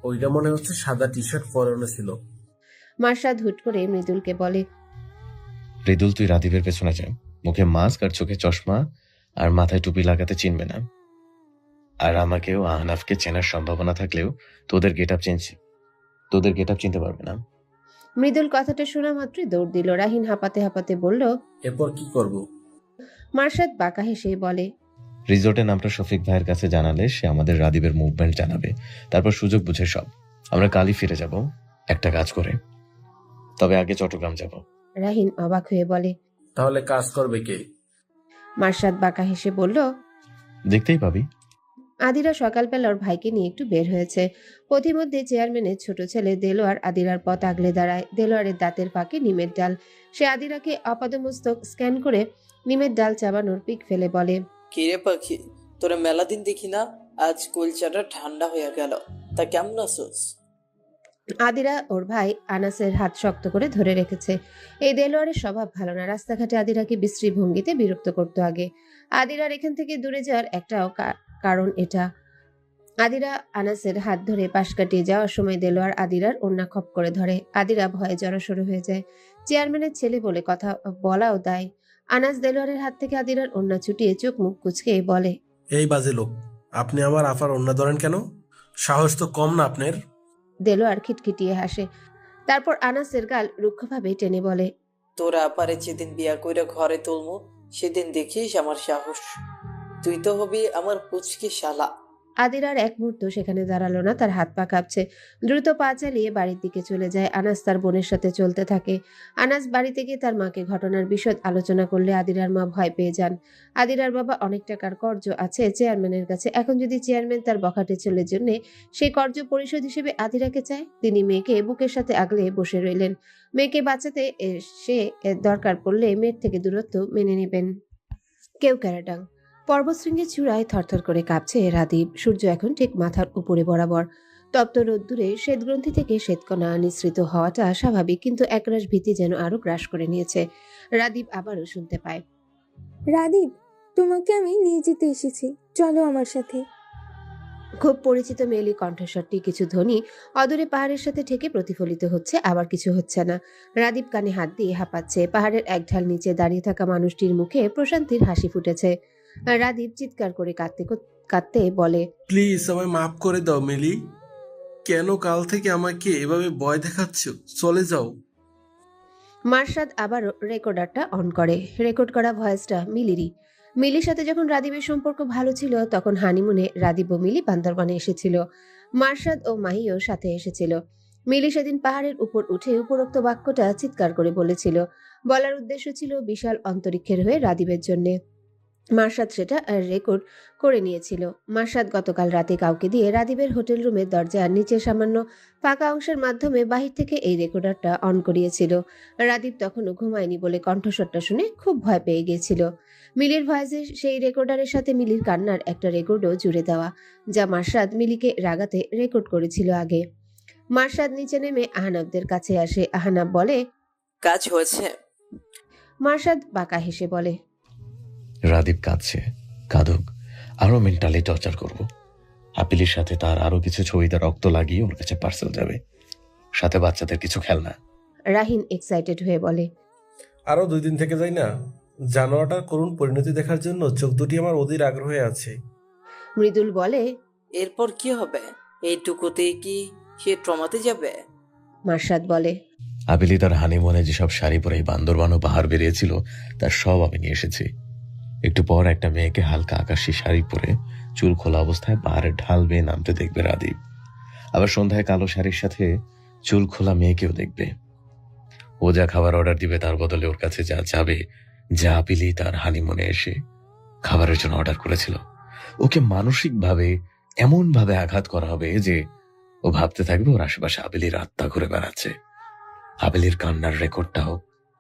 ওইটা মনে হচ্ছে সাদা টি শার্ট পরানো ছিল। মার্শাদ হুট করে মৃদুলকে বলে, মৃদুল, তুই রাদীপের পেছনে যা। মুখে মাস্ক আর চোখে চশমা আর মাথায় টুপি লাগাতে চিনবে না। আর আমাকেও আহনাফকে চেনার সম্ভাবনা থাকলেও তোদের গেট আপ চিনতে পারবে না। মৃদুল কথাটা শোনা মাত্রই দৌড় দিল। রাহিন হাঁপাতে হাঁপাতে বলল। এরপর কি করব? মার্শাদ বাঁকা হেসে বলে, রিসোর্টের নামটা শফিক ভাইয়ের কাছে জানালে সে আমাদের রাদীপের মুভমেন্ট জানাবে। তারপর সুযোগ বুঝে সব আমরা কালই ফিরে যাব একটা কাজ করে। তবে আগে চট্টগ্রাম যাব। রাহিন অবাক হয়ে বলে, তাহলে কাজ করবে কে? মার্শাদ বাঁকা হেসে বলল, দেখতেই পাবি। আদিরা সকালবেলা ওর ভাইকে নিয়ে একটু বের হয়েছে। পথিমধ্যে চেয়ারম্যানের ছোট ছেলে দেলোয়ার আদিরার পথ আগলে দাঁড়ায়। দেলোয়ারের দাঁতের ফাঁকে নিমের ডাল। সে আদিরাকে আপাদমস্তক স্ক্যান করে নিমের ডাল চাবানোর পিক ফেলে বলে, কিরে পাখি, তোরা মেলা দিন দেখি না, আজ কুলচাটা ঠান্ডা হয়ে গেল, তা কেমন আছোস? আদিরা ওর ভাই আনাসের হাত শক্ত করে ধরে রেখেছে। এই দেলোয়ারের স্বভাব ভালো না। রাস্তাঘাটে আদিরাকে বিশ্রী ভঙ্গিতে বিরক্ত করতো আগে। আদিরার এখান থেকে দূরে যাওয়ার একটাও কারণ এটা। আদিরা আনাসের হাত ধরে পাশ কাটিয়ে যাওয়ার সময় দেলোয়ার আদিরার ওড়না খপ করে ধরে। আদিরা ভয়ে জড়সড় হয়ে যায়। চেয়ারম্যানের ছেলে বলে কথা বলাও দায়। আনাস দেলোয়ারের হাত থেকে আদিরার ওড়না ছুটিয়ে চোখ মুখ কুচকে বলে, এই বাজে লোক, আপনি আমার আফার অন্য ধরেন কেন? সাহস তো কম না আপনার? দেলোয়ার খিটখিটিয়ে হাসে। তারপর আনাসের গাল রুক্ষভাবে টেনে বলে, তোরা আপারে যেদিন বিয়া কইরা ঘরে তুলমু সেদিন দেখিস আমার সাহস। তুই তো হবি আমার পুচকি শালা। আদিরার এক মুহূর্ত সেখানে দাঁড়ালো না। তার হাত পা কাঁপছে। দ্রুত পা চালিয়ে বাড়ির দিকে চলে যায়। আনাস তার বোনের সাথে চলতে থাকে। আনাস বাড়িতে গিয়ে তার মাকে ঘটনার বিশদ আলোচনা করলে আদিরার মা ভয় পেয়ে যান। আদিরার বাবা অনেক টাকার কর্জ আছে চেয়ারম্যানের কাছে। এখন যদি চেয়ারম্যান তার বখাটে ছেলের জন্য সেই কর্জ পরিশোধ হিসেবে আদিরাকে চায়, তিনি মেয়েকে বুকের সাথে আগলে বসে রইলেন। মেয়েকে বাঁচাতে সে দরকার পড়লে মেয়ের থেকে দূরত্ব মেনে নেবেন। কেউ ক্যারাডাং পর্বতশৃঙ্গের চূড়ায় থরথর করে কাঁপছে রাদীপ। সূর্য এখন ঠিক মাথার উপরে বরাবর। তপ্ত রোদ্দুরে শ্বেতগ্রন্থি থেকে শ্বেতকণা নিঃসৃত হওয়াটা স্বাভাবিক, কিন্তু একরাশ ভীতি যেন আরো গ্রাস করে নিয়েছে। রাদীপ আবারও শুনতে পায়, রাদীপ, তোমাকে আমি নিয়ে যেতে এসেছি, চলো আমার সাথে। খুব পরিচিত মেয়েলি কণ্ঠস্বরটি কিছু ধ্বনি অদূরে পাহাড়ের সাথে ঠেকে প্রতিফলিত হচ্ছে, আবার কিছু হচ্ছে না। রাদীপ কানে হাত দিয়ে হাঁপাচ্ছে। পাহাড়ের এক ঢাল নিচে দাঁড়িয়ে থাকা মানুষটির মুখে প্রশান্তির হাসি ফুটেছে। রাদীপ চিৎকার করে কাঁদতে কাঁদতে বলে, প্লিজ আমায় মাফ করে দাও মিলি। কেন কাল থেকে আমাকে এভাবে ভয় দেখাচ্ছ? চলে যাও। মার্শাদ আবারও রেকর্ডারটা অন করে। রেকর্ড করা ভয়েসটা মিলিরই। মিলির সাথে যখন রাদীপের সম্পর্ক ভালো ছিল, তখন হানিমুনে রাদীপ ও মিলি বান্দরবানে এসেছিল। মার্শাদ ও মাহিও সাথে এসেছিল। মিলি সেদিন পাহাড়ের উপর উঠে উপরোক্ত বাক্যটা চিৎকার করে বলেছিল। বলার উদ্দেশ্য ছিল বিশাল অন্তরিক্ষের হয়ে রাদীপের জন্যে। মার্শাদ সেটা রেকর্ড করে নিয়েছিল। মার্শাদ গতকাল রাতে কাউকে দিয়ে রাদীপের হোটেল রুমের দরজার নিচে সামান্য ফাঁকা অংশের মাধ্যমে বাহির থেকে এই রেকর্ডারটা অন করিয়েছিল। রাদীপ তখনও ঘুমায়নি বলে কণ্ঠস্বরটা শুনে খুব ভয় পেয়ে গিয়েছিল। মিলির ভয়েসে সেই রেকর্ডারের সাথে মিলির কান্নার একটা রেকর্ডও জুড়ে দেওয়া, যা মার্শাদ মিলিকে রাগাতে রেকর্ড করেছিল আগে। মার্শাদ নিচে নেমে আহনাবদের কাছে আসে। আহনাব বলে, কাজ হয়েছে? মার্শাদ বাঁকা হেসে বলে, রাদীপ কাঁদছে, কাঁদুক, আরো মেন্টালি টর্চার করব। আপিলের সাথে তার আরো কিছু ছবিতে রক্ত লাগিয়ে ওর কাছে পার্সেল যাবে, সাথে বাচ্চাদের কিছু খেলনা। রাহিন এক্সাইটেড হয়ে বলে, আরো 2 দিন থেকে যাই না? জানোয়ারটার করুণ পরিণতি দেখার জন্য চোখ দুটি আমার অধীর আগ্রহে আছে। মৃদুল বলে, এরপর কি হবে? এইটুকুতেই কি সে ট্রমাতে যাবে? মার্শাদ বলে, আপিলি তার হানিমুনে যেসব শাড়ি পরে বান্দরবান ও পাহাড় বেরিয়েছিল তার সব আমি নিয়ে এসেছি। একটু পর একটা মেয়েকে হালকা আকাশি শাড়ি পরে চুল খোলা অবস্থায় পাহাড়ের ঢাল বেয়ে নামতে দেখবে রাদীপ। আবার সন্ধ্যায় কালো শাড়ির সাথে চুল খোলা মেয়েকেও দেখবে। ও যা খাবার অর্ডার দিবে তার বদলে ওর কাছে যা যাবে, যা আপিলি তার হানিমুনে এসে খাবারের জন্য অর্ডার করেছিল, ওকে মানসিকভাবে এমন ভাবে আঘাত করা হবে যে ও ভাবতে থাকবে ওর আশেপাশে আপিলির আত্মা ঘুরে বেড়াচ্ছে। আপিলির কান্নার রেকর্ডটাও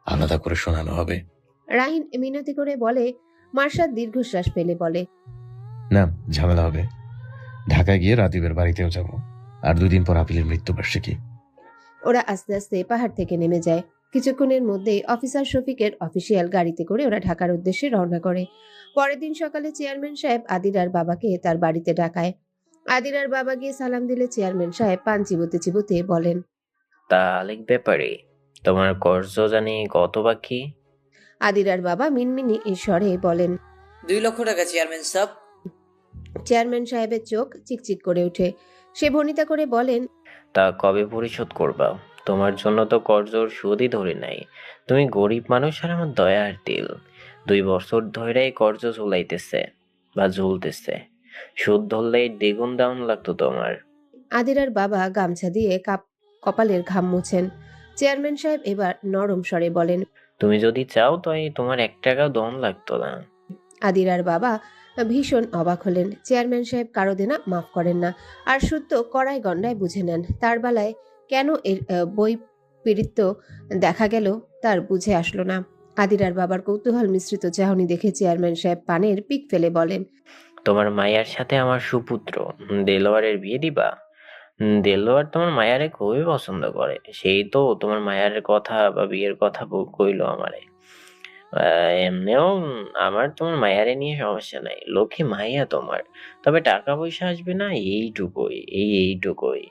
আলাদা করে শোনানো হবে। রাহিন মিনতি করে বলে। মার্শাদ দীর্ঘশ্বাস ফেলে বলে, না, ঝামেলা হবে। ঢাকায় গিয়ে রাদীপের বাড়িতেও যাব, আর 2 দিন পর আপিলের মৃত্যুবার্ষিকী। ওরা আস্তে আস্তে পাহাড় থেকে নেমে যায়। কিছুক্ষণের মধ্যেই অফিসার শফিকের অফিসিয়াল গাড়িতে করে ওরা ঢাকার উদ্দেশ্যে রওনা করে। পরের দিন সকালে চেয়ারম্যান সাহেব আদিরার বাবাকে তার বাড়িতে ডাকায়। আদিরার বাবা গিয়ে সালাম দিলে চেয়ারম্যান সাহেব পান চিবোতে চিবোতে বলেন, তা আলেক ব্যাপারে তোমার কর্জ জানি কত বাকি? আদিরার বাবা মিনমিনি স্বরে বলেন। 2 লক্ষ টাকা চেয়ারম্যান সাহেব। চেয়ারম্যান সাহেবের চোখ চিকচিক করে ওঠে। সে ভনিতা করে বলেন, তা কবে পরিশোধ করবা? তোমার জন্য তো কর্জর সুদই ধরে নাই। তুমি গরিব মানুষ আর আমার দয়ার দিল। 2 বছর ধরে কর্জ ঝুলাইতেছে বা ঝুলতেছে। সুদ ধরলেই দ্বিগুণ দাম লাগতো তোমার। আদিরার বাবা গামছা দিয়ে কপালের ঘাম মুছেন। চেয়ারম্যান সাহেব এবার নরম স্বরে বলেন, তুমি যদি চাও তাই তোমার 1 টাকাও দম লাগতো না। আদিরার বাবা ভীষণ অবাক হলেন। চেয়ারম্যান সাহেব কারো দেনা মাফ করেন না, আর সুদ তো কড়াই গন্ডায় বুঝে নেন। তার বেলায় কেন এর বই পীড়িত দেখা গেল তার বুঝে আসলো না। আদিরার বাবার কৌতূহল মিশ্রিত চাহনি দেখে চেয়ারম্যান সাহেব পানের পিক ফেলে বলেন, তোমার মায়ের সাথে আমার সুপুত্র দেলোয়ারের বিয়ে দিবা? দেলোয়ার তোমার মায়ারে খুবই পছন্দ করে। সেই তো তোমার মায়ার কথা বা বিয়ের কথা কইলো আমারে। এমনিও আমার তোমার মায়ারে নিয়ে সমস্যা নাই। লক্ষ্মী মাইয়া তোমার। তবে টাকা পয়সা আসবে না এইটুকুই, এইটুকুই।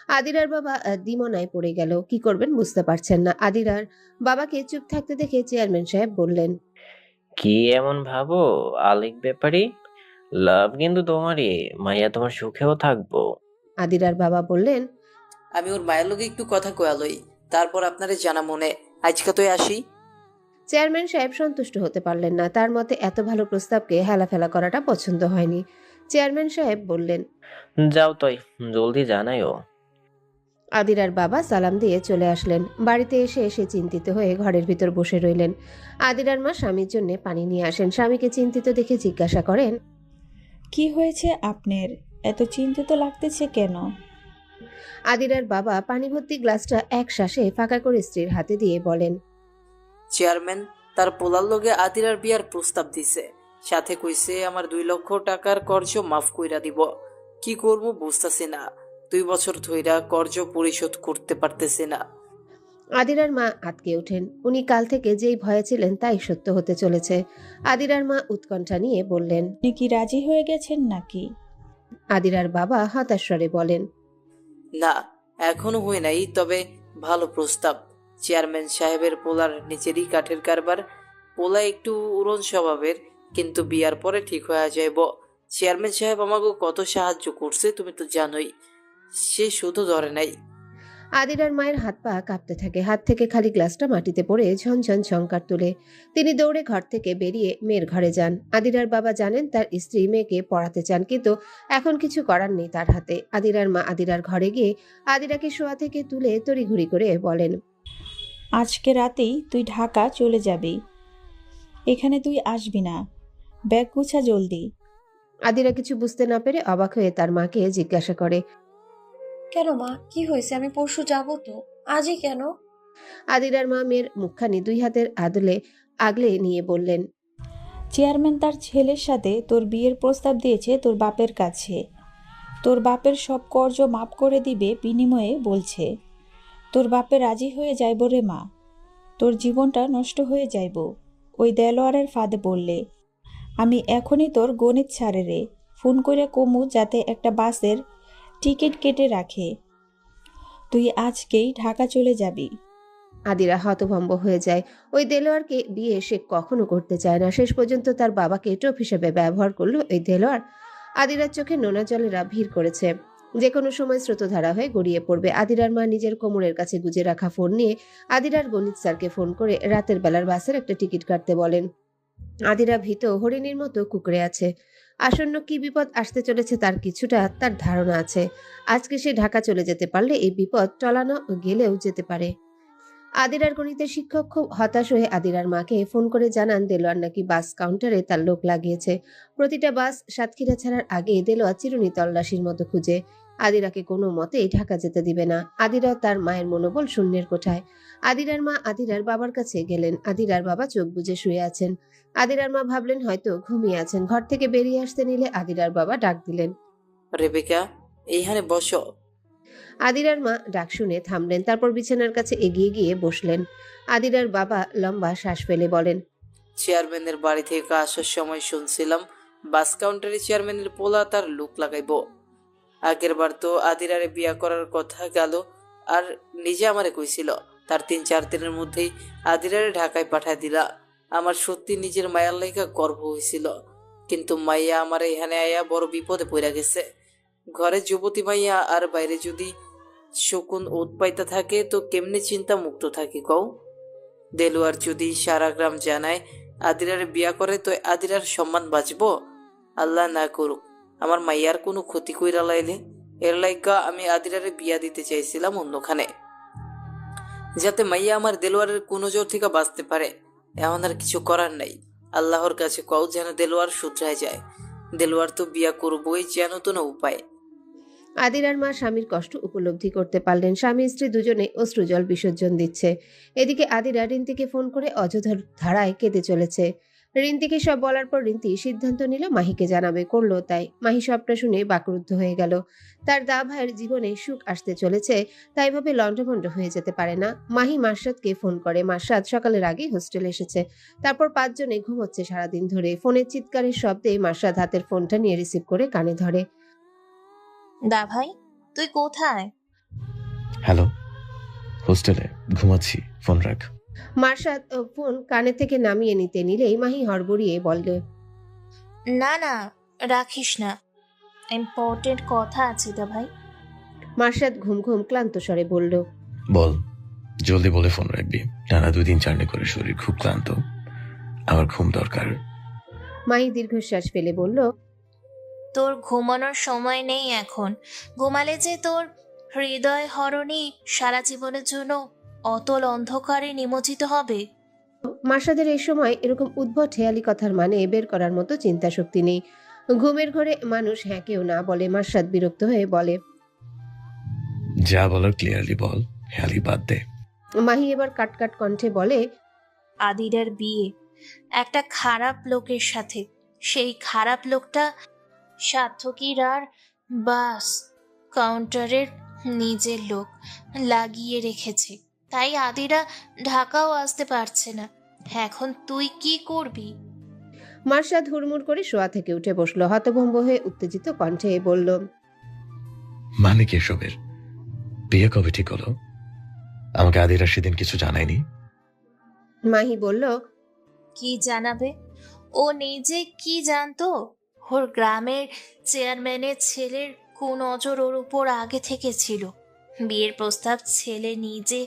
আদিরার বাবা দিমনায় পড়ে গেল। কি করবেন বুঝতে পারছেন না। আদিরার বাবাকে চুপ থাকতে দেখে চেয়ারম্যান সাহেব বললেন, কি এমন ভাবো আলেক ব্যাপারী? লাভ কিন্তু তোমারই, মাইয়া তোমার সুখেও থাকবো। আদিরার বাবা বললেন, আমি ওর মায়ের লোকে একটু কথা কয়ালই, তারপর আপনারে জানা মনে। আজকে তো আসি। চেয়ারম্যান সাহেব সন্তুষ্ট হতে পারলেন না। তার মতে এত ভালো প্রস্তাবকে হেলাফেলা করাটা পছন্দ হয়নি। চেয়ারম্যান সাহেব বললেন, যাও তই, জলদি জানাইও। আদিরার বাবা সালাম দিয়ে চলে আসলেন। বাড়িতে এসে এসে চিন্তিত হয়ে ঘরের ভিতর বসে রইলেন। আদিরার মা স্বামীর জন্য পানি নিয়ে আসেন। স্বামীকে চিন্তিত দেখে জিজ্ঞাসা করেন, কি হয়েছে আপনার? এত চিন্তিত লাগতেছে কেন? আদিরার বাবা পানি ভর্তি গ্লাসটা এক শ্বাসে ফাঁকা করে স্ত্রীর হাতে দিয়ে বলেন, চেয়ারম্যান তার পোলার লগে আদিরার বিয়ার প্রস্তাব দিছে, সাথে কইছে আমার 2 লক্ষ টাকার কর্জ মাফ কইরা দিব। কি করব বুঝতাছি না। 2 বছর ধইরা কর্জ পরিশোধ করতে পারতেছি না। আদিরার মা আটকে ওঠেন। উনি কাল থেকে যেই ভয়ে ছিলেন তাই সত্য হতে চলেছে। আদিরার মা উৎকণ্ঠা নিয়ে বললেন। আপনি কি রাজি হয়ে গেছেন নাকি? আদিরার বাবা হতাশ স্বরে বলেন, না, এখনো হয় নাই, তবে ভালো প্রস্তাব। চেয়ারম্যান সাহেবের পোলার নিচেরই কাঠের কারবার। পোলা একটু উড়ন স্বভাবের, কিন্তু বিয়ার পরে ঠিক হয়ে যাইব। চেয়ারম্যান সাহেব আমাকে কত সাহায্য করছে তুমি তো জানোই। সে শুধু ধরে নাই। আদিরার মায়ের হাত পা কাঁপতে থাকে। হাত থেকে খালি গ্লাসটা মাটিতে পড়ে ঝনঝন ঝংকার তুলে তিনি দৌড়ে ঘর থেকে বেরিয়ে মেয়ের ঘরে যান। আদিরার বাবা জানেন তার স্ত্রী মেয়েকে পড়াতে চান, কিন্তু এখন কিছু করার নেই তার হাতে। আদিরার মা আদিরার ঘরে গিয়ে আদিরাকে শোয়া থেকে তুলে তড়িঘড়ি করে বলেন, আজকে রাতেই তুই ঢাকা চলে যাবি। এখানে তুই আসবি না। ব্যাগ গুছা জলদি। আদিরা কিছু বুঝতে না পেরে অবাক হয়ে তার মাকে জিজ্ঞাসা করে, কেন মা, কি হয়েছে? আমি পরশু যাব তো, আজই কেন? আদিরার মা মেয়ের মুখখানি দুই হাতের আদলে আগলে নিয়ে বললেন, চেয়ারম্যান তার ছেলের সাথে তোর বিয়ের প্রস্তাব দিয়েছে তোর বাপের কাছে। তোর বাপের সব কর্জ মাফ করে দিবে বিনিময়ে বলছে। তোর বাপে রাজি হয়ে যাইব রে মা। তোর জীবনটা নষ্ট হয়ে যাইব ওই দেলোয়ারের ফাঁদে পড়লে। আমি এখনই তোর গণিত ছাড়ে রে ফোন করে কমু যাতে একটা বাসের টিকিট কেটে রাখে। তুই আজকেই ঢাকা চলে যাবি। আদিরা হতভম্ব হয়ে যায়। ওই দেলোয়ারকে বিয়ে সে কখনো করতে চায় না। শেষ পর্যন্ত তার বাবাকে টোপ হিসেবে ব্যবহার করলো ওই দেলোয়ার। আদিরার চোখে নোনা জলেরা ভিড় করেছে। যে কোনো সময় স্রোতধারা হয়ে গড়িয়ে পড়বে। আদিরার মা নিজের কোমরের কাছে গুজে রাখা ফোন নিয়ে আদিরার গণিত স্যারকে ফোন করে রাতের বেলার বাসের একটা টিকিট কাটতে বলেন। আদিরা ভীত হরিণীর মতো কুকড়ে আছে। আসন্ন কি বিপদ আসতে চলেছে তার কিছুটা তার ধারণা আছে। আজকে সে ঢাকা চলে যেতে পারলে এই বিপদ টলানো গেলেও যেতে পারে। আদিরার গণিতের শিক্ষক খুব হতাশ হয়ে আদিরার মাকে ফোন করে জানান দেলোয়ার নাকি বাস কাউন্টারে তার লোক লাগিয়েছে। প্রতিটা বাস সাতক্ষীরা ছাড়ার আগে দেলোয়ার চিরুনি তল্লাশির মতো খুঁজে আদিরাকে কোনো মতেই ঢাকা যেতে দিবে না। আদিরাও তার মায়ের মনোবল শূন্যের কোঠায়। আদিরার মা আদিরার বাবার কাছে গেলেন। আদিরার বাবা চোখ বুজে শুয়ে আছেন। আদিরার মা ভাবলেন হয়তো ঘুমিয়ে আছেন। ঘর থেকে বেরিয়ে আসতে নিলে আদিরার বাবা ডাক দিলেন, রেবেকা, এইখানে বসো। আদিরার মা ডাক শুনে থামলেন, তারপর বিছানার কাছে এগিয়ে গিয়ে বসলেন। আদিরার বাবা লম্বা শ্বাস ফেলে বলেন, চেয়ারম্যানের বাড়ি থেকে আসার সময় শুনছিলাম বাস কাউন্টারে চেয়ারম্যানের পোলা তার লোক লাগাইব। আগের বার তো আদিরারে বিয়া করার কথা গেল, আর নিজে আমারে কইছিল তার 3-4 দিনের মধ্যেই আদিরারে ঢাকায় পাঠায় দিলা। আমার সত্যি নিজের মায়ার লাইগা গর্ব হয়েছিল, কিন্তু মাইয়া আমার এখানে আয়া বড় বিপদে পড়া গেছে। ঘরে যুবতী মাইয়া আর বাইরে যদি শকুন ওত পাইতে থাকে তো কেমনে চিন্তা মুক্ত থাকি কও? দেলোয়ার যদি সারা গ্রাম জানায় আদিরার বিয়া করে তো আদিরার সম্মান বাঁচবো? আল্লাহ না করুক আমার মাইয়ার কোনো ক্ষতি কইরা লাইলে। এর লাইগা আমি আদিরারে বিয়া দিতে চাইছিলাম অন্যখানে, যাতে মাইয়া আমার দেলোয়ারের কোনো জোর থেকে বাঁচতে পারে। এমন আর কিছু করার নাই, আল্লাহর কাছে কও যেন দেলোয়ার শুধরায় যায়। দেলোয়ার তো বিয়া করবই, যেন তো না উপায়। আদিরার মা স্বামীর কষ্ট উপলব্ধি করতে পারলেন। স্বামী স্ত্রী দুজনে অশ্রুজল বিসর্জন দিচ্ছে। এদিকে আদিরা রিন্তিকে ফোন করে অযথার ধারায় কেঁদে চলেছে। রিন্তিকে সব বলার পর রিন্তি সিদ্ধান্ত নিল মাহিকে জানাবে, করলো তাই। মাহি সবটা শুনে বাকরুদ্ধ হয়ে গেল। তার দা ভাইয়ের জীবনে সুখ আসতে চলেছে, তাই ভাবে লন্ডভন্ড হয়ে যেতে পারে না। মাহি মার্শাদকে ফোন করে। মার্শাদ সকালের আগেই হোস্টেলে এসেছে। তারপর 5 জনে ঘুমোচ্ছে সারাদিন ধরে। ফোনের চিৎকারের শব্দে মার্শাদ হাতের ফোনটা নিয়ে রিসিভ করে কানে ধরে। দা ভাই, তুই কোথায়? হ্যালো, হোস্টেলে ঘুমাচ্ছি, ফোন রাখ। মার্শাদ ফোন কানে থেকে নামিয়ে নিতে নিলেই মাহি হড়বড়িয়ে বলল, না না, রাখিস না, ইম্পর্টেন্ট কথা আছে দা ভাই। মার্শাদ ঘুম ঘুম ক্লান্ত স্বরে বলল, বল, জলদি বলে ফোন রাখবি। টানা 2 দিন জার্নি করে শরীর খুব ক্লান্ত, আমার ঘুম দরকার। মাহি দীর্ঘশ্বাস ফেলে বলল, তোর ঘুমানোর সময় নেই এখন। ঘুমালে যে তোর হৃদয় হরণী সারা জীবনের জন্য অতল অন্ধকারে নিমজ্জিত হবে। মার্শাদের এই সময় এরকম উদ্ভট হেয়ালি কথার মানে বের করার মতো চিন্তা শক্তি নেই। ঘুমের ঘরে মানুষ হ্যাঁ কেউ না বলে। মার্শাদ বিরক্ত হয়ে বলে, যা বলার ক্লিয়ারলি বল, হেয়ালি বাদ দে। মাহি এবার কাটকাট কণ্ঠে বলে, আদিরার বিয়ে একটা খারাপ লোকের সাথে। সেই খারাপ লোকটা সার্থকীর আর বাস কাউন্টারের নিজের লোক লাগিয়ে রেখেছে, তাই আদিরা ঢাকাও আসতে পারছে না। এখন তুই কি করবি? মার্শাদ হুড়মুড় করে শোয়া থেকে উঠে বসলো। হতভম্ব হয়ে উত্তেজিত কণ্ঠে বলল, মানে কি এসবের? বিয়ে কবে ঠিক হলো? আমাকে আদিরা সেদিন কিছু জানায়নি। মাহি বলল, কি জানাবে? ও নিজে কি জানতো? ওর গ্রামের চেয়ারম্যানের ছেলের কুনজর ওর উপর আগে থেকে ছিল। বিয়ের প্রস্তাব ছেলে নিজে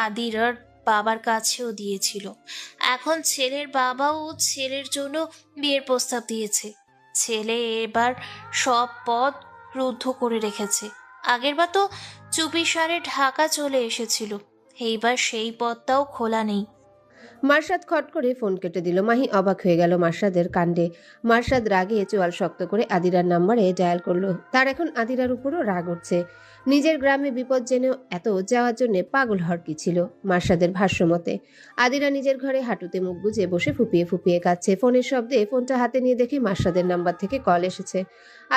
আদিরার বাবার কাছেও দিয়েছিল। এখন ছেলের বাবাও ছেলের জন্য বিয়ের প্রস্তাব দিয়েছে। ছেলে এবার সব পথ রুদ্ধ করে রেখেছে। আগেরবার তো চুপিসারে ঢাকা চলে এসেছিল, এইবার সেই পথটাও খোলা নেই। মার্শাদ খট করে ফোন কেটে দিল। মাহি অবাক হয়ে গেল মার্শাদের কাণ্ডে। মার্শাদ রাগে চোয়াল শক্ত করে আদিরার নাম্বারে ডায়াল করলো। তার এখন আদিরার উপরও রাগ উঠছে। নিজের গ্রামে বিপদ জেনেও এত যাওয়ার জন্য পাগল হওয়ার কি ছিল? মার্শাদের ভাষ্য মতে আদিরা নিজের ঘরে হাঁটুতে মুখ গুজে বসে ফুপিয়ে ফুপিয়ে কাঁদছে। ফোনের শব্দে ফোনটা হাতে নিয়ে দেখে মার্শাদের নাম্বার থেকে কল এসেছে।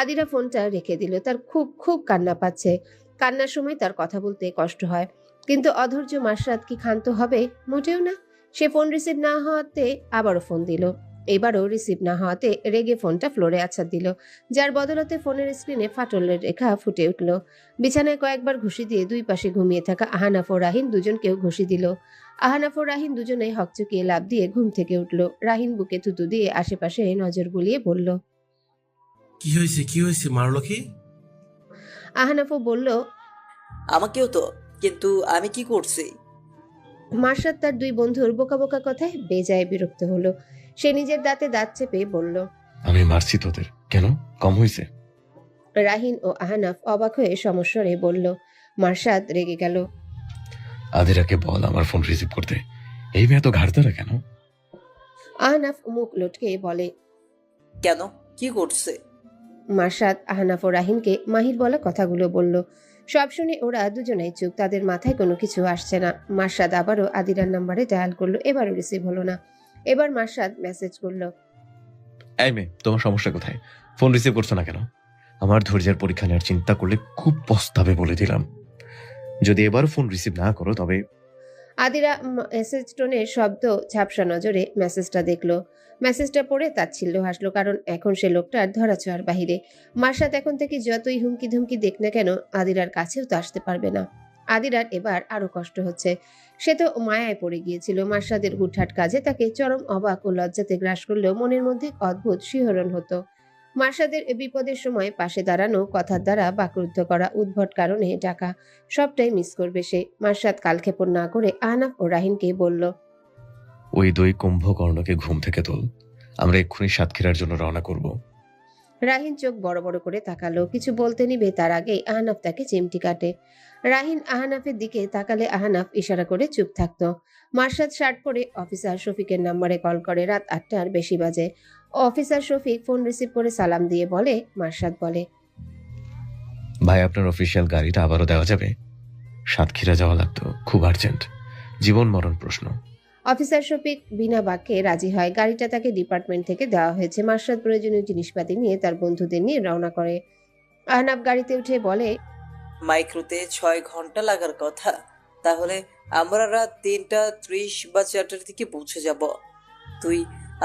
আদিরা ফোনটা রেখে দিল। তার খুব খুব কান্না পাচ্ছে। কান্নার সময় তার কথা বলতে কষ্ট হয়, কিন্তু অধৈর্য মার্শাদ কি ক্ষান্ত হবে? মোটেও না। সে ফোন রিসিভ না হওয়াতে আবারও ফোন দিল। এবারও রিসিভ না হওয়াতে রেগে ফোনটা ফ্লোরে আছাড় দিল, যার বদলতে ফোনের স্ক্রিনে ফাটলের রেখা ফুটে উঠল। বিছানায় কয়েকবার ঘুষি দিয়ে দুই পাশে ঘুমিয়ে থাকা আহানাফ ও রাহিন দুজনকেও ঘুষি দিল। আহানাফ ও রাহিন দুজনেই হকচকিয়ে লাফ দিয়ে ঘুম থেকে উঠল। রাহিন বুকে থুতু দিয়ে আশেপাশে নজর বুলিয়ে বলল, কি হয়েছে, মারলো কি? আহানাফও বলল, আমাকেও তো, কিন্তু আমি কি করছি? মার্শাদ তার দুই বন্ধুর বোকা বোকা কথায় বেজায় বিরক্ত হলো। সে নিজের দাঁতে দাঁত চেপে বলল, আমি মারছি তোদের, কেন কম হয়েছে? রাহিন ও আহনাফ অবাক হয়ে সমস্বরে বলল। মার্শাদ রেগে গেল। আদিরাকে বল আমার ফোন রিসিভ করতে। এই মেয়ে তো ঘাড়তারা কেন? আহনাফ মুখ লটকে বলে, কেন, কি করছে? মার্শাদ আহনাফ ও রাহিনকে মাহির বলা কথাগুলো বলল। সব শুনে ওরা দুজনেই চুপ। তাদের মাথায় কোনো কিছু আসছে না। মার্শাদ আবারও আদিরার নাম্বারে ডায়াল করলো। এবারও রিসিভ হলো না। এবার মার্শাদ মেসেজ করলো, এই মেয়ে, তোমার সমস্যা কোথায়? ফোন রিসিভ করছো না কেন? আমার ধৈর্যের পরীক্ষা নেওয়ার চিন্তা করলে খুব পস্তাবে বলে দিলাম। যদি এবারও ফোন রিসিভ না করো তবে। আদিরা মেসেজ টোনের শব্দ ঝাপসা নজরে মেসেজটা দেখলো। মেসেজটা পড়ে তাচ্ছিল্য হাসলো, কারণ এখন সে লোকটার ধরাছোঁয়ার বাহিরে। মার্শাদ এখন থেকে যতই হুমকি ধুমকি দেখ না কেন আদিরার কাছেও তো আসতে পারবে না। আদিরার এবার আরো কষ্ট হচ্ছে। সে তো মায়ায় পড়ে গিয়েছিল। মার্শাদের হুটহাট কাজে তাকে চরম অবাক ও লজ্জাতে গ্রাস করলেও মনের মধ্যে অদ্ভুত শিহরণ হতো। মার্শাদের বিপদের সময় পাশে দাঁড়ানো, কথার দ্বারা বাকরুদ্ধ করা, উদ্ভট কারণে ডাকা, সবটাই মিস করবে সে। মার্শাদ কালক্ষেপণ না করে আহনাফ ও রাহিনকে বলল, ওই 2 কুম্ভকর্ণকে ঘুম থেকে তোল, আমরা এক্ষুনি সাতক্ষীরার জন্য রওনা করব। রাহিন চোখ বড় বড় করে তাকালো। কিছু বলতে নিবে তার আগেই আহনাফ তাকে চিমটি কাটে। রাহিন আহনাফের দিকে তাকালে আহনাফ ইশারা করে চুপ থাকতো। মার্শাদ শার্ট পরে অফিসার শফিকের নাম্বারে কল করে। রাত 8টার বেশি বাজে। অফিসার শফিক ফোন রিসিভ করে সালাম দিয়ে বলে, মার্শাদ বলে, ভাই, আপনার অফিসিয়াল গাড়িটা আবারও দেওয়া যাবে? সাতক্ষীরা যাওয়া লাগতো, খুব আর্জেন্ট, জীবন মরণ প্রশ্ন। অফিসার শফিক বিনা বাক্যে রাজি হয়। গাড়িটা তাকে ডিপার্টমেন্ট থেকে দেওয়া হয়েছে। মার্শাদ প্রয়োজনীয় জিনিসপাতি নিয়ে তার বন্ধুদের নিয়ে রওনা করে। আহনাফ গাড়িতে উঠে বলে, মাইক্রোতে 6 ঘন্টা লাগার কথা, তাহলে আমরা রাত 3:30 বা 4টার দিকে পৌঁছে যাব। তুই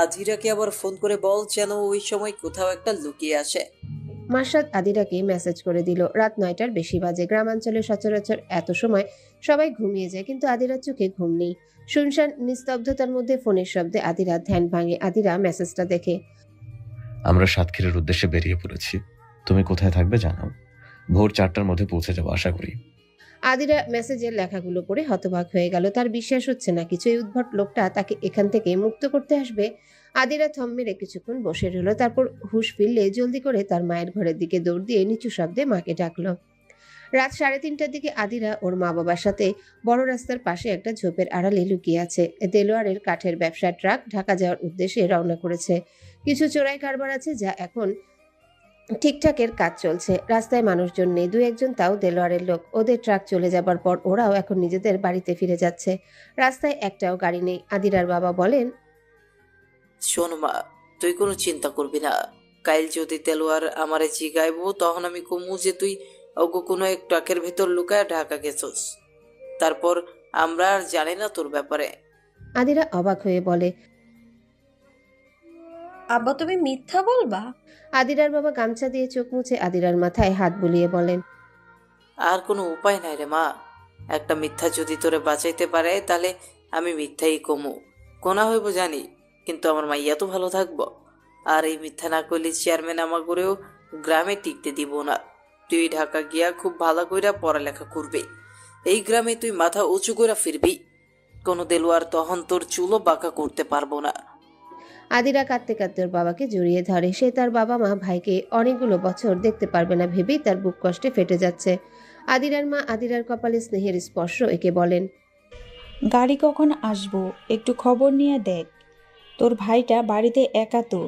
আধিরাকে আবার ফোন করে বল যেন ওই সময় কোথাও একটা লুকিয়ে আসে। মার্শাদ আদিরাকে মেসেজ করে দিল। রাত 9টার বেশি বাজে। গ্রামাঞ্চলে সচরাচর এত সময় সবাই ঘুমিয়ে যায়, কিন্তু আদিরার চোখে ঘুম নেই। শুনশান নিস্তব্ধতার মধ্যে ফোনের শব্দে আদিরার ধ্যান ভাঙে। আদিরা মেসেজটা দেখে। আমরা সাতক্ষীরার উদ্দেশ্যে বেরিয়ে পড়েছি, তুমি কোথায় থাকবে জানাও, ভোর 4টার মধ্যে পৌঁছে যাবো আশা করি। আদিরা মেসেজের লেখাগুলো পড়ে হতবাক হয়ে গেল। তার বিশ্বাস হচ্ছে না কিছু এই উদ্ভট লোকটা তাকে এখান থেকে মুক্ত করতে আসবে। আদিরা থম মেরে কিছুক্ষণ বসে রইল। তারপর হুঁশ ফিরলে জলদি করে তার মায়ের ঘরের দিকে দৌড় দিয়ে নিচু শব্দে মাকে ডাকলো। রাত 3:30টার দিকে আদিরা ওর মা বাবার সাথে বড় রাস্তার পাশে একটা ঝোপের আড়ালে লুকিয়ে আছে। দেলোয়ারের কাঠের ব্যবসার ট্রাক ঢাকা যাওয়ার উদ্দেশ্যে রওনা করেছে। কিছু চোরাই কারবার আছে, যা এখন ঠিকঠাকের কাজ চলছে। রাস্তায় মানুষজন নেই, 2-1 তাও দেলোয়ারের লোক। ওদের ট্রাক চলে যাবার পর ওরাও এখন নিজেদের বাড়িতে ফিরে যাচ্ছে। রাস্তায় একটাও গাড়ি নেই। আদিরার বাবা বলেন, শোন মা, তুই কোনো চিন্তা করবি না। কাল যদি তেলোয়ার আমারে জিগাইবো, তখন আমি কমু যে তুই ওগো কোনো এক ট্রাকের ভেতর লুকায় ঢাকা গেছস। তারপর আমরা আর জানি না তোর ব্যাপারে। আদিরা অবাক হয়ে বলে, আব্বা তুমি মিথ্যা বলবা? আদিরার বাবা গামছা দিয়ে চোখ মুছে আদিরার মাথায় হাত বুলিয়ে বলেন, আর কোনো উপায় নাই রে মা। একটা মিথ্যা যদি তোরে বাঁচাইতে পারে, তাহলে আমি মিথ্যাই কমু। কোনা হইব জানি, কিন্তু আমার মাইয়া তো ভালো থাকবো। আর এই মিথ্যা না করলে চেয়ারম্যান আমার করেও গ্রামে টিকতে দিব না। তুই ঢাকা গিয়া খুব ভালো কইরা পড়ালেখা করবি। এই গ্রামে তুই মাথা উঁচু করে ফিরবি। কোনো দেলোয়ার তখন তোর চুলও বাঁকা করতে পারবো না। আদিরা কাঁদতে কাঁদতে ওর বাবাকে জড়িয়ে ধরে। সে তার বাবা মা ভাইকে অনেকগুলো বছর দেখতে পারবে না ভেবেই তার বুক কষ্টে ফেটে যাচ্ছে। আদিরার মা আদিরার কপালে স্নেহের স্পর্শ একে বলেন, গাড়ি কখন আসবো একটু খবর নিয়ে দেখ, তোর ভাইটা বাড়িতে একা তো।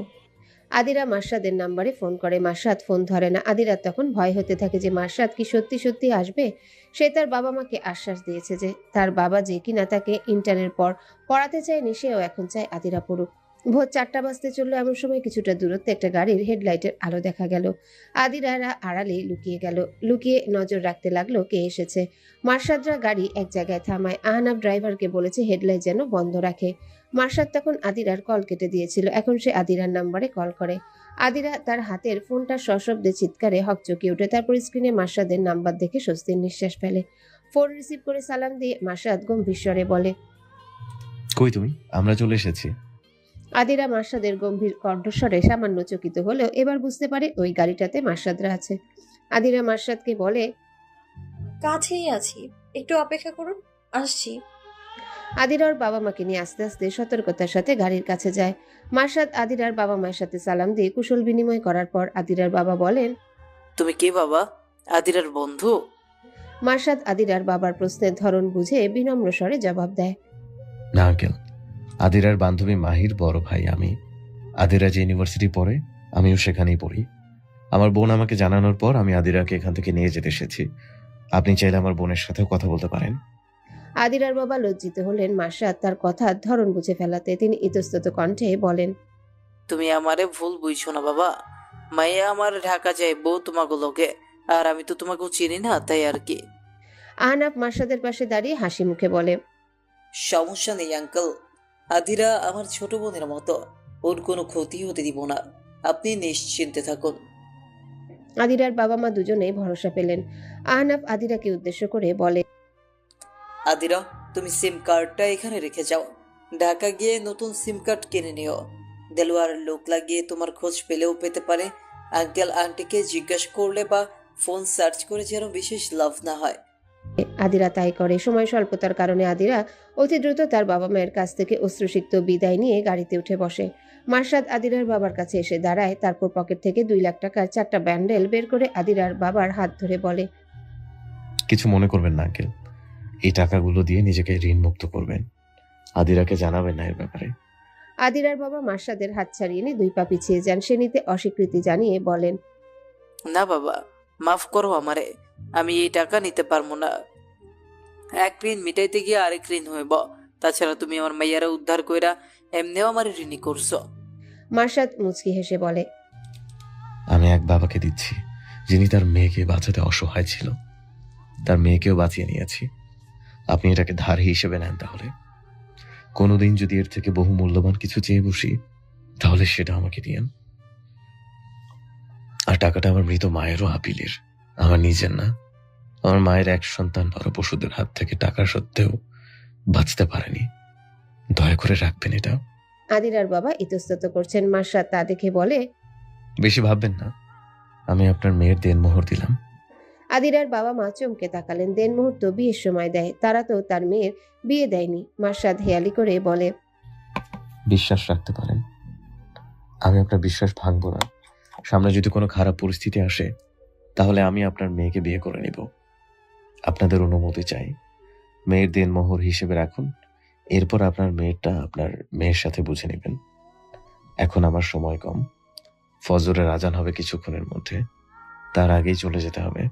আদিরা মার্শাদের নাম্বারে ফোন করে। মার্শাদ ফোন ধরে না। আদিরার তখন ভয় হতে থাকে যে মার্শাদ কি সত্যি সত্যি আসবে। সে তার বাবা মাকে আশ্বাস দিয়েছে যে তার বাবা যে কিনা তাকে ইন্টারের পর পড়াতে চায়নি, সেও এখন চায় আদিরা পড়ুক। ভোর 4টা বাজতে চললো। এমন সময় কিছুটা দূরত্বে একটা গাড়ির হেডলাইটের আলো দেখা গেল। আদিরারা আড়ালে লুকিয়ে গেল। লুকিয়ে নজর রাখতে লাগলো কে এসেছে। মার্শাদরা গাড়ি এক জায়গায় থামায়। আহনাফ ড্রাইভারকে বলেছে হেডলাইট যেন বন্ধ রাখে। মার্শাদ তখন আদিরার কল কেটে দিয়েছিল। এখন সে আদিরার নাম্বারে কল করে। আদিরা তার হাতের ফোনটা সশব্দে চিৎকারে হকচকিয়ে ওঠে। তারপর স্ক্রিনে মার্শাদের নাম্বার দেখে স্বস্তির নিঃশ্বাস ফেলে। ফোন রিসিভ করে সালাম দিয়ে মার্শাদ গম্ভীর স্বরে বলে, কই তুমি? আমরা চলে এসেছি। আদিরা মার্শাদের গম্ভীর কণ্ঠস্বরে সামান্য চকিত হলেও এবার বুঝতে পারে ওই গাড়িটাতে মার্শাদরা আছে। আদিরা মার্শাদকে বলে, কাছেই আছি, একটু অপেক্ষা করুন, আসছি। আদিরার বাবা মাকে নিয়ে আস্তে আস্তে সতর্কতার সাথে গাড়ির কাছে যায়। মার্শাদ আদিরার বাবা মায়ের সাথে সালাম দিয়ে কুশল বিনিময় করার পর আদিরার বাবা বলেন, তুমি কে বাবা? আদিরার বন্ধু? মার্শাদ আদিরার বাবার প্রশ্নের ধরন বুঝে বিনম্র স্বরে জবাব দেয়, না আঙ্কেল, আদিরার বান্ধবী মাহির বড় ভাই আমি। আদিরা যে ইউনিভার্সিটি পড়ে আমিও সেখানেই পড়ি। আমার বোন আমাকে জানানোর পর আমি আদিরাকে এখান থেকে নিয়ে যেতে এসেছি। আপনি চাইলে আমার বোনের সাথেও কথা বলতে পারেন। আদিরার বাবা লজ্জিত হলেন মার্শাদ তার কথার ধরন বুঝে ফেলাতে। তিনি ইতস্তত কণ্ঠে বলেন, তুমি আমারে ভুল বুঝছো না বাবা। মাইয়া আমার ঢাকা যাইবো তোমাকে লোকে, আর আমি তো তোমাকেও চিনি না, তাই আর কি। আহনাফ মার্শাদের পাশে দাঁড়িয়ে হাসি মুখে বলে, সমস্যা নেই আঙ্কেল। আদিরা আমার ছোট বোনের মতো। ওর কোনো ক্ষতি হতে দিব না, আপনি নিশ্চিন্তে থাকুন। আদিরার বাবা মা দুজনেই ভরসা পেলেন। আহনাফ আদিরাকে উদ্দেশ্য করে বলে, আদিরা, তুমি সিম কার্ডটা এখানে রেখে যাও, ঢাকা গিয়ে নতুন সিম কার্ড কিনে নিও। দেলোয়ার লোক লাগিয়ে তোমার খোঁজ পেলেও পেতে পারে। আঙ্কেল আন্টিকে জিজ্ঞাসা করলে বা ফোন সার্চ করে যেন বিশেষ লাভ না হয়। আদিরা তাই করে। সময় স্বল্পতার কারণে আদিরা অতি দ্রুত তার বাবা মায়ের কাছ থেকে অশ্রুসিক্ত বিদায় নিয়ে গাড়িতে উঠে বসে। মার্শাদ আদিরার বাবার কাছে এসে দাঁড়ায়, তারপর পকেট থেকে 2 লাখ টাকার 4টা ব্যান্ডেল বের করে আদিরার বাবার হাত ধরে বলে, কিছু মনে করবেন না আঙ্কেল, এই টাকাগুলো দিয়ে নিজেকে ঋণ মুক্ত করবেন। আদিরাকে জানাবেন না এর ব্যাপারে। আদিরার বাবা মার্শাদের হাত ছাড়িয়ে নিয়ে 2 পা পিছিয়ে যান। সে নিতে অস্বীকৃতি জানিয়ে বলেন, না বাবা, মাফ করো আমারে, আমি এই টাকা নিতে পারবো না। এক ঋণ মিটাইতে গিয়ে আরেক ঋণ হইব। তাছাড়া তুমি আমার মাইয়ারা উদ্ধার কইরা এমনিও আমার ঋণী করছো। মার্শাদ মুচকি হেসে বলে, আমি এক বাবাকে দিচ্ছি যিনি তার মেয়েকে বাঁচাতে অসহায় ছিল, তার মেয়েকেও বাঁচিয়ে নিয়েছি। আপনি এটাকে ধার হিসেবে নেন তাহলে। কোনোদিন যদি এর থেকে বহু মূল্যবান কিছু চেয়ে বসি, তাহলে সেটা আমাকে দিয়েন। আর টাকাটা আমার মৃত মায়েরও আপিলের, আমার নিজের না। আমার মায়ের এক সন্তান বড় পশুদের হাত থেকে টাকা সত্ত্বেও বাঁচতে পারেনি। দয়া করে রাখবেন এটা। আদিরার বাবা ইতস্তত করছেন। মার্শাদ তা দেখে বলে, বেশি ভাববেন না, আমি আপনার মেয়ের দেনমোহর দিলাম। আদিরার বাবা মা চমকে তাকালেন। দেন মুহূর্ত বিয়ের সময় দেয়, তারা তো তার মেয়ের বিয়ে দেয়নি। মার্শাদ হেয়ালি করে বলে, বিশ্বাস রাখতে পারেন, আমি আপনার বিশ্বাস ভাঙবো না। সামনে যদি কোনো খারাপ পরিস্থিতি আসে, তাহলে আমি আপনার মেয়েকে বিয়ে করে নিব। আপনাদের অনুমতি চাই। মেয়ের দেনমোহর হিসেবে রাখুন, এরপর আপনার মেয়েরটা আপনার মেয়ের সাথে বুঝে নেবেন। এখন আমার সময় কম, ফজরের আজান হবে কিছুক্ষণের মধ্যে, তার আগেই চলে যেতে হবে।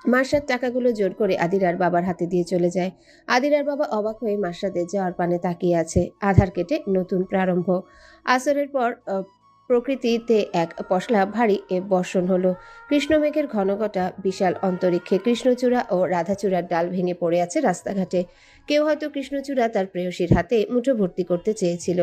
মার্শাদ টাকাগুলো জোর করে আদিরার বাবার হাতে দিয়ে চলে যায়। আদিরার বাবা অবাক হয়ে মার্শাদের যাওয়ার পানে তাকিয়ে আছে। আধার কেটে নতুন প্রারম্ভ। আসরের পর প্রকৃতিতে এক পশলা ভারী বর্ষণ হলো। কৃষ্ণমেঘের ঘনঘটা বিশাল অন্তরিক্ষে। কৃষ্ণচূড়া ও রাধাচূড়ার ডাল ভেঙে পড়ে আছে রাস্তাঘাটে। কেউ হয়তো কৃষ্ণচূড়া তার প্রেয়সীর হাতে মুঠো ভর্তি করতে চেয়েছিল।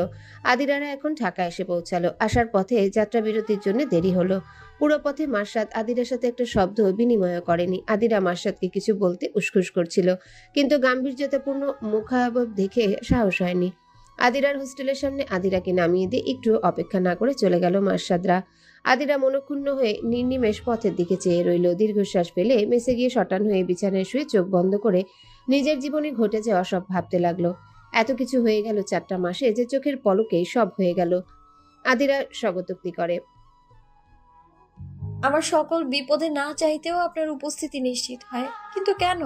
আদিরারা এখন ঢাকা এসে পৌঁছালো। আসার পথে যাত্রা বিরতির জন্য দেরি হলো। পুরো পথে মার্শাদ আদিরার সাথে একটা শব্দ বিনিময় করেনি। আদিরা মার্শাদকে কিছু বলতে উসখুস করছিল, কিন্তু গাম্ভীর্যতাপূর্ণ মুখাবয়ব দেখে সাহস হয়নি। আদিরার হোস্টেলের সামনে আদিরাকে নামিয়ে দিয়ে একটু অপেক্ষা না করে চলে গেল মার্শাদরা। আদিরা মনক্ষুণ্ণ হয়ে নির্নিমেষ পথের দিকে চেয়ে রইল। দীর্ঘশ্বাস ফেলে মেসে গিয়ে শটান হয়ে বিছানায় শুয়ে চোখ বন্ধ করে নিজের জীবনে ঘটে যাওয়া সব ভাবতে লাগলো। এত কিছু হয়ে গেল 4টা মাসে যে চোখের পলকেই সব হয়ে গেল। আদিরা স্বগতোক্তি করে, আমার সকল বিপদে না চাইতেও আপনার উপস্থিতি নিশ্চিত হয়, কিন্তু কেন?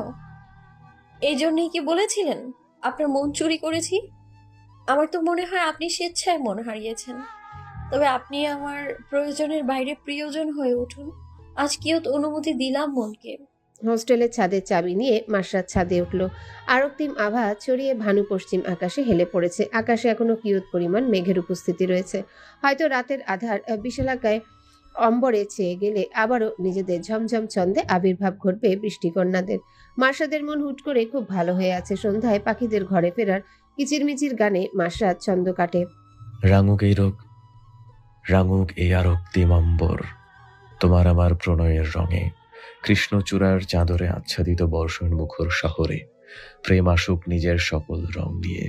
এই জন্যই কি বলেছিলেন আপনার মন চুরি করেছি? আমার তো মনে হয় আপনি স্বেচ্ছায় মন হারিয়েছেন। তবে আপনি আমার প্রয়োজনের বাইরে প্রিয়জন হয়ে উঠুন। আজ কিয়ত অনুমতি দিলাম মনকে। হোস্টেলের ছাদের চাবি নিয়ে মার্শাদ ছাদে উঠল। আরক্তিম আভা ছড়িয়ে ভানু পশ্চিম আকাশে হেলে পড়েছে। আকাশে এখনো কিয়ত পরিমাণ মেঘের উপস্থিতি রয়েছে। হয়তো রাতের আধার বিশালাকায় অম্বরে চেয়ে গেলে আবারও নিজেদের ঝমঝম ছন্দে আবির্ভাব ঘটবে বৃষ্টিকন্যাদের। মার্শাদের মন হুট করে খুব ভালো হয়ে আছে। সন্ধ্যায় পাখিদের ঘরে ফেরার কিচিরমিচির গানে মার্শাদ ছন্দ কাটে। রাঙুক এই আরক্তিম অম্বর, তোমার আমার প্রণয়ের রঙে, কৃষ্ণচূড়ার চাদরে আচ্ছাদিত বর্ষণ মুখর শহরে, প্রেম আসুক নিজের সকল রং নিয়ে।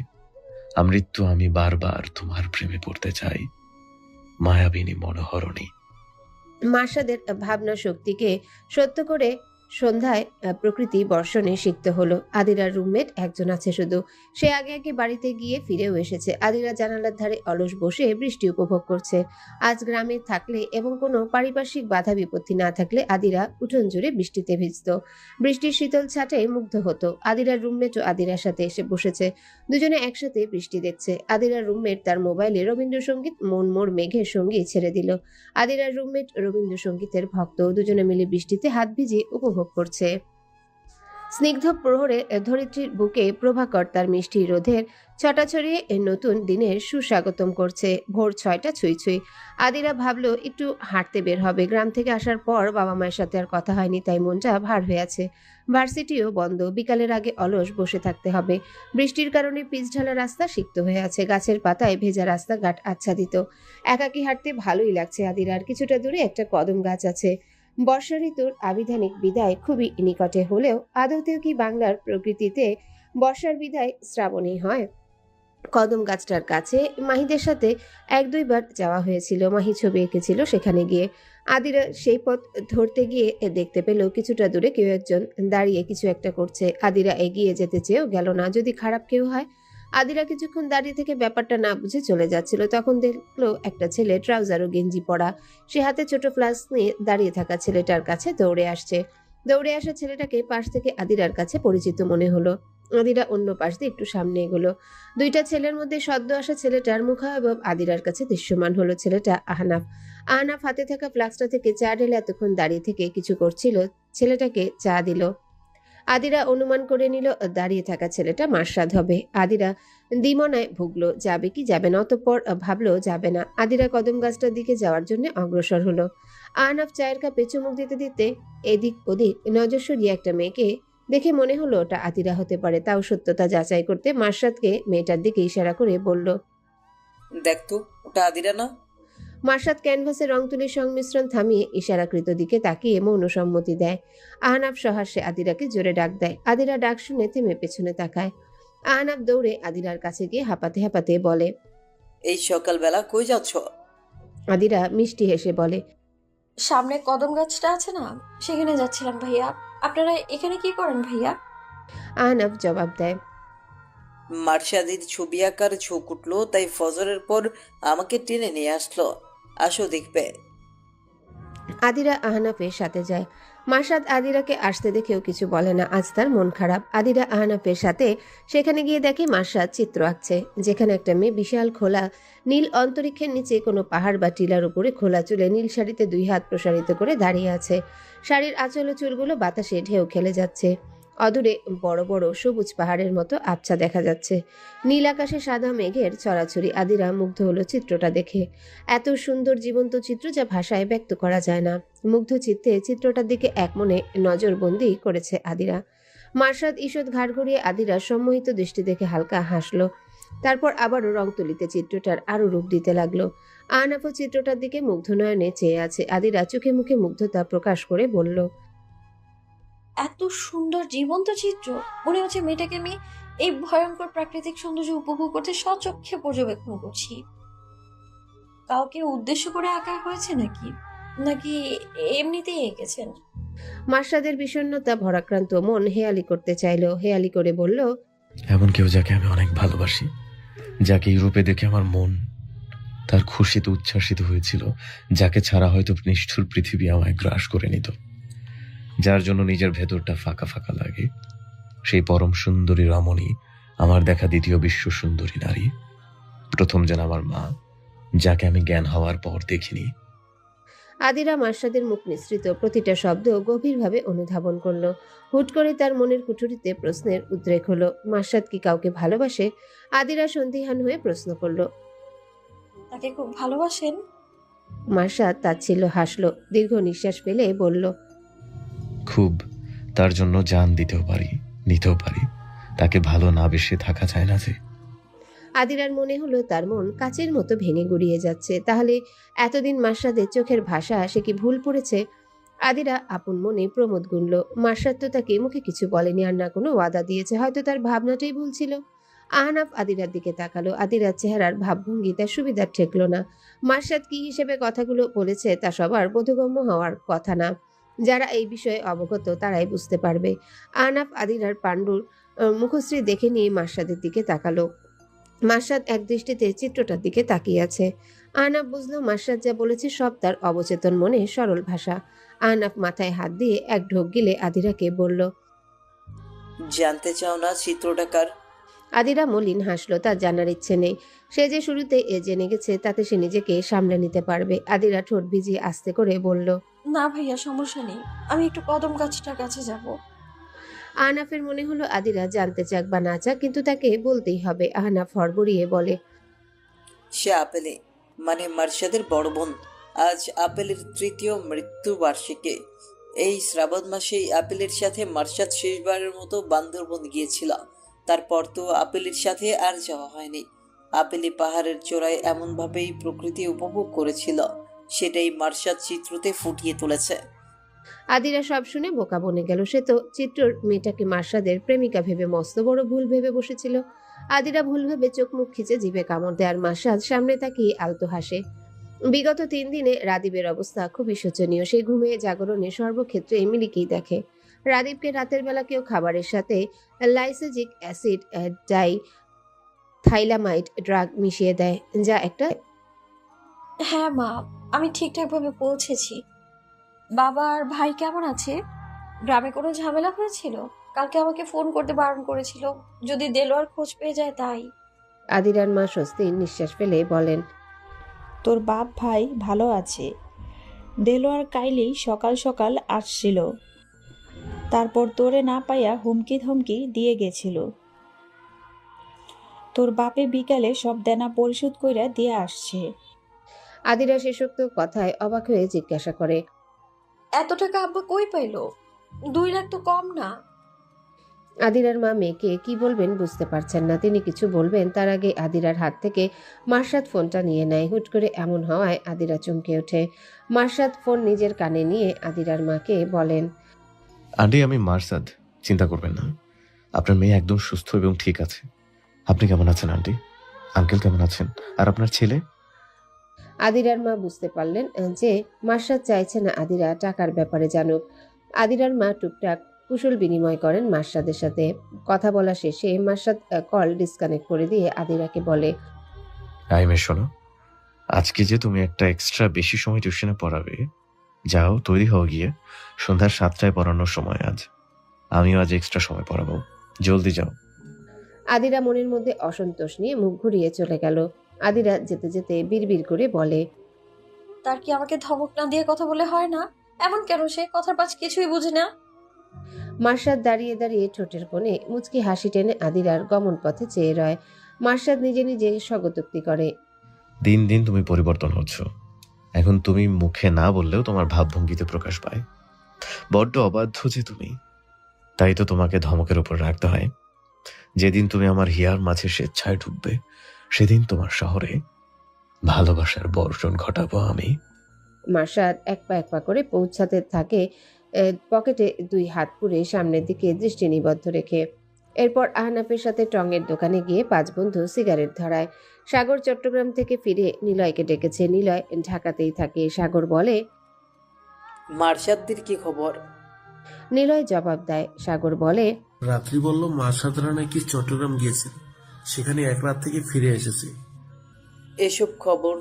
আমৃত্যু আমি বারবার তোমার প্রেমে পড়তে চাই, মায়াবিনী মনোহরণী। মার্শাদের ভাবনা শক্তিকে সত্য করে সন্ধ্যায় প্রকৃতি বর্ষণে সিক্ত হলো। আদিরার রুমমেট একজন আছে শুধু। সে আগে আগে বাড়িতে গিয়ে ফিরেও এসেছে। আদিরা জানালার ধারে অলস বসে বৃষ্টি উপভোগ করছে। আজ গ্রামে থাকলে এবং কোনো পারিপার্শ্বিক বাধা বিপত্তি না থাকলে আদিরা উঠোন জুড়ে বৃষ্টিতে ভিজত। বৃষ্টির শীতল ছাটে মুগ্ধ হতো। আদিরার রুমমেটও আদিরার সাথে এসে বসেছে। দুজনে একসাথে বৃষ্টি দেখছে। আদিরার রুমমেট তার মোবাইলে রবীন্দ্রসঙ্গীত মন মোর মেঘের সঙ্গী ছেড়ে দিল। আদিরার রুমমেট রবীন্দ্রসঙ্গীতের ভক্ত। দুজনে মিলে বৃষ্টিতে হাত ভিজিয়ে উপভোগ করছে। স্নিগ্ধ প্রহরে ধরিত্রীর বুকে প্রভাকর তার মিষ্টি রোধের ছটা ছড়িয়ে নতুন দিনের সুস্বাগতম করছে। ভোর 6টা ছুঁই ছুঁই। আদিরা ভাবলো একটু হাঁটতে বের হবে। গ্রাম থেকে আসার পর বাবা মায়ের সাথে আর কথা হয়নি, তাই মনটা ভার হয়ে আছে। ভার্সিটিও বন্ধ, বিকালের আগে অলস বসে থাকতে হবে। বৃষ্টির কারণে পিচ ঢালা রাস্তা সিক্ত হয়ে আছে, গাছের পাতায় ভেজা রাস্তাঘাট আচ্ছাদিত। একাকী হাঁটতে ভালোই লাগছে আদিরার। কিছুটা দূরে একটা কদম গাছ আছে। বর্ষা ঋতুর আবিধানিক বিদায় খুবই নিকটে হলেও আদতেও কি বাংলার প্রকৃতিতে বর্ষার বিদায় শ্রাবণেই হয়? কদম গাছটার কাছে মাহিদের সাথে 1-2 বার যাওয়া হয়েছিল। মাহি ছবি এঁকেছিল সেখানে গিয়ে। আদিরা সেই পথ ধরতে গিয়ে দেখতে পেল কিছুটা দূরে কেউ একজন দাঁড়িয়ে কিছু একটা করছে। আদিরা এগিয়ে যেতে চেয়েও গেল না, যদি খারাপ কেউ হয়। আদিরা কিছুক্ষণ দাঁড়িয়ে থেকে ব্যাপারটা না বুঝে চলে যাচ্ছিল, তখন দেখলো একটা ছেলে ট্রাউজার ও গেঞ্জি পরা, সে হাতে ছোট ফ্লাস্ক নিয়ে দাঁড়িয়ে থাকা ছেলেটার কাছে দৌড়ে আসছে। দৌড়ে আসা ছেলেটাকে পাশ থেকে আদিরার কাছে পরিচিত মনে হলো। আদিরা অন্য পাশ দিয়ে একটু সামনে এগোলো। দুইটা ছেলের মধ্যে সদ্য আসা ছেলেটার মুখাবয়ব আদিরার কাছে দৃশ্যমান হলো। ছেলেটা আহনাফ। আহনাফ হাতে থাকা ফ্লাস্কটা থেকে চা ঢেলে এতক্ষণ দাঁড়িয়ে থেকে কিছু করছিল। ছেলেটাকে চা দিল। আদিরা অনুমান করে নিল দাঁড়িয়ে থাকা ছেলেটা মার্শাদ হবে। আদিরা দ্বিমনায় ভুগলো, যাবে কি যাবে না। অতঃপর ভাবলো যাবে না। আদিরা কদম গাছটার দিকে যাওয়ার জন্য অগ্রসর হলো। আহনাফ চায়ের কাপে চুমুক দিতে দিতে এদিক ওদিক নজর সরিয়ে একটা মেয়েকে দেখে মনে হলো ওটা আদিরা হতে পারে। তাও সত্যতা যাচাই করতে মার্শাদকে মেয়েটার দিকে ইশারা করে বলল, দেখ তো, ওটা আদিরা না? মার্শাদ ক্যানভাসে রং তুলির সংমিশ্রণ থামিয়ে ইশারাকৃত দিকে তাকিয়ে মৌন সম্মতি দেয়। আহনাফ সহাস্যে আদিরাকে জোরে ডাক দেয়। আদিরা ডাক শুনে থেমে পেছনে তাকায়। আহনাফ দৌড়ে আদিরার কাছে গিয়ে হাঁপাতে হাঁপাতে বলে, এই সকালবেলা কই যাচ্ছ? আদিরা মিষ্টি হেসে বলে, সামনে কদম গাছটা আছে না, সেখানে যাচ্ছিলাম ভাইয়া। আপনারা এখানে কি করেন ভাইয়া? আহনাফ জবাব দেয়, মার্শাদির ছবি আঁকার ঝোঁক উঠলো, তাই ফজরের পর আমাকে টেনে নিয়ে আসলো। আসো দেখবে। আদিরা আহনাফের সাথে যায়। মার্শাদ আদিরাকে আসতে দেখেও কিছু বলে না, আজ তার মন খারাপ। আদিরা আহনাফের সাথে সেখানে গিয়ে দেখে মার্শাদ চিত্র আঁকছে, যেখানে একটা মেয়ে বিশাল খোলা নীল অন্তরিক্ষের নিচে কোনো পাহাড় বা টিলার উপরে খোলা চুলে নীল শাড়িতে 2 হাত প্রসারিত করে দাঁড়িয়ে আছে। শাড়ির আঁচল ও চুলগুলো বাতাসে ঢেউ খেলে যাচ্ছে। অদূরে বড় বড় সবুজ পাহাড়ের মতো আবছা দেখা যাচ্ছে। নীল আকাশে সাদা মেঘের ছড়াছড়ি। আদিরা মুগ্ধ হলো চিত্রটা দেখে। এত সুন্দর জীবন্ত চিত্র যা ভাষায় ব্যক্ত করা যায় না। মুগ্ধ চিত্তে চিত্রটার দিকে একমনে নজরবন্দি করেছে আদিরা। মার্শাদ ঈষৎ ঘাড় ঘুরিয়ে আদিরার সম্মোহিত দৃষ্টি দেখে হালকা হাসলো। তারপর আবারও রং তুলিতে চিত্রটার আরো রূপ দিতে লাগলো। আহনাফও চিত্রটার দিকে মুগ্ধ নয়নে চেয়ে আছে। আদিরা চোখে মুখে মুগ্ধতা প্রকাশ করে বলল, এত সুন্দর জীবন্ত চিত্র, মনে হচ্ছে মেয়েটাকে আমি এই ভয়ঙ্কর প্রাকৃতিক সৌন্দর্য উপভোগ করতে স্বচক্ষে পর্যবেক্ষণ করছি। কাউকে উদ্দেশ্য করে আঁকা হয়েছে নাকি নাকি এমনিতেই এঁকেছেন? মার্শাদের বিষণ্ণতা ভরাক্রান্ত মন হেয়ালি করতে চাইলো। হেয়ালি করে বলল, এমন কেউ যাকে আমি অনেক ভালোবাসি, যাকে ইউরোপে দেখে আমার মন তার খুশিতে উচ্ছ্বাসিত হয়েছিল, যাকে ছাড়া হয়তো নিষ্ঠুর পৃথিবী আমায় গ্রাস করে নিত, যার জন্য নিজের ভেতরটা ফাঁকা ফাঁকা লাগে। সেই পরম সুন্দরী রমণী, আমার দেখা দ্বিতীয় বিশ্ব সুন্দরী নারী, প্রথম যেন আমার মা, যাকে আমি জ্ঞান হওয়ার পর দেখিনি। আদিরা মার্শাদের মুখ নিঃসৃত প্রতিটা শব্দ গভীরভাবে অনুধাবন করলো। হুট করে তার মনের কুঠুরিতে প্রশ্নের উদ্রেক হলো, মার্শাদ কি কাউকে ভালোবাসে? আদিরা সন্দিহান হয়ে প্রশ্ন করলো। তাকে খুব ভালোবাসেন? মার্শাদ তাচ্ছিল্য হাসলো, দীর্ঘ নিঃশ্বাস ফেলে বলল, খুব। তার জন্য জান দিতেও পারি, নিতেও পারি। তাকে ভালো না বেসে থাকা যায় না যে। আদিরার মনে হলো তার মন কাচের মতো ভেঙে গুড়িয়ে যাচ্ছে। তাহলে এতদিন মার্শাদের চোখের ভাষা সে কি ভুল পড়েছে? আদিরা আপন মনে প্রমোদ গুনল। মার্শাদ তো তাকে মুখে কিছু বলেনি, আর না কোনো ওয়াদা দিয়েছে। হয়তো তার ভাবনাটাই ভুল ছিল। আহনাফ আদিরার দিকে তাকালো। আদিরার চেহারার ভাবভঙ্গি তার সুবিধার ঠেকলো না। মার্শাদ কি হিসেবে কথাগুলো বলেছে তা সবার বোধগম্য হওয়ার কথা না। যারা এই বিষয়ে অবগত তারাই বুঝতে পারবে। আহনাফ আদিরার পাণ্ডুর মুখশ্রী দেখে নিয়ে মার্শাদের দিকে তাকালো। মার্শাদ এক দৃষ্টিতে চিত্রটার দিকে তাকিয়ে আছে। আহনাফ বুঝলো মার্শাদ যা বলেছে সব তার অবচেতন মনে সরল ভাষা। আহনাফ মাথায় হাত দিয়ে এক ঢোক গিলে আদিরাকে বলল, জানতে চাও না চিত্রটা কার? আদিরা মলিন হাসলো। তার জানার ইচ্ছে নেই। সে যে শুরুতে জেনে গেছে তাতে সে নিজেকে সামলে নিতে পারবে। আদিরা ঠোঁট ভিজিয়ে আস্তে করে বলল, না ভাইয়া, সমস্যা নেই, আমি একটু কদম গাছটার কাছে যাব। আহনাফের মনে হলো আদিরা জানতে চাক বা না চাক, কিন্তু তাকে বলতেই হবে। আহনাফ হড়বড়িয়ে বলে, সে আপেলে, মানে মার্শাদের বড় বোন। আজ আপেলের তৃতীয় মৃত্যুবার্ষিকী। এই শ্রাবণ মাসেই আপেলের সাথে মার্শাদ শেষবারের মতো বান্দরবন গিয়েছিল। তারপর তো আপেলের সাথে আর যাওয়া হয়নি। আপেলি পাহাড়ের চূড়ায় এমনভাবেই প্রকৃতি উপভোগ করেছিল, সেটাই মার্শাদ চিত্রতে ফুটিয়ে তুলেছে। আদিরা সব শুনে বোকা বনে গেল। সে তো চিত্রর মেয়েটাকে মার্শাদের প্রেমিকা ভেবে মস্ত বড় ভুল ভেবে বসেছিল। আদিরা ভুল ভেবে চোখ মুখ খিচে জিভে কামড় দেয়, আর মার্শাদ সামনে তাকিয়ে আলতো হাসে। বিগত 3 দিনে রাদীপের অবস্থা খুবই শোচনীয়। সে ঘুমিয়ে জাগরণে সর্বক্ষেত্রে এমিলিকেই দেখে। রাদীপকে রাতের বেলা কেউ খাবারের সাথে লাইসেজিক অ্যাসিড ডাই থাইলামাইড ড্রাগ মিশিয়ে দেয়, যা একটা। হ্যাঁ মা, আমি ঠিকঠাকভাবে পৌঁছেছি। বাবা আর ভাই কেমন আছে? গ্রামে কোনো ঝামেলা হয়েছিল? কালকে আমাকে ফোন করতে বারণ করেছিল, যদি দেলোয়ার খোঁজ পেয়ে যায় তাই। আদিরার মা স্বস্তির নিঃশ্বাস ফেলে বলেন, তোর বাপ ভাই ভালো আছে। দেলোয়ার কাইলি সকাল সকাল আসছিল, তারপর তোরে না পাইয়া হুমকি ধমকি দিয়ে গেছিল। তোর বাপে বিকালে সব দেনা পরিশোধ কইরা দিয়ে আসছে। আদিরা শেষোক্ত কথায় অবাক হয়ে জিজ্ঞাসা করে, এত টাকা আব্বা কই পাইলো? 2 লাখ তো কম না। আদিরার মা মেয়েকে কি বলবেন বুঝতে পারছেন না। তিনি কিছু বলবেন তার আগে আদিরার হাত থেকে মার্শাদ ফোনটা নিয়ে নেয়। হুট করে এমন হওয়ায় আদিরা চমকে ওঠে। মার্শাদ ফোন নিজের কানে নিয়ে আদিরার মাকে বলেন, আন্টি, আমি মার্শাদ। চিন্তা করবেন না, আপনার মেয়ে একদম সুস্থ এবং ঠিক আছে। আপনি কেমন আছেন আন্টি? আঙ্কেল কেমন আছেন? আর আপনার ছেলে? আদিরার মা বুঝতে পারলেন যে মার্শাদ চাইছে না আদিরা টাকার ব্যাপারে জানুক। আদিরার মা টুকটাক কুশল বিনিময় করেন মার্শাদের সাথে। কথা বলা শেষে মার্শাদ কল ডিসকানেক্ট করে দিয়ে আদিরাকে বলে, টাইমে শোনো, আজকে যে তুমি একটা এক্সট্রা বেশি সময় টিউশনে পড়াবে, যাও তৈরি হও গিয়ে। সন্ধ্যা 7টায় পড়ানোর সময় আজ। আমিও আজ এক্সট্রা সময় পড়াবো, জলদি যাও। আদিরা মনের মধ্যে অসন্তোষ নিয়ে মুখ ঘুরিয়ে চলে গেল। আদিরা যেতে যেতে বিড়বিড় করে বলে, তার কি আমাকে ধমক না দিয়ে কথা বলে হয় না? এমন কেন সে? কথার পাঁচ কিছুই বুঝে না। মার্শাদ দাঁড়িয়ে দাঁড়িয়ে ঠোঁটের কোণে মুচকি হাসি টেনে আদিরার গমন পথে চেয়ে রয়। মার্শাদ নিজে নিজে স্বগতোক্তি করে, দিন দিন তুমি পরিবর্তন হচ্ছ। এখন তুমি মুখে না বললেও তোমার ভাবভঙ্গিতে প্রকাশ পায়। বড্ড অবাধ্য যে তুমি, তাই তো তোমাকে ধমকের উপর রাখতে হয়। যেদিন তুমি আমার হিয়ার মাঝে স্বেচ্ছায় ঢুকবে, সেদিন তোমার শহরে ভালোবাসার বর্ষণ ঘটাবো আমি। মার্শাদ এক পা করে পৌঁছাতে থাকে, পকেটে 2 হাত পুরে সামনের দিকে দৃষ্টি নিবদ্ধ রেখে। এরপর আহনাফের সাথে টঙের দোকানে গিয়ে 5 বন্ধু সিগারেট ধরায়। সাগর চট্টগ্রাম থেকে ফিরে নিলয়কে ডেকেছে। নিলয় ঢাকাতেই থাকে। সাগর বলে, মার্শাদদের কি খবর? নিলয় জবাব দেয়। সাগর বলে, রাত্রি বলল মাসাদরা নাকি চট্টগ্রাম গিয়েছে, সেখানে 1 রাত থেকে ফিরে এসেছে। এসব খবর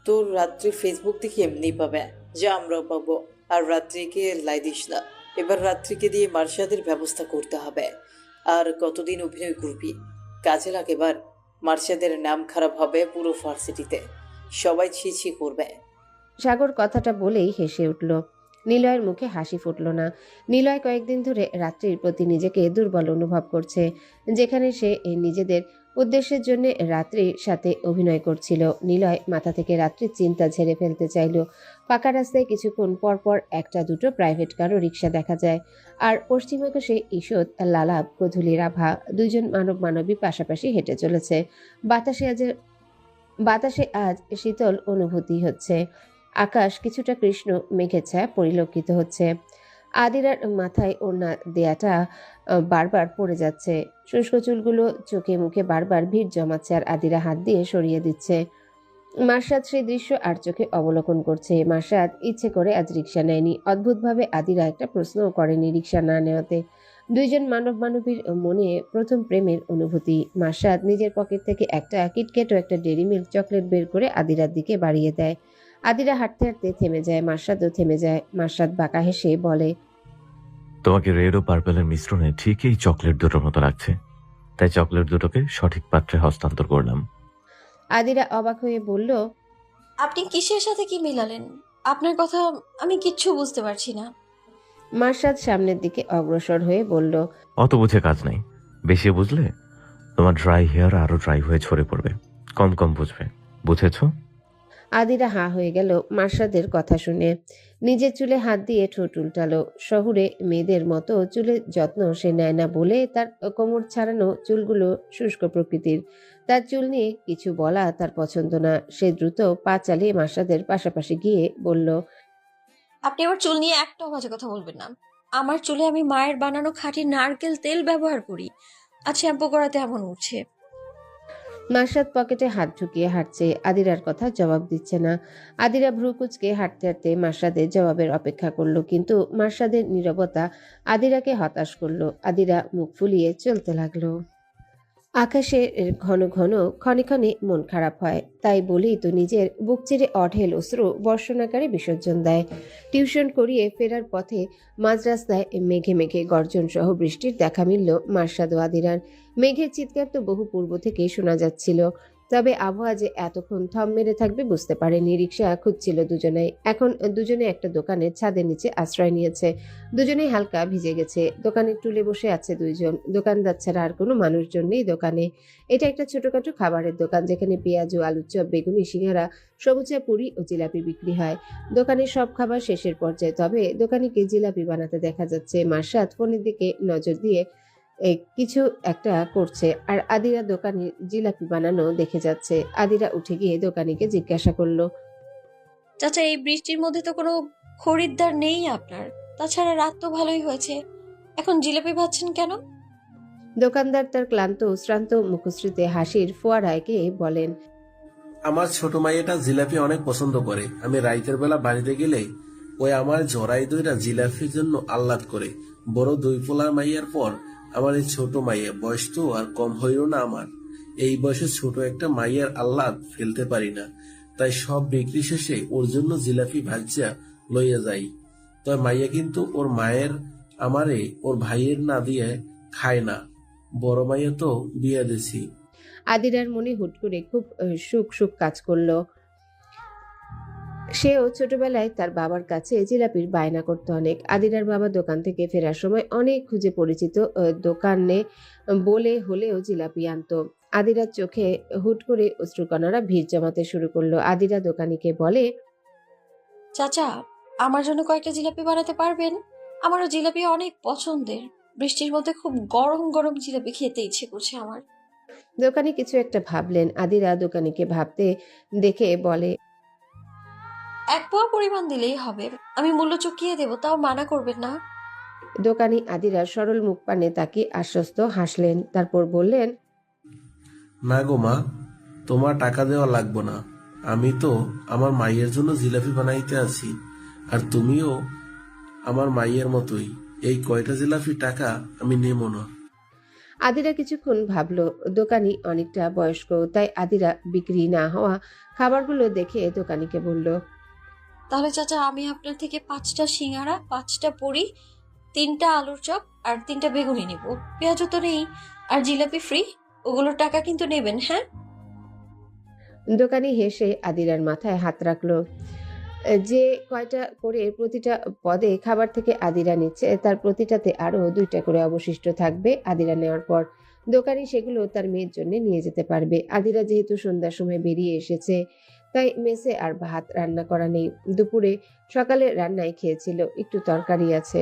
তোর রাত্রি ফেসবুক থেকে এমনি পাবে, যা আমরাও পাবো। আর রাত্রিকে লাই দিস না। এবার রাত্রিকে দিয়ে মার্শাদের ব্যবস্থা করতে হবে। আর কতদিন অভিনয় করবি? কাজে লাগ এবার। মার্শাদের নাম খারাপ হবে পুরো ভার্সিটিতে, সবাই ছি ছি করবে। সাগর কথাটা বলেই হেসে উঠল। নিলয়ের মুখে হাসি ফুটল না। নিলয় কয়েকদিন ধরে রাত্রির প্রতি নিজেকে দুর্বল অনুভব করছে। যেখানে সে নিজেদের উদ্দেশ্যের জন্য রাত্রির সাথে অভিনয় করছিল, নিলয় মাথা থেকে রাত্রির চিন্তা ঝেড়ে ফেলতে চাইল। পাকা রাস্তায় কিছুক্ষণ পরপর 1-2 প্রাইভেট কার ও রিক্সা দেখা যায়। আর পশ্চিম আকাশে ঈষৎ লালাব গোধূলির আভা। 2 জন মানব মানবী পাশাপাশি হেঁটে চলেছে। বাতাসে আজ শীতল অনুভূতি হচ্ছে। আকাশ কিছুটা কৃষ্ণ মেঘের ছায়া পরিলক্ষিত হচ্ছে। আদিরার মাথায় ওড়না দেয়াটা বারবার পড়ে যাচ্ছে। শুষ্ক চুলগুলো চোখে মুখে বারবার ভিড় জমাচ্ছে, আর আদিরা হাত দিয়ে সরিয়ে দিচ্ছে। মার্শাদ সেই দৃশ্য আর চোখে অবলোকন করছে। মার্শাদ ইচ্ছে করে আজ রিক্সা নেয়নি। অদ্ভুতভাবে আদিরা একটা প্রশ্নও করেনি রিক্সা না নেওয়াতে। 2 জন মানব মানবীর মনে প্রথম প্রেমের অনুভূতি। মার্শাদ নিজের পকেট থেকে একটা কিটক্যাট ও একটা ডেরি মিল্ক চকলেট বের করে আদিরার দিকে বাড়িয়ে দেয়। আদিরা হাঁটতে হাঁটতে থেমে যায়। মার্শাদও থেমে যায়। মার্শাদ বাঁকা হেসে বলে, তোমাকে রেড ও পার্পেলের মিশ্রণে ঠিকই চকলেট দুটোর মতো লাগছে, তাই চকলেট দুটোকে সঠিক পাত্রে হস্তান্তর করলাম। আদিরা অবাক হয়ে বলল, আপনি কিসের সাথে কি মিলালেন? আপনার কথা আমি কিচ্ছু বুঝতে পারছি না। মার্শাদ সামনের দিকে অগ্রসর হয়ে বলল, অত বুঝে কাজ নাই, বেশি বুঝলে তোমার ড্রাই হেয়ার আরো ড্রাই হয়ে ঝরে পড়বে। কম কম বুঝবে, বুঝেছো? আদিরা হাঁ হয়ে গেল মার্শাদের কথা শুনে। নিজের চুলে হাত দিয়ে ঠোঁট উল্টালো। শহুরে মেয়েদের মতো চুলের যত্ন সে নেয় না বলে তার কোমর ছাড়ানো চুলগুলো শুষ্ক প্রকৃতির। তার চুল নিয়ে কিছু বলা তার পছন্দ না। সে দ্রুত পা চালিয়ে মার্শাদের পাশাপাশি গিয়ে বলল, আপনি আমার চুল নিয়ে একটাও বাজে কথা বলবেন না। আমার চুলে আমি মায়ের বানানো খাঁটি নারকেল তেল ব্যবহার করি। আর শ্যাম্পু করাতে এমন উঠছে। মার্শাদ পকেটে হাত ঢুকিয়ে হাঁটছে। আদিরার কথা জবাব দিচ্ছে না। আদিরা ভ্রু কুচকে হাঁটতে হাঁটতে মার্শাদের জবাবের অপেক্ষা করলো, কিন্তু মার্শাদের নীরবতা আদিরাকে হতাশ করলো। আদিরা মুখ ফুলিয়ে চলতে লাগলো। আকাশে ঘন ঘন ক্ষণে ক্ষণে মন খারাপ হয়, তাই বলেই তো নিজের বুক চিরে অঢেল অশ্রু বর্ষণাকারে বিসর্জন দেয়। টিউশন করিয়ে ফেরার পথে মাঝ রাস্তায় মেঘে মেঘে গর্জন সহ বৃষ্টির দেখা মিলল মার্শাদ ও আদিরার। মেঘের চিৎকার তো বহু পূর্ব থেকেই শোনা যাচ্ছিল, তবে আবহাওয়া যে এতক্ষণ থম মেরে থাকবে বুঝতে পারেনি। রিক্সা খুঁজছিল দুজনেই। এখন দুজনে একটা দোকানের ছাদের নিচে আশ্রয় নিয়েছে। দুজনেই হালকা ভিজে গেছে। দোকানের টুলে বসে আছে দুইজন। দোকানদার ছাড়া আর কোনো মানুষজন নেই দোকানে। এটা একটা ছোটখাটো খাবারের দোকান, যেখানে পেঁয়াজু, আলুর চপ, বেগুনি, সিঙ্গারা, সবুজা, পুরি ও জিলাপি বিক্রি হয়। দোকানের সব খাবার শেষের পর্যায়ে, তবে দোকানিকে জিলাপি বানাতে দেখা যাচ্ছে। মার্শাদ ফোনের দিকে নজর দিয়ে কিছু একটা করছে, আর আদিরা দোকানে জিলাপি বানানো দেখে যাচ্ছে। আদিরা উঠে গিয়ে দোকানিকে জিজ্ঞাসা করলো, চাচা, এই বৃষ্টির মধ্যে তো কোনো খরিদ্দার নেই আপনার। তাছাড়া রাত তো ভালোই হয়েছে, এখন জিলাপি ভাজছেন কেন? দোকানদার তার ক্লান্ত শ্রান্ত মুখশ্রীতে হাসির ফোয়ারা এঁকে বলেন, আমার ছোট মাইয়াটা জিলাপি অনেক পছন্দ করে। আমি রাইতের বেলা বাড়িতে গেলে ওই আমার জরাই দইরা জিলাপির জন্য আহ্লাদ করে। বড় দই পোলার মাইয়ার পর আমার এই ছোট মাইয়া, বয়স তো আর কম হইল না আমার। এই বয়সে ছোট একটা মাইয়ার আহ্লাদ ফেলতে পারি না, তাই সব বিক্রি শেষে ওর জন্য জিলাপি ভাজ্যা লইয়া যাই। তবে মাইয়া কিন্তু ওর মায়ের আমারে ওর ভাইয়ের না দিয়ে খায় না। বড় মাইয়া তো বিয়া দিছি। আদিরার মনে হুট করে খুব সুখ সুখ কাজ করলো। সেও ছোটবেলায় তার বাবার কাছে জিলাপির বায়না করতো অনেক। আদিরার বাবা দোকান থেকে ফেরার সময় অনেক খুঁজে পরিচিত দোকানে বলে হলেও জিলাপি আনতো। আদিরার চোখে হুট করে অশ্রুকণারা ভিড় জমাতে শুরু করলো। আদিরা দোকানিকে বলে, চাচা, আমার জন্য কয়েকটা জিলাপি বানাতে পারবেন? আমারও জিলাপি অনেক পছন্দের। বৃষ্টির মধ্যে খুব গরম গরম জিলাপি খেতে ইচ্ছে করছে আমার। দোকানি কিছু একটা ভাবলেন। আদিরা দোকানিকে ভাবতে দেখে বলে, এক পোয়া পরিমাণ দিলেই হবে। আমি মূল্য চুকিয়ে দেবো, তাও মানা করবেন না। দোকানি আদিরার সরল মুখ পানে তাকিয়ে আশ্বস্ত হাসলেন। তারপর বললেন, না গো মা, তোমার টাকা দেওয়া লাগবো না। আমি তো আমার মাইয়ের জন্য জিলাপি বানাইতে আছি, আর তুমিও আমার মাইয়ের মতোই। এই কয়টা জিলাপি টাকা আমি নেব না। আদিরা কিছুক্ষণ ভাবলো। দোকানি অনেকটা বয়স্ক, তাই আদিরা বিক্রি না হওয়া খাবারগুলো দেখে দোকানিকে বলল, তাহলে চাচা, আমি আপনার থেকে 5টা সিঙ্গারা, 5টা পুরি, 3টা আলুর চপ আর 3টা বেগুনি নিব। পেঁয়াজও তো নেই, আর জিলাপি ফ্রি। ওগুলোর টাকা কিন্তু নেবেন, হ্যাঁ? দোকানি হেসে আদিরার মাথায় হাত রাখলো। যে কয়টা করে প্রতিটা পদে খাবার থেকে আদিরা নিচ্ছে, তার প্রতিটাতে আরো 2টা করে অবশিষ্ট থাকবে আদিরা নেওয়ার পর। দোকানি সেগুলো তার মেয়ের জন্য নিয়ে যেতে পারবে। আদিরা যেহেতু সন্ধ্যার সময় বেরিয়ে এসেছে, তাই মেসে আর ভাত রান্না করা নেই। দুপুরে সকালে রান্নায় খেয়েছিল, একটু তরকারি আছে,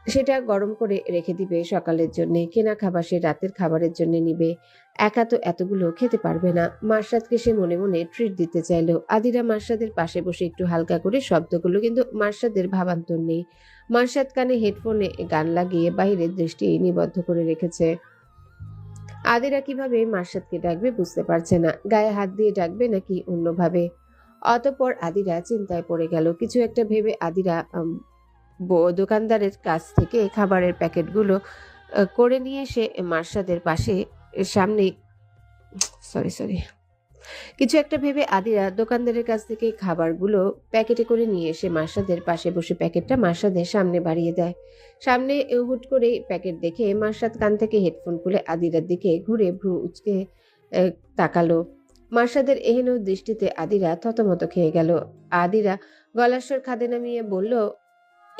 সেটা গরম করে রেখে দিবে সকালের জন্য। কেনা খাবার সে রাতের খাবারের জন্য নিবে। একা তো এতগুলো খেতে পারবে না। মার্শাদকে সে মনে মনে ট্রিট দিতে চাইলো। আদিরা মার্শাদের পাশে বসে একটু হালকা করে শব্দগুলো, কিন্তু মার্শাদের ভাবান্তর নেই। মার্শাদ কানে হেডফোনে গান লাগিয়ে বাইরের দৃষ্টি নিবদ্ধ করে রেখেছে। আদিরা কিভাবে মার্শাদকে ডাকবে বুঝতে পারছে না। গায়ে হাত দিয়ে ডাকবে নাকি অন্যভাবে। অতঃপর আদিরা চিন্তায় পড়ে গেল। কিছু একটা ভেবে আদিরা দোকানদারের কাছ থেকে খাবারের প্যাকেটগুলো করে নিয়ে এসে মার্শাদের পাশে সামনে সরি কিছু একটা ভেবে আদিরা দোকানদারের কাছ থেকে খাবারগুলো প্যাকেটে করে নিয়ে এসে মার্শাদের পাশে বসে প্যাকেটটা মার্শাদের সামনে বাড়িয়ে দেয়। সামনে হুট করে প্যাকেট দেখে মার্শাদ কান থেকে হেডফোন খুলে আদিরার দিকে ঘুরে ভ্রু উচকে তাকালো। মার্শাদের এহেন দৃষ্টিতে আদিরা থতমত খেয়ে গেল। আদিরা গলার স্বর খাদে নামিয়ে বলল,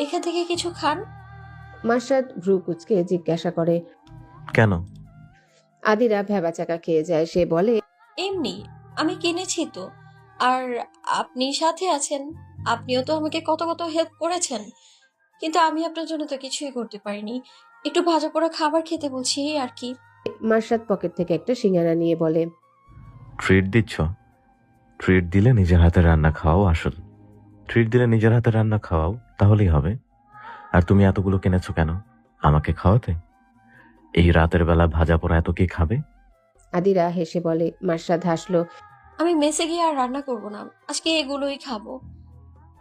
এখান থেকে কিছু খান। মার্শাদ ভ্রু কুচকে জিজ্ঞাসা করে। কেন? আদিরা ভ্যাবাচাকা খেয়ে যায়। সে বলে, এমনি, আমি কিনেছি তো। আর আপনি সাথে আছেন, আপনিও তো আমাকে কত কত হেল্প করেছেন, কিন্তু আমি আপনার জন্য তো কিছুই করতে পারিনি। একটু ভাজা পোড়া খাবার খেতে বলছি, এই আর কি। মার্শাদ পকেট থেকে একটা সিঙ্গারা নিয়ে বলে, ট্রিট দিচ্ছ? ট্রিট দিলে নিজের হাতে রান্না খাওয়াও আসল। ট্রিট দিলে নিজের হাতে রান্না খাওয়াও, তাহলেই হবে। আর তুমি এতগুলো কিনেছো কেন? আমাকে খাওয়াতে? এই রাতের বেলা ভাজা পোড়া এত কে খাবে? আদিরা হেসে বলে। মার্শাদ হাসলো। আমি মেসে গিয়ে আর রান্না করব না, আজকে এগুলোই খাবো।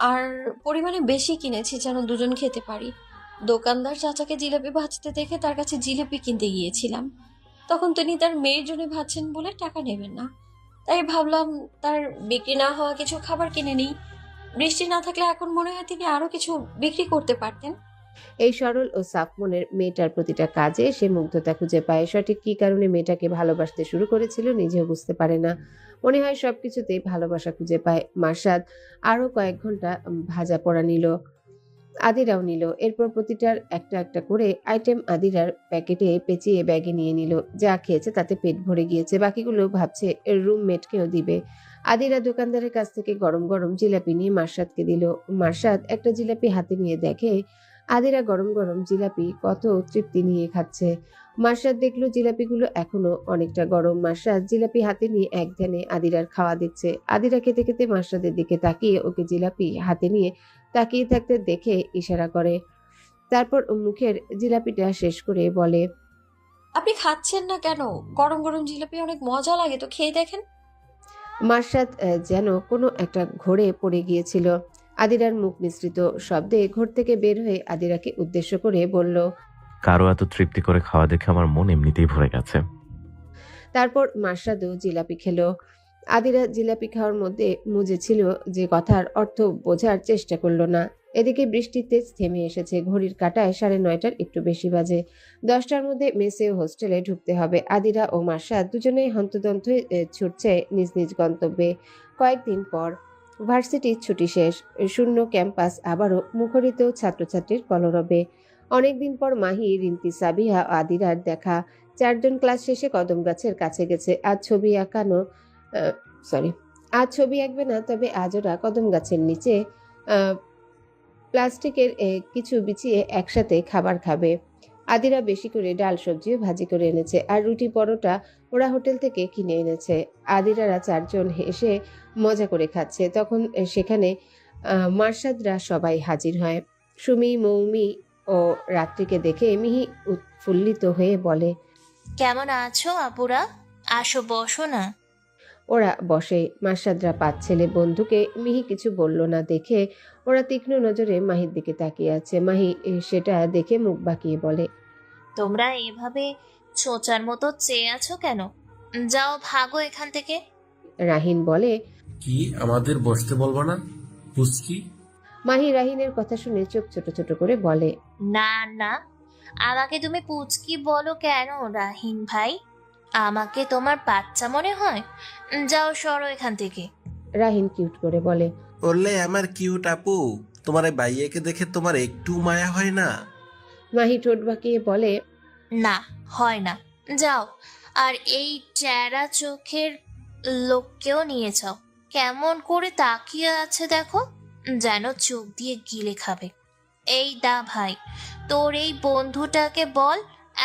আর পরিমাণে বেশি কিনেছি যেন দুজন খেতে পারি। দোকানদার চাচাকে জিলাপি ভাজতে দেখে তার কাছে জিলাপি কিনতে গিয়েছিলাম। তখন তিনি তার মেয়ের জন্য ভাজছেন বলে টাকা নেবেন না, তাই ভাবলাম তার বিক্রি না হওয়া কিছু খাবার কিনে নিই। বৃষ্টি না থাকলে এখন মনে হয় তিনি আরো কিছু বিক্রি করতে পারতেন। এই সরল ও সাফ মনের মেয়েটার প্রতিটা কাজে সে মুগ্ধতা খুঁজে পায়। সঠিক কী কারণে মেয়েটাকে ভালোবাসতে শুরু করেছিল নিজেও বুঝতে পারে না। মনে হয় সবকিছুতেই ভালোবাসা খুঁজে পায়। মার্শাদ আরো কয়েক ঘন্টা ভাজা পোড়া নিল। আদিরাও নিল। এরপর প্রতিটার একটা একটা করে আইটেম আদিরার প্যাকেটে পেঁচিয়ে ব্যাগে নিয়ে নিল। যা খেয়েছে তাতে পেট ভরে গিয়েছে, বাকিগুলো ভাবছে রুমমেটকেও দিবে। আদিরা দোকানদারের কাছ থেকে গরম গরম জিলাপি নিয়ে মার্শাদকে দিল। মার্শাদ একটা জিলাপি হাতে নিয়ে দেখে আদিরা গরম গরম জিলাপি কত তৃপ্তি নিয়ে খাচ্ছে। মার্শাদ দেখলো জিলাপিগুলো এখনো অনেকটা গরম। মার্শাদ জিলাপি হাতে নিয়ে এক ধ্যানে আদিরার খাওয়া দিচ্ছে। আদিরা খেতে খেতে মার্শাদের দিকে তাকিয়ে ওকে জিলাপি হাতে নিয়ে তাকিয়ে থাকতে দেখে ইশারা করে। তারপর মুখের জিলাপিটা শেষ করে বলে, আপনি খাচ্ছেন না কেন? গরম গরম জিলাপি অনেক মজা লাগে, তো খেয়ে দেখেন। মার্শাদ যেন কোনো একটা ঘোরে পড়ে গিয়েছিল। আদিরার মুখ মিশ্রিত শব্দে ঘোর থেকে বের হয়ে আদিরাকে উদ্দেশ্য করে বলল। কারো এত তৃপ্তি করে খাওয়া দেখে আমার মন এমনিতেই ভরে গেছে। তারপর মার্শাদও জিলাপি খেলো। আদিরা জিলাপি খাওয়ার মধ্যে মুজে ছিল যে কথার অর্থ বোঝার চেষ্টা করলো না। এদিকে বৃষ্টির তেজ থেমে এসেছে। ঘড়ির কাঁটায় 9:30 একটু বেশি বাজে। 10টার মধ্যে মেসে ও হোস্টেলে ঢুকতে হবে। আদিরা ও মার্শাদ দুজনেই হন্তদন্ত হয়ে ছুটছে নিজ নিজ গন্তব্যে। কয়েকদিন পর ভার্সিটির ছুটি শেষ। শূন্য ক্যাম্পাস আবারও মুখরিত ছাত্রছাত্রীর কলরবে। অনেকদিন পর মাহি, রিন্তি, সাবিহা ও আদিরার দেখা। চারজন ক্লাস শেষে কদম গাছের কাছে গেছে। আজ ছবি আঁকবে না, তবে আজ ওরা কদম গাছের নিচে প্লাস্টিকের কিছু বিছিয়ে একসাথে খাবার খাবে। আদিরা বেশি করে ডাল সবজিও ভাজি করে এনেছে, আর রুটি পরোটা ওরা হোটেল থেকে কিনে এনেছে। আদিরারা চারজন হেসে মজা করে খাচ্ছে। তখন সেখানে মার্শাদরা সবাই হাজির হয়। সুমি, মৌমি ও রাত্রিকে দেখে মিহি উৎফুল্লিত হয়ে বলে, কেমন আছো আপুরা? আসো বসো না। ওরা বসে। মার্শাদরা 5 ছেলে বন্ধুকে মিহি কিছু বলল না দেখে ওরা তীক্ষ্ণ নজরে মাহির দিকে তাকিয়ে আছে। মাহি সেটা দেখে মুখ বাঁকিয়ে বলে, তোমরা এভাবে ছোচার মতো চেয়ে আছো কেন? যাও ভাগো এখান থেকে। রাহিন বলে। কি আমাদের বসতে বলবো না পুচকি? মাহি রাহিনের কথা শুনে চোখ ছোট ছোট করে বলে, না না, আমাকে তুমি পুচকি বলো কেন রাহিন ভাই? আমাকে তোমার বাচ্চা মনে হয়? যাও সরো এখান থেকে। রাহিন কিউট করে বলে, বললে আমার কিউট আপু, তোমার এই বাইয়াকে দেখে তোমার একটু মায়া হয় না? মাহি ঠোঁট বাঁকিয়ে বলে, না, হয় না। যাও, আর এই চ্যারা চোখের লোককেও নিয়ে যাও। কেমন করে তাকিয়ে আছে দেখো, যেন চোখ দিয়ে গিলে খাবে। এই দা ভাই, তোর এই বন্ধুটাকে বল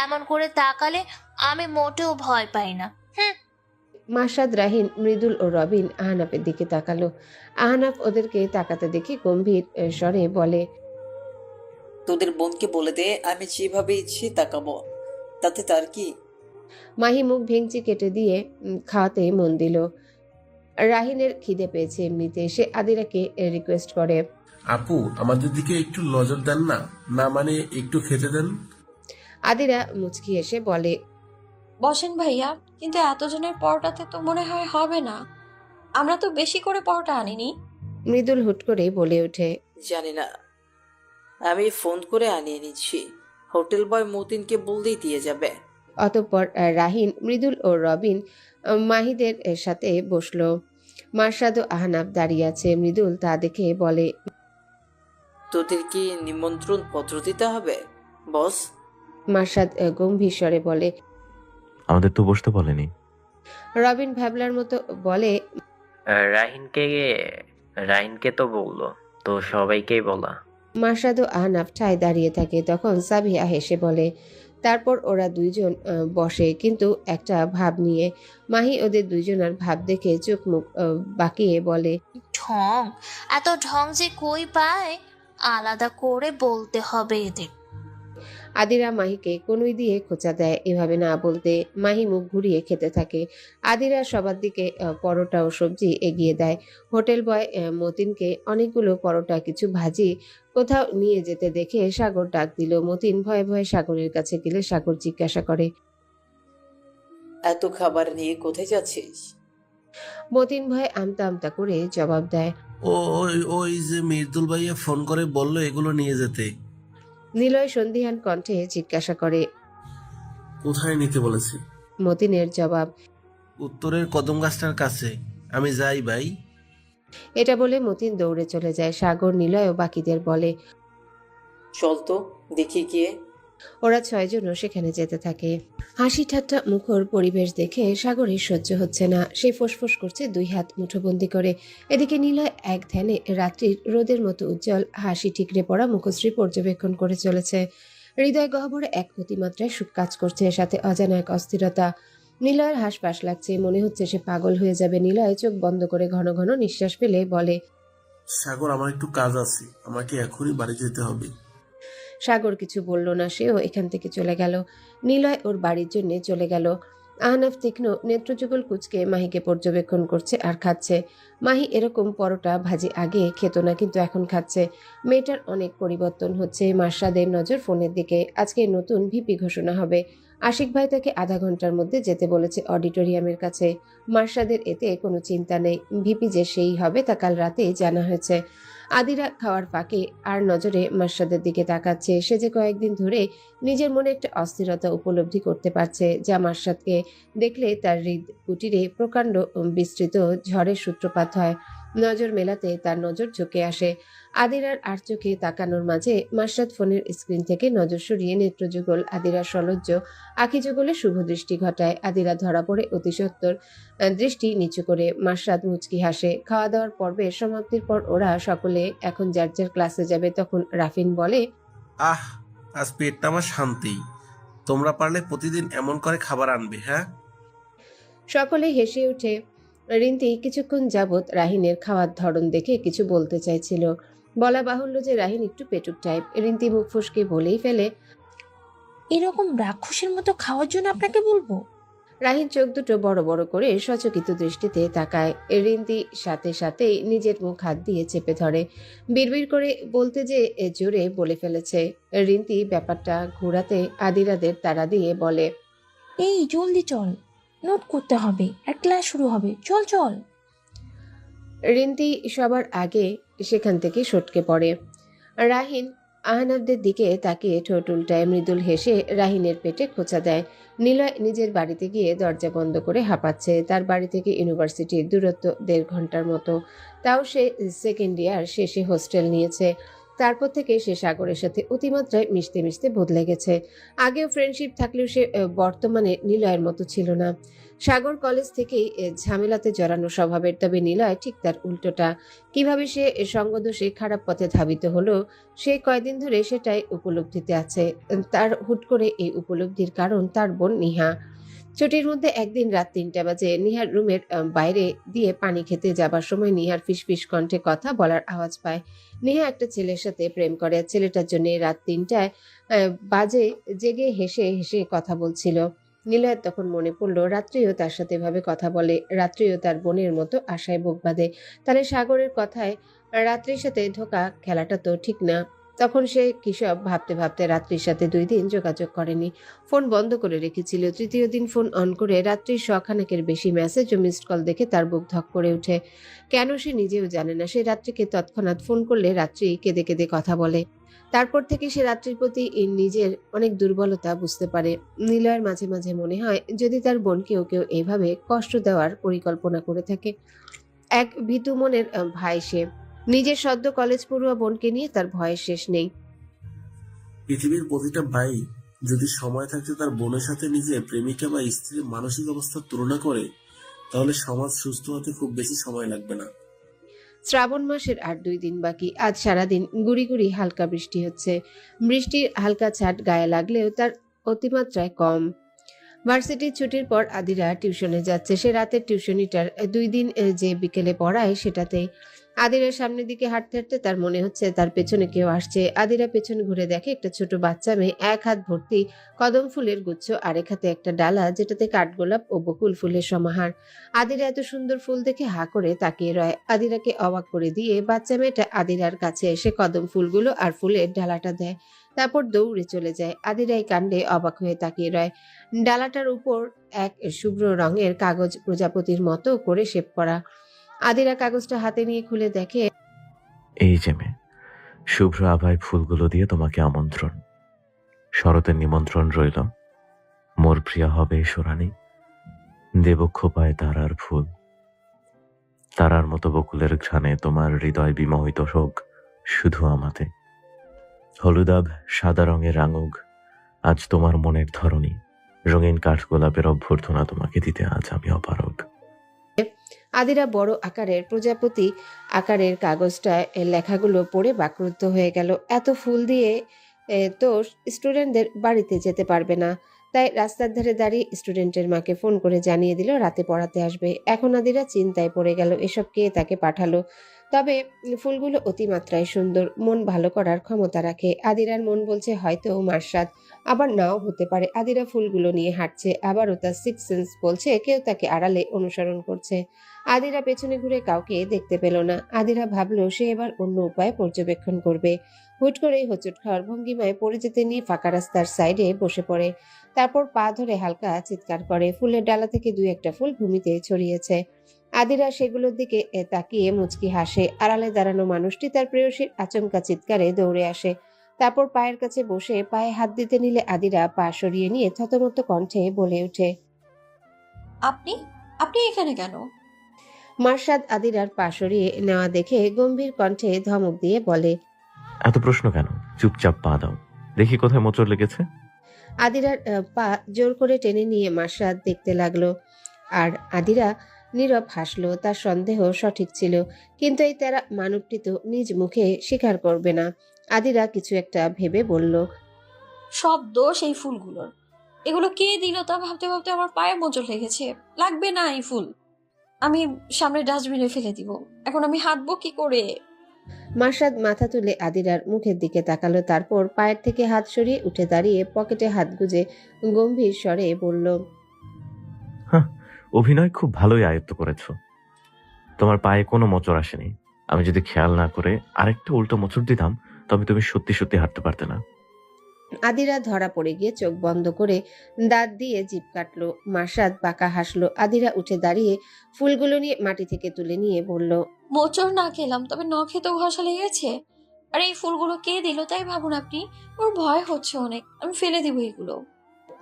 এমন করে তাকালে আমি মোটেও ভয় পাই না। হুম। মার্শাদ, রাহিন, মৃদুল ও রবিন আহনাফের দিকে তাকালো। আহনাফ ওদেরকে তাকাতে দেখে গম্ভীর স্বরে বলে, তোদের বোনকে বলে দে আমি যেভাবে ইচ্ছে তাকাবো, তাতে তার কি? মাহি মুখ ভেঙচি কেটে দিয়ে খাওয়াতে মন দিল। রাহিনের খিদে পেয়েছে এমনিতে। সে আদিরাকে রিকোয়েস্ট করে, আপু আমাদের দিকে একটু নজর দেন না, না মানে একটু খেতে দেন। আদিরা মুচকি এসে বলে, বসেন ভাইয়া, কিন্তু এতজনের পরোটাতে তো মনে হয় হবে না। আমরা তো বেশি করে পরোটা আনিনি। মৃদুল হুট করে বলে ওঠে, জানি না, আমি ফোন করে আনিয়ে নিচ্ছি। হোটেল বয় মতিনকে বললেই দিয়ে যাবে। অতঃপর রাহিন, মৃদুল ও রবিন মাহিদের সাথে বসলো। মার্শাদ ও আহনাফ দাঁড়িয়ে আছে। মৃদুল তা দেখে বলে, তোদের কি নিমন্ত্রণ পত্র দিতে হবে বস? মার্শাদ গম্ভীর স্বরে বলে। আমাদের তো বসতে বলেনি। রবিন ভ্যাবলার মতো বলে। রাহিনকে রাহিনকে তো বললো, তো সবাইকেই বলা। মার্শাদ ও আহনাফ ঠায় দাঁড়িয়ে থাকে। তখন সাবিয়া হেসে বলে। তারপর ওরা দুইজন বসে, কিন্তু একটা ভাব নিয়ে। মাহি ওদের দুইজনের ভাব দেখে চোখ মুখ বাঁকিয়ে বলে। ঢং, এত ঢং যে কই পায়, আলাদা করে বলতে হবে এদের। আদিরা মাহিকে কনুই দিয়ে খোঁচা দেয়। এভাবে না বলতে মাহি মুখ ঘুরিয়ে খেতে থাকে। আদিরা সবার দিকে পরোটা ও সবজি এগিয়ে দেয়। হোটেল বয় মতিনকে অনেকগুলো পরোটা কিছু ভাজি কোথাও নিয়ে যেতে দেখে সাগর ডাক দিল। মতিন ভয়ে ভয়ে সাগরের কাছে গেলে সাগর জিজ্ঞাসা করে। এত খাবার নিয়ে কোথায় যাচ্ছিস? মতিন ভয়ে আমতা আমতা করে জবাব দেয়। ওই ওই যে মৃদুল ভাইয়া ফোন করে বলল এগুলো নিয়ে যেতে। নিলয় সন্ধিহান কণ্ঠে জিজ্ঞাসা করে। কোথায় নিতে বলেছে? মতিনের জবাব। উত্তরের কদম গাছটার কাছে। আমি যাই ভাই। এটা বলে মতিন দৌড়ে চলে যায়। সাগর, নিলয় ও বাকিদের বলে। চল তো দেখি গিয়ে। ওরা 6 জনও সেখানে যেতে থাকে। হাসি ঠাট্টা মুখর পরিবেশ দেখে সাগরের সহ্য হচ্ছে না। সে ফোঁসফোঁস করছে 2 হাত মুঠোবন্দি করে। এদিকে নিলয় এক ধ্যানে রাত্রির রোদের মতো উজ্জ্বল হাসি ঠিকরে পড়া মুখশ্রী পর্যবেক্ষণ করে চলেছে। হৃদয় গহ্বরে এক অতিমাত্রায় সুখ কাজ করছে, সাথে অজানা এক অস্থিরতা। নিলয়ের হাসপাস লাগছে, মনে হচ্ছে সে পাগল হয়ে যাবে। নিলয় চোখ বন্ধ করে ঘন ঘন নিঃশ্বাস ফেলে বলে। সাগর, আমার একটু কাজ আছে, আমাকে এখনই বাড়ি যেতে হবে। সাগর কিছু বলল না, সেও এখান থেকে চলে গেল। নিলয় ওর বাড়ির জন্য চলে গেল। আহনাফ তীক্ষ্ণ নেত্রযুগল কুচকে মাহিকে পর্যবেক্ষণ করছে আর খাচ্ছে। মাহি এরকম পরোটা ভাজি আগে খেত না, কিন্তু এখন খাচ্ছে। মেয়েটার অনেক পরিবর্তন হচ্ছে। মার্শাদের নজর ফোনের দিকে। আজকে নতুন ভিপি ঘোষণা হবে। আশিক ভাই তাকে আধা ঘন্টার মধ্যে যেতে বলেছে অডিটোরিয়ামের কাছে। মার্শাদের এতে কোনো চিন্তা নেই। ভিপি যে সেই হবে তা কাল রাতেই জানা হয়েছে। আদিরা খাওয়ার ফাঁকে আর নজরে মার্শাদের দিকে তাকাচ্ছে। সে যে কয়েকদিন ধরে নিজের মনে একটা অস্থিরতা উপলব্ধি করতে পারছে, যা মার্শাদকে দেখলে তার হৃদ কুটিরে প্রকাণ্ড বিস্তৃত ঝড়ের সূত্রপাত হয়। নজর মেলাতে তার নজর ঝুঁকে আসে। আদিরার আর চোখে তাকানোর মাঝে মার্শাদ ফোনের স্ক্রিন থেকে নজর সরিয়ে নেত্রযুগল আদিরার সলজ্জ আখি যুগলে শুভ দৃষ্টি ঘটায়। আদিরা ধরা পড়ে অতিসত্বর দৃষ্টি নিচু করে। মার্শাদ মুচকি হাসে। খাওয়া দাওয়ার পর্বের সমাপ্তির পর ওরা সকলে এখন যার যার ক্লাসে যাবে। তখন রাফিন বলে। আহ, আজ পেটটা আমার শান্তি। তোমরা পারলে প্রতিদিন এমন করে খাবার আনবে, হ্যাঁ? সকলে হেসে উঠে। রিন্তি কিছুক্ষণ যাবৎ রাহিনের খাওয়ার ধরন দেখে কিছু বলতে চাইছিল। বলা বাহুল্য যে রাহিন একটু পেটুক টাইপ। রিন্তি মুখ ফুসকে বলেই ফেলে। এরকম রাক্ষসের মতো খাওয়ার জন্য আপনাকে বলবো? রাহিন চোখ দুটো বড় বড় করে সচকিত দৃষ্টিতে তাকায়। রিন্তি সাথে সাথেই নিজের মুখ হাত দিয়ে চেপে ধরে। বিড়বিড় করে বলতে যে জোরে বলে ফেলেছে। রিন্তি ব্যাপারটা ঘোরাতে আদিরাদের তাড়া দিয়ে বলে। এই জলদি চল, নোট করতে হবে আর ক্লাস শুরু হবে, চল চল। রিন্তি সবার আগে সেখান থেকে সটকে পড়ে। রাহিন আহনাফদের দিকে তাকিয়ে ঠোঁট উল্টায়। মৃদুল হেসে রাহিনের পেটে খোঁচা দেয়। নিলয় নিজের বাড়িতে গিয়ে দরজা বন্ধ করে হাঁপাচ্ছে। তার বাড়ি থেকে ইউনিভার্সিটির দূরত্ব 1.5 ঘন্টার মতো। তাও সে সেকেন্ড ইয়ার শেষে হোস্টেল নিয়েছে। তারপর থেকে সে সাগরের সাথে অতিমাত্রায় মিশতে মিশতে বদলে গেছে। আগেও ফ্রেন্ডশিপ থাকলেও সে বর্তমানে নিলয়ের মতো ছিল না। সাগর কলেজ থেকেই ঝামেলাতে জড়ানো স্বভাবের, তবে নিলয় ঠিক তার উল্টোটা। কিভাবে সে সঙ্গদোষে খারাপ পথে ধাবিত হলো সে কয়দিন ধরে সেটাই উপলব্ধিতে আছে। তার হুট করে এই উপলব্ধির কারণ তার বোন নিহা। ছুটির মধ্যে একদিন রাত 3টা বাজে নিহার রুমের বাইরে দিয়ে পানি খেতে যাবার সময় নিহার ফিসফিস কণ্ঠে কথা বলার আওয়াজ পায়। নিহা একটা ছেলের সাথে প্রেম করে। ছেলেটার জন্য রাত 3টায় বাজে জেগে হেসে হেসে কথা বলছিল। নিলয়ের তখন মনে পড়লো রাত্রিও তার সাথে এভাবে কথা বলে, রাত্রিও তার বোনের মতো আশায় বুক বাঁধে। তাহলে সাগরের কথায় রাত্রির সাথে ধোকা খেলাটা তো ঠিক না। তখন সে কিসব ভাবতে ভাবতে রাত্রির সাথে 2 দিন যোগাযোগ করেনি। ফোন বন্ধ করে রেখেছিল। তৃতীয় দিন ফোন অন করে রাত্রির শখানেকের বেশি মেসেজ ও মিসড কল দেখে তার বুক ধক করে ওঠে। কেন সে নিজেও জানে না। সে রাত্রিকে তৎক্ষণাৎ ফোন করলে রাত্রি কেঁদে কেঁদে কথা বলে। তারপর থেকে সে রাত্রির প্রতি নিজের অনেক দুর্বলতা বুঝতে পারে। নিলয়ের মাঝে মাঝে মনে হয় যদি তার বোনকেও কেউ এইভাবে কষ্ট দেওয়ার পরিকল্পনা করে থাকে। এক ভীতু মনের ভাই সে। নিজের সদ্য কলেজ পড়ুয়া বোনকে নিয়ে তার ভয়ের শেষ নেই। পৃথিবীর প্রতিটা ভাই যদি সময় থাকতে তার বোনের সাথে নিজের প্রেমিকা বা স্ত্রীর মানসিক অবস্থার তুলনা করে, তাহলে সমাজ সুস্থ হতে খুব বেশি সময় লাগবে না। শ্রাবণ মাসের আর 2 দিন বাকি। আজ সারাদিন গুড়ি গুড়ি হালকা বৃষ্টি হচ্ছে। বৃষ্টির হালকা ছাট গায়ে লাগলেও তার অতিমাত্রায় কম। ভার্সিটির ছুটির পর আদিরা টিউশনে যাচ্ছে। সে রাতের টিউশনিটার 2 দিন যে বিকেলে পড়ায় সেটাতে। আদিরার সামনের দিকে হাঁটতে হাঁটতে তার মনে হচ্ছে তার পেছনে কেউ আসছে। আদিরা পেছনে ঘুরে দেখে একটা ছোট বাচ্চা মেয়ে, এক হাত ভর্তি কদম ফুলের গুচ্ছ, আরেক হাতে একটা ডালা যেটাতে কাঠগোলাপ ও বকুল ফুলের সমাহার। আদিরা এত সুন্দর ফুল দেখে হা করে তাকিয়ে রয়। আদিরাকে অবাক করে দিয়ে বাচ্চা মেয়েটা আদিরার কাছে এসে কদম ফুলগুলো আর ফুলের ডালাটা দেয়, তারপর দৌড়ে চলে যায়। আদিরা এই কাণ্ডে অবাক হয়ে তাকিয়ে রয়। ডালাটার উপর এক শুভ্র রঙের কাগজ প্রজাপতির মতো করে শেপ করা। আদিরা কাগজটা হাতে নিয়ে খুলে দেখে এই যে মেয়ে, শুভ্র আভায় ফুলগুলো দিয়ে তোমাকে আমন্ত্রণ। শরতের নিমন্ত্রণ রইল। মোর প্রিয়া হবে সোরানি, দেব খোপায় তারার ফুল। তারার মতো বকুলের ঘ্রাণে তোমার হৃদয় বিমোহিত হোক শুধু আমাতে। হলুদাভ সাদা রঙের রাঙুক আজ তোমার মনের ধরনী, রঙিন কাঠগোলাপের অভ্যর্থনা তোমাকে দিতে আজ আমি অপারগ। আদিরা বড় আকারের প্রজাপতি আকারের কাগজটায় লেখাগুলো পড়ে বাকরুদ্ধ হয়ে গেল। এত ফুল দিয়ে তো স্টুডেন্টদের বাড়িতে যেতে পারবে না, তাই রাস্তার ধারে দাঁড়িয়ে স্টুডেন্টের মাকে ফোন করে জানিয়ে দিল রাতে পড়াতে আসবে। এখন আদিরা চিন্তায় পড়ে গেল এসব কে তাকে পাঠালো। তবে ফুলগুলো অতিমাত্রায় সুন্দর, মন ভালো করার ক্ষমতা রাখে। আদিরার মন বলছে হয়তো মার্শাদ, আবার নাও হতে পারে। আদিরা ফুলগুলো নিয়ে হাঁটছে, আবারও তার সিক্স সেন্স বলছে কেউ তাকে আড়ালে অনুসরণ করছে। আদিরা পেছনে ঘুরে কাউকে দেখতে পেল না। আদিরা ভাবলো সে এবার অন্য উপায়ে পর্যবেক্ষণ করবে। হুট করেই হোঁচট খাওয়ার ভঙ্গিমায় পড়ে যেতে নিয়ে ফাঁকা রাস্তার সাইডে বসে পড়ে। তারপর পা ধরে হালকা চিৎকার করে। ফুলের ডালা থেকে 2-1টা ফুল ভূমিতে ছড়িয়েছে। আদিরা সেগুলোর দিকে তাকিয়ে মুচকি হাসে। আড়ালে দাঁড়ানো মানুষটি তার প্রেয়সীর আচমকা চিৎকারে দৌড়ে আসে। তারপর পায়ের কাছে বসে পায়ে হাত দিতে নিলে আদিরা পা সরিয়ে নিয়ে থতমত কণ্ঠে বলে ওঠে, আপনি আপনি এখানে কেন? মার্শাদ আদিরার পা সরিয়ে নেওয়া দেখে গম্ভীর কণ্ঠে ধমক দিয়ে বলে, এত প্রশ্ন কেন? চুপচাপ পা দাও, দেখি কোথায় মোচড় লেগেছে। আদিরার পা জোর করে টেনে নিয়ে মার্শাদ দেখতে লাগলো। আর আদিরা নীরব হাসলো। তার সন্দেহ সঠিক ছিল, কিন্তু এই তেরা মানবটি তো নিজ মুখে স্বীকার করবে না। আদিরা কিছু একটা ভেবে বলল, সব দোষ এই ফুলগুলোর। এগুলো কে দিল তা ভাবতে ভাবতে আমার পায়ে মোচড় লেগেছে। লাগবে না এই ফুল, আমি সামনে ডাস্টবিনে ফেলে দিব। এখন আমি হাঁটবো কি করে? মার্শাদ মাথা তুলে আদিরার মুখের দিকে তাকালো, তারপর পায়ের থেকে হাত সরিয়ে উঠে দাঁড়িয়ে পকেটে হাত গুজে গম্ভীর স্বরে বলল, অভিনয় খুব ভালোই আয়ত্ত করেছো। তোমার পায়ে কোনো মোচড় আসেনি। আমি যদি খেয়াল না করে আরেকটা উল্টো মোচড় দিতাম, তবে তুমি সত্যি সত্যি হাঁটতে পারতে না। আদিরা ধরা পড়ে গিয়ে চোখ বন্ধ করে দাঁত দিয়ে জিভ কাটলো। মার্শাদ বাঁকা হাসলো। আদিরা উঠে দাঁড়িয়ে ফুলগুলো নিয়ে মাটি থেকে তুলে নিয়ে বলল, মোচড় না খেলাম, তবে নখে তো ঘষা লেগেছে। আর এই ফুলগুলো কে দিল তাই ভাবুন আপনি। ওর ভয় হচ্ছে অনেক, আমি ফেলে দিব এগুলো।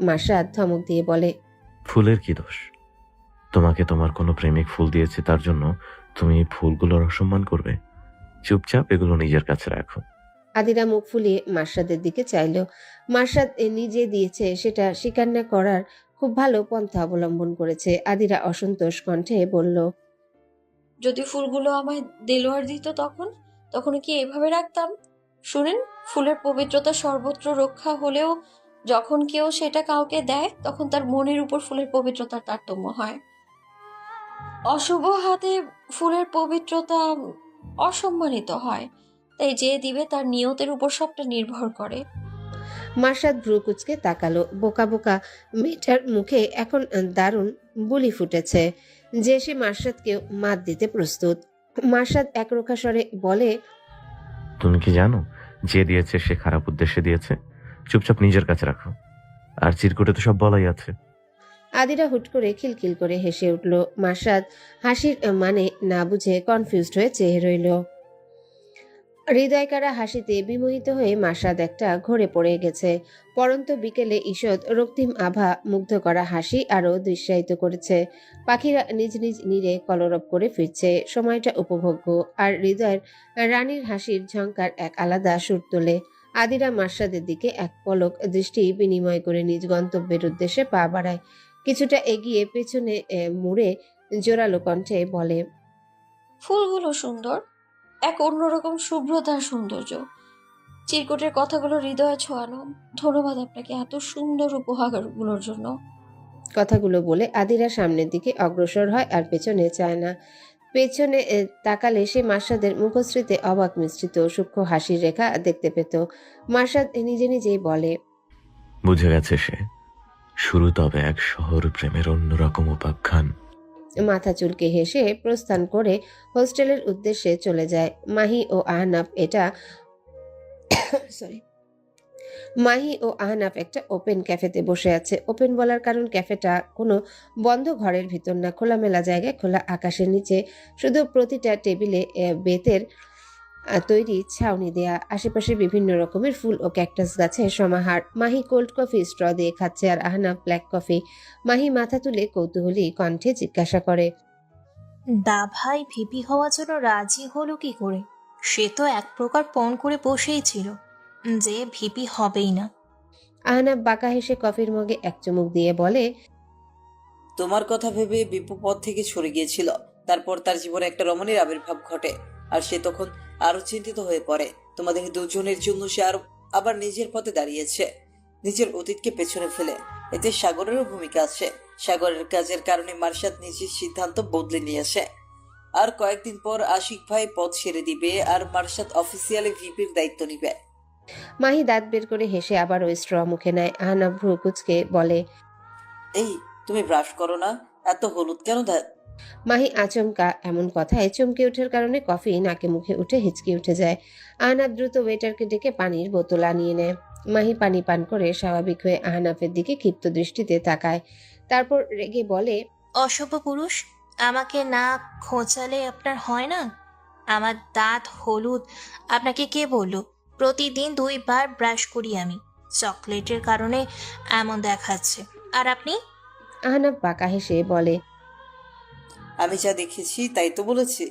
মার্শাদ ধমক দিয়ে বলে, ফুলের কি দোষ? তোমাকে তোমার কোনো প্রেমিক ফুল দিয়েছে, তার জন্য তুমি ফুলগুলোর অসম্মান করবে? চুপচাপ এগুলো নিজের কাছে রাখো। আদিরা মুখ ফুলিয়ে মার্শাদের দিকে চাইল। মার্শাদ নিজে দিয়েছে সেটা স্বীকার না করার খুব ভালো পন্থা অবলম্বন করেছে। আদিরা অসন্তোষ কণ্ঠে বলল, যদি ফুলগুলো আমায় দেলোয়ার দিত তখন কি এভাবে রাখতাম? শুনেন, ফুলের পবিত্রতা সর্বত্র রক্ষা হলেও যখন কেউ সেটা কাউকে দেয় তখন তার মনের উপর ফুলের পবিত্রতার তারতম্য হয়। অশুভ হাতে ফুলের পবিত্রতা অসম্মানিত হয়। তাই যে দিবে তার নিয়তের উপর সবটা নির্ভর করে। মার্শাদ ভ্রু কুচকে তাকালো। বোকা বোকা মেয়েটার মুখে এখন দারুণ বুলি ফুটেছে যে সে মার্শাদকেও মাত দিতে প্রস্তুত। মার্শাদ একরোখা স্বরে বলে, তুমি কি জানো যে দিয়েছে সে খারাপ উদ্দেশ্যে দিয়েছে? চুপচাপ নিজের কাছে রাখো। আর চিরকুটে তো সব বলাই আছে। আদিরা হুট করে খিলখিল করে হেসে উঠল। মার্শাদ হাসির মানে না বুঝে কনফিউজড হয়ে চেয়ে রইল। হৃদয়কারা হাসিতে বিমোহিত হয়ে মাসাদ একটা ঘোরে পড়ে গেছে। পরন্ত বিকেলে ঈষৎ রক্তিম আভা মুগ্ধ করা হাসি আরো দৃশ্যায়িত করেছে। পাখিরা নিজ নিজ নীড়ে কলরব করে ফিরছে, সময়টা উপভোগ্য। আর হৃদয়ের রানীর হাসির ঝংকার এক আলাদা সুর তোলে। আদিরা মাসাদের দিকে এক পলক দৃষ্টি বিনিময় করে নিজ গন্তব্যের উদ্দেশ্যে পা বাড়ায়। কিছুটা এগিয়ে পেছনে মুড়ে জোরালো কণ্ঠে বলে, ফুলগুলো সুন্দর, এক অন্যরকম শুভ্রতার সৌন্দর্য। চিরকুটের কথাগুলো হৃদয়ে ছোঁয়ানো। ধন্যবাদ আপনাকে এত সুন্দর উপহারগুলোর জন্য। কথাগুলো বলে আদিরা সামনের দিকে অগ্রসর হয় আর পেছনে চায় না। পেছনে তাকালে সে মার্শাদের মুখশ্রীতে অবাক মিশ্রিত সূক্ষ্ম হাসির রেখা দেখতে পেত। মার্শাদ নিজে নিজেই বলে, বুঝে গেছে সে। শুরু তবে এক শহর প্রেমের অন্যরকম উপাখ্যান। মাথা চুলকে হেসে প্রস্থান করে হোস্টেলের উদ্দেশ্যে চলে যায়। মাহি ও আহনাফ একটা ওপেন ক্যাফেতে বসে আছে। ওপেন বলার কারণ ক্যাফেটা কোনো বন্ধ ঘরের ভিতর না, খোলামেলা জায়গায়, খোলা আকাশের নিচে। শুধু প্রতিটা টেবিলে বেতের তৈরি ছাউনি দেয়া, আশেপাশে বিভিন্ন রকমের ফুল ও ক্যাকটাস গাছের সমাহার। মাহি কোল্ড কফি স্ট্র দিয়ে খাচ্ছে আর আহনাফ ব্ল্যাক কফি। মাহি মাথা তুলে কৌতূহলী কণ্ঠে জিজ্ঞাসা করে, দা ভাই ভিপি হওয়ার জন্য রাজি হলো কি করে? সে তো এক প্রকার পণ করে বসেই ছিল যে ভিপি হবেই না। আহনাফ বাঁকা হেসে কফির মগে এক চুমুক দিয়ে বলে, তোমার কথা ভেবে বিপু পথ থেকে সরে গিয়েছিল। তারপর তার জীবনে একটা রমণীর আবির্ভাব ঘটে, আর সে তখন আরো চিন্তিত হয়ে পড়ে। তোমাদের দুজনের জন্য সে আবার নিজের পথে দাঁড়িয়েছে, নিজের অতীতকে পেছনে ফেলে। এতে সাগরেরও ভূমিকা আছে। সাগরের কাজের কারণে মার্শাদ নিজের সিদ্ধান্ত বদলে নিয়েছে। আর কয়েকদিন পর আশিক ভাই পথ ছেড়ে দিবে আর মার্শাদ অফিসিয়ালি ভিপির দায়িত্ব নিবে। মাহি দাঁত বের করে হেসে আবার ওই স্ট্র মুখে নেয়। আহনাফ ভ্রু কুচকে বলে, এই তুমি ব্রাশ করো না, এত হলুদ কেন? মাহি আচমকা এমন কথায় চমকে ওঠার কারণে কফি নাকে মুখে উঠে হিচকি উঠে যায়। আহনাফ দ্রুত ওয়েটারকে ডেকে পানির বোতল আনিয়ে নেয়। মাহি পানি পান করে স্বাভাবিক হয়ে আহনাফের দিকে ক্ষিপ্ত দৃষ্টিতে তাকায়। তারপর রেগে বলে, অসভ্য পুরুষ, আমাকে না খোঁচালে আপনার হয় না? আমার দাঁত হলুদ আপনাকে কে বলল? প্রতিদিন 2 বার ব্রাশ করি আমি। চকলেটের কারণে এমন দেখাচ্ছে। আর আপনি? আহনাফ বাঁকা হেসে বলে, আমি যা দেখেছি তাই তো বলেছি।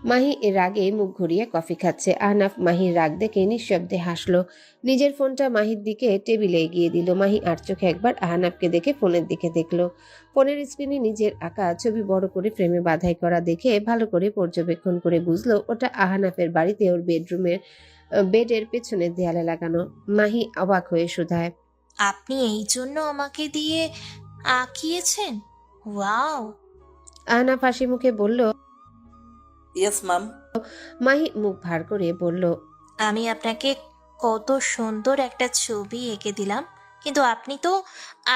মাহি এর রাগে মুখ ঘুরিয়ে কফি খাচ্ছে। আহনাফ মাহির রাগ দেখে নিঃশব্দে হাসলো। নিজের ফোনটা মাহির দিকে টেবিলে এগিয়ে দিল। মাহি আর চোখে একবার আহনাফকে দেখে ফোনের দিকে দেখলো। ফোনের স্ক্রিনে নিজের আঁকা ছবি বড় করে ফ্রেমে বাঁধাই করা দেখে ভালো করে পর্যবেক্ষণ করে বুঝলো ওটা আহনাফের বাড়িতে ওর বেডের পেছনের দেয়ালে লাগানো। মাহি অবাক হয়ে শুধায়, আপনি এই জন্য আমাকে দিয়ে আঁকিয়েছেন? ওয়াও! আহনাফ হাসি মুখে বলল। Yes ma'am. মাহি মুখ ভার করে বলল, আমি আপনাকে কত সুন্দর একটা ছবি এঁকে দিলাম, কিন্তু আপনি তো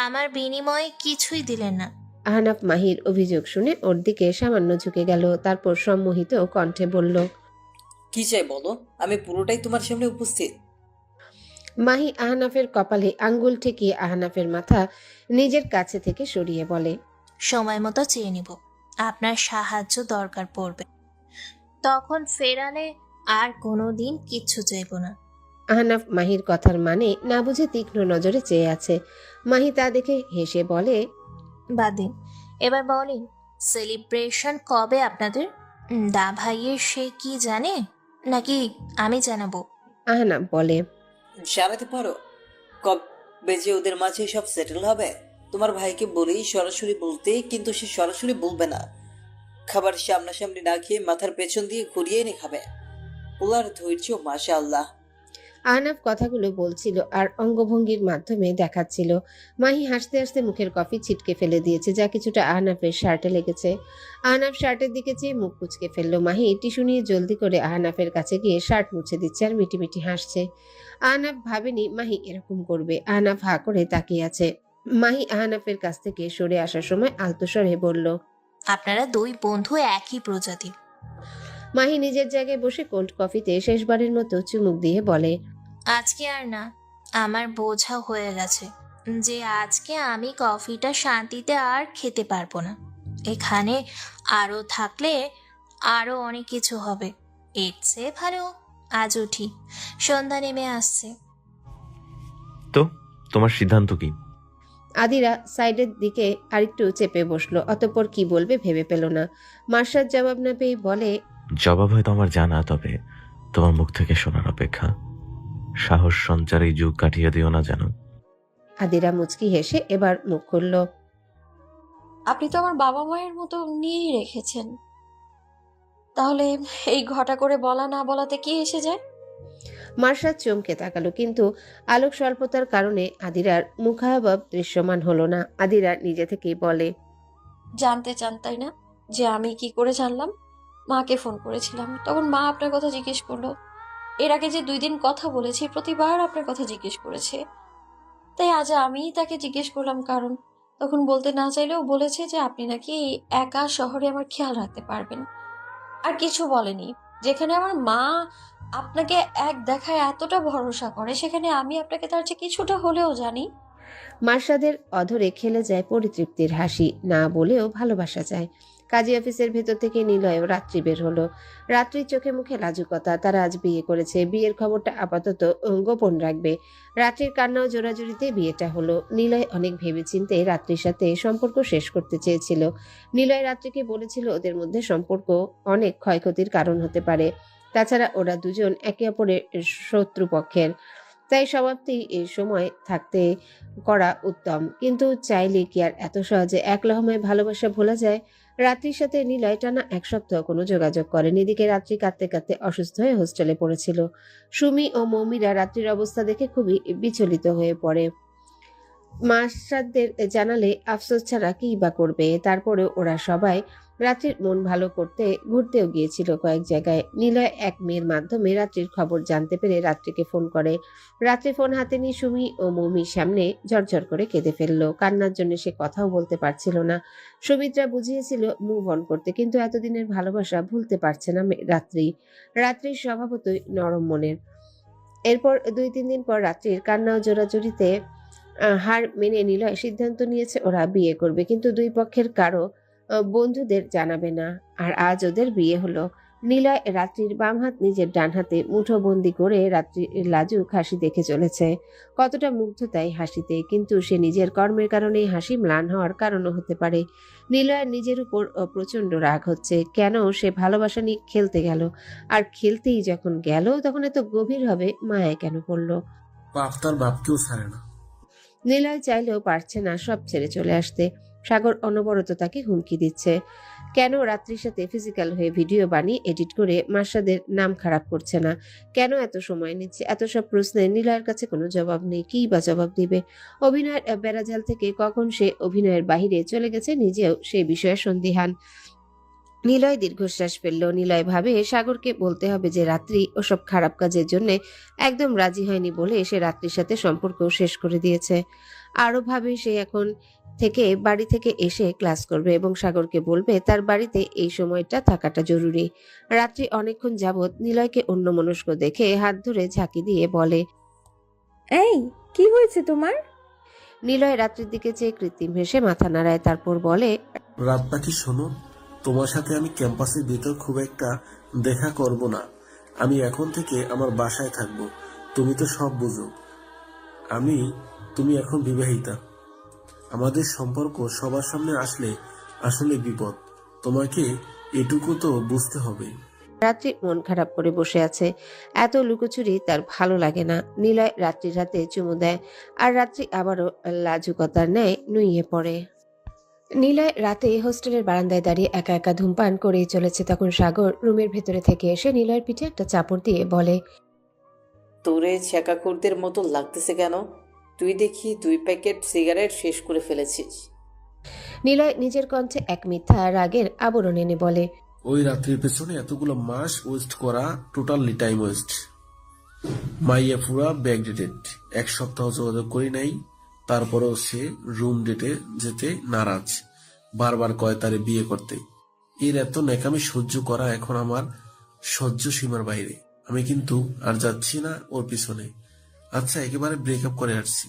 আমার বিনিময়ে কিছুই দিলেন না। আহনাফ মাহির অভিযোগ শুনে ওর দিকে সামান্য ঝুঁকে গেল। তারপর সম্মোহিত কণ্ঠে বলল, কি চাই বলো, আমি পুরোটাই তোমার সামনে উপস্থিত। মাহি আহনাফের কপালে আঙ্গুল ঠেকিয়ে আহনাফের মাথা নিজের কাছে থেকে সরিয়ে বলে, সময় মতো চেয়ে নিব, আপনার সাহায্য দরকার পড়বে। তখন ফেরালে আর কোনোদিন কিচ্ছু চাইব না। আহনাফ মাহির কথার মানে না বুঝে তীক্ষ্ণ নজরে চেয়ে আছে। মাহি তা দেখে হেসে বলে, বাদে এবার বলেন, সেলিব্রেশন কবে আপনাদের? দা ভাইয়ের সে কি জানে নাকি আমি জানাবো? আহনাফ বলে, জানাতে পারো কবে যে ওদের মাঝে সব সেটেল হবে। তোমার ভাইকে বলেই সরাসরি বলতে, কিন্তু সে সরাসরি বলবে না। খাবার সামনাসামনি না খেয়ে মাথার পেছন দিয়ে ঘুরিয়ে এনে খাবে। ওলার ধৈর্য মাশাআল্লাহ। আহনাফ কথাগুলো বলছিল আর অঙ্গভঙ্গির মাধ্যমে দেখাচ্ছিল। মাহি হাসতে হাসতে মুখের কফি ছিটকে ফেলে দিয়েছে, যা কিছুটা আহনাফের শার্টে লেগেছে। আহনাফ শার্টের দিকে চেয়ে মুখ কুচকে ফেললো। মাহি টিস্যু নিয়ে জলদি করে আহনাফের কাছে গিয়ে শার্ট মুছে দিচ্ছে আর মিটিমিটি হাসছে। আহনাফ ভাবেনি মাহি এরকম করবে। আহনাফ হা করে তাকিয়ে আছে। মাহি আহনাফের কাছ থেকে সরে আসার সময় আলতো স্বরে বলল, আপনারা 2 বন্ধু একই প্রজাতির। মাহি নিজের জায়গায় বসে কোল্ড কফিতে শেষবারের মতো চুমুক দিয়ে বলে, আজকে আর না, আমার বোঝা হয়ে গেছে যে আজকে আমি কফিটা শান্তিতে আর খেতে পারবো না। এখানে আরো থাকলে আরো অনেক কিছু হবে। এর চেয়ে ভালো আজ উঠি, সন্ধ্যা নেমে আসছে। তো তোমার সিদ্ধান্ত কি? আদিরা সাইডের দিকে আরেকটু চেপে বসলো, অতঃপর কি বলবে ভেবে পেল না। মার্শাদ জবাব না পেয়ে বলে, জবাব হয়তো আমার জানা, তবে তোমার মুখ থেকে শোনার অপেক্ষা। সাহস সঞ্চারে যুগ কাটিয়ে দিও না যেন। আদিরা মুচকি হেসে এবার মুখ খুলল। আপনি তো আমার বাবা মায়ের মতো নিয়েই রেখেছেন, তাহলে এই ঘটা করে বলা না বলাতে কি এসে যায়? মার্শাদ চমকে তাকালো, কিন্তু আলোক স্বল্পতার কারণে আদিরার মুখাবয়ব দৃশ্যমান হলো না। আদিরা নিজে থেকেই বলে, জানতে চান তাই না যে আমি কি করে জানলাম? মাকে ফোন করেছিলাম, তখন মা আপনার কথা জিজ্ঞেস করলো। এর আগে যে 2 দিন কথা বলেছি প্রতিবার আপনার কথা জিজ্ঞেস করেছে, তাই আজ আমিই তাকে জিজ্ঞেস করলাম, কারণ তখন বলতে না চাইলেও বলেছে যে আপনি নাকি একা শহরে আমার খেয়াল রাখতে পারবেন। আর কিছু বলেনি। যেখানে আমার মা আপনাকে এক দেখায় এতটা ভরসা করে, সেখানে আমি আপনাকে তার চেয়ে কিছুটা হলেও জানি। মার্শাদের অধরে খেলে যায় পরিতৃপ্তির হাসি, না বলেও ভালোবাসা যায়। কাজী অফিসের ভেতর থেকে নিলয়ও রাত্রি বের হলো। রাত্রির চোখে মুখে লাজুকতা, তারা আজ বিয়ে করেছে। বিয়ের খবরটা আপাতত গোপন রাখবে। রাত্রির কান্না ও জোরাজুরিতে বিয়েটা হলো। নিলয় অনেক ভেবেচিন্তে রাত্রির সাথে সম্পর্ক শেষ করতে চেয়েছিল। নিলয় রাত্রিকে বলেছিল ওদের মধ্যে সম্পর্ক অনেক ক্ষয়ক্ষতির কারণ হতে পারে। তাছাড়া ওরা দুজন একে অপরের শত্রুপক্ষের, তাই সমাপ্তি এই সময় থাকতে করা উত্তম। কিন্তু চাইলে কি আর এত সহজে এক লহমায় ভালোবাসা ভোলা যায়? রাত্রির সাথে নিলয় টানা 1 সপ্তাহ কোনো যোগাযোগ করেনি। এদিকে রাত্রি কাঁদতে কাঁদতে অসুস্থ হয়ে হোস্টেলে পড়েছিল। সুমি ও মৌমিরা রাত্রির অবস্থা দেখে খুবই বিচলিত হয়ে পড়ে। মাস্টারদের জানালে আফসোস ছাড়া কি বা করবে। তারপরে ওরা সবাই রাত্রির মন ভালো করতে ঘুরতেও গিয়েছিল কয়েক জায়গায়। নিলয় এক মেয়ের মাধ্যমে রাত্রির খবর জানতে পেরে রাত্রিকে ফোন করে। রাত্রি ফোন হাতে নিয়ে সুমি ও মৌমির সামনে ঝরঝর করে কেঁদে ফেললো। কান্নার জন্য সে কথাও বলতে পারছিল না। সুমিত্রা বুঝিয়েছিল মুভ অন করতে, কিন্তু এতদিনের ভালোবাসা ভুলতে পারছে না রাত্রি। রাত্রির স্বভাবতই নরম মনের। এরপর 2-3 দিন পর রাত্রির কান্না ও জোরাজুরিতে হার মেনে নিলয় সিদ্ধান্ত নিয়েছে ওরা বিয়ে করবে, কিন্তু 2 পক্ষের কারো বন্ধুদের জানাবে না। আর আজ ওদের বিয়ে হলো। নিলয় রাত্রির বাম হাত নিজের ডান হাতে মুঠোবন্দি করে রাত্রির লাজুক হাসি দেখে চলেছে। কতটা মুগ্ধতাই হাসিতে, কিন্তু সে নিজের কর্মের কারণে হাসি ম্লান হওয়ার কারণও হতে পারে। নিলয়ের নিজের উপর প্রচন্ড রাগ হচ্ছে। কেন সে ভালোবাসা নিয়ে খেলতে গেল, আর খেলতেই যখন গেল তখন এত গভীর হবে মায়ায় কেন পড়লো? বাপ তার বাপকেও ছাড়ে না। নিলয় চাইলেও পারছে না সব ছেড়ে চলে আসতে। সাগর অনবরত তাকে হুমকি দিচ্ছে। কেন রাত্রির সাথে ফিজিক্যাল হয়ে ভিডিও বানিয়ে এডিট করে মার্শাদের নাম খারাপ করছে না? কেন এত সময় নিচ্ছে? এত সব প্রশ্নের নিলয়ের কাছে কোনো জবাব নেই। কি বা জবাব দিবে? অভিনয়ের বেড়াজাল থেকে কখন সে অভিনয়ের বাহিরে চলে গেছে নিজেও সে বিষয়ে সন্দিহান। নিলয় দীর্ঘশ্বাস ফেলল। নিলয় ভাবে সাগরকে বলতে হবে যে রাত্রি ওসব খারাপ কাজের জন্য একদম রাজি হয়নি বলে সে রাত্রির সাথে সম্পর্ক শেষ করে দিয়েছে। আরো ভাবে সে এখন থেকে বাড়ি থেকে এসে ক্লাস করবে এবং সাগরকে বলবে তার বাড়িতে এই সময়টা থাকাটা জরুরি। রাত্রি অনেকক্ষণ যাবৎ নিলয়কে অন্যমনস্ক দেখে হাত ধরে ঝাঁকি দিয়ে বলে, এই কি হয়েছে তোমার? নিলয় রাত্রির দিকে চেয়ে কৃত্রিম হেসে মাথা নাড়ায়, তারপর বলে, রাত পাখি শোনো, তোমার সাথে আমি ক্যাম্পাসের ভিতর খুব একটা দেখা করব না। আমি এখন থেকে আমার বাসায় থাকব। তুমি তো সব বুঝো। তুমি এখন বিবাহিতা। আমাদের সম্পর্ক সবার সামনে আসলে আসলে বিপদ। তোমাকে এটুকু তো বুঝতে হবে। রাত্রি মন খারাপ করে বসে আছে। এত লুকোচুরি তার ভালো লাগে না। নিলয় রাত্রির হাতে চুমু দেয়, আর রাত্রি আবারও লাজুকতার ন্যায় নুইয়ে পড়ে। নিলয় রাতে হোস্টেলের বারান্দায় দাঁড়িয়ে একা একা ধূমপান করেই চলেছে। তখন সাগর রুমের ভেতরে থেকে এসে নিলয়ের পিঠে একটা চাপড় দিয়ে বলে, তোরে ছেঁকাকুরদের মতো লাগতেছে কেন? তুই দেখি 2 প্যাকেট সিগারেট শেষ করে ফেলেছিস। নিলয় নিজের কণ্ঠে এক মিথ্যা রাগের আবরণ এনে বলে, ওই রাত্রির পেছনে এতগুলো মাস ওয়েস্ট করা টোটালি টাইম ওয়েস্ট। মাইয়া পুরা ব্যাকডেটেড। 1 সপ্তাহ যোগাযোগ করি নাই, তারপরেও সে রুম ডেটে যেতে নারাজ। বারবার কয় তারে বিয়ে করতে। এর এত ন্যাকামি সহ্য করা এখন আমার সহ্য সীমার বাইরে। আমি কিন্তু আর যাচ্ছি না ওর পিছনে। আচ্ছা, একেবারে ব্রেকআপ করে আসছি।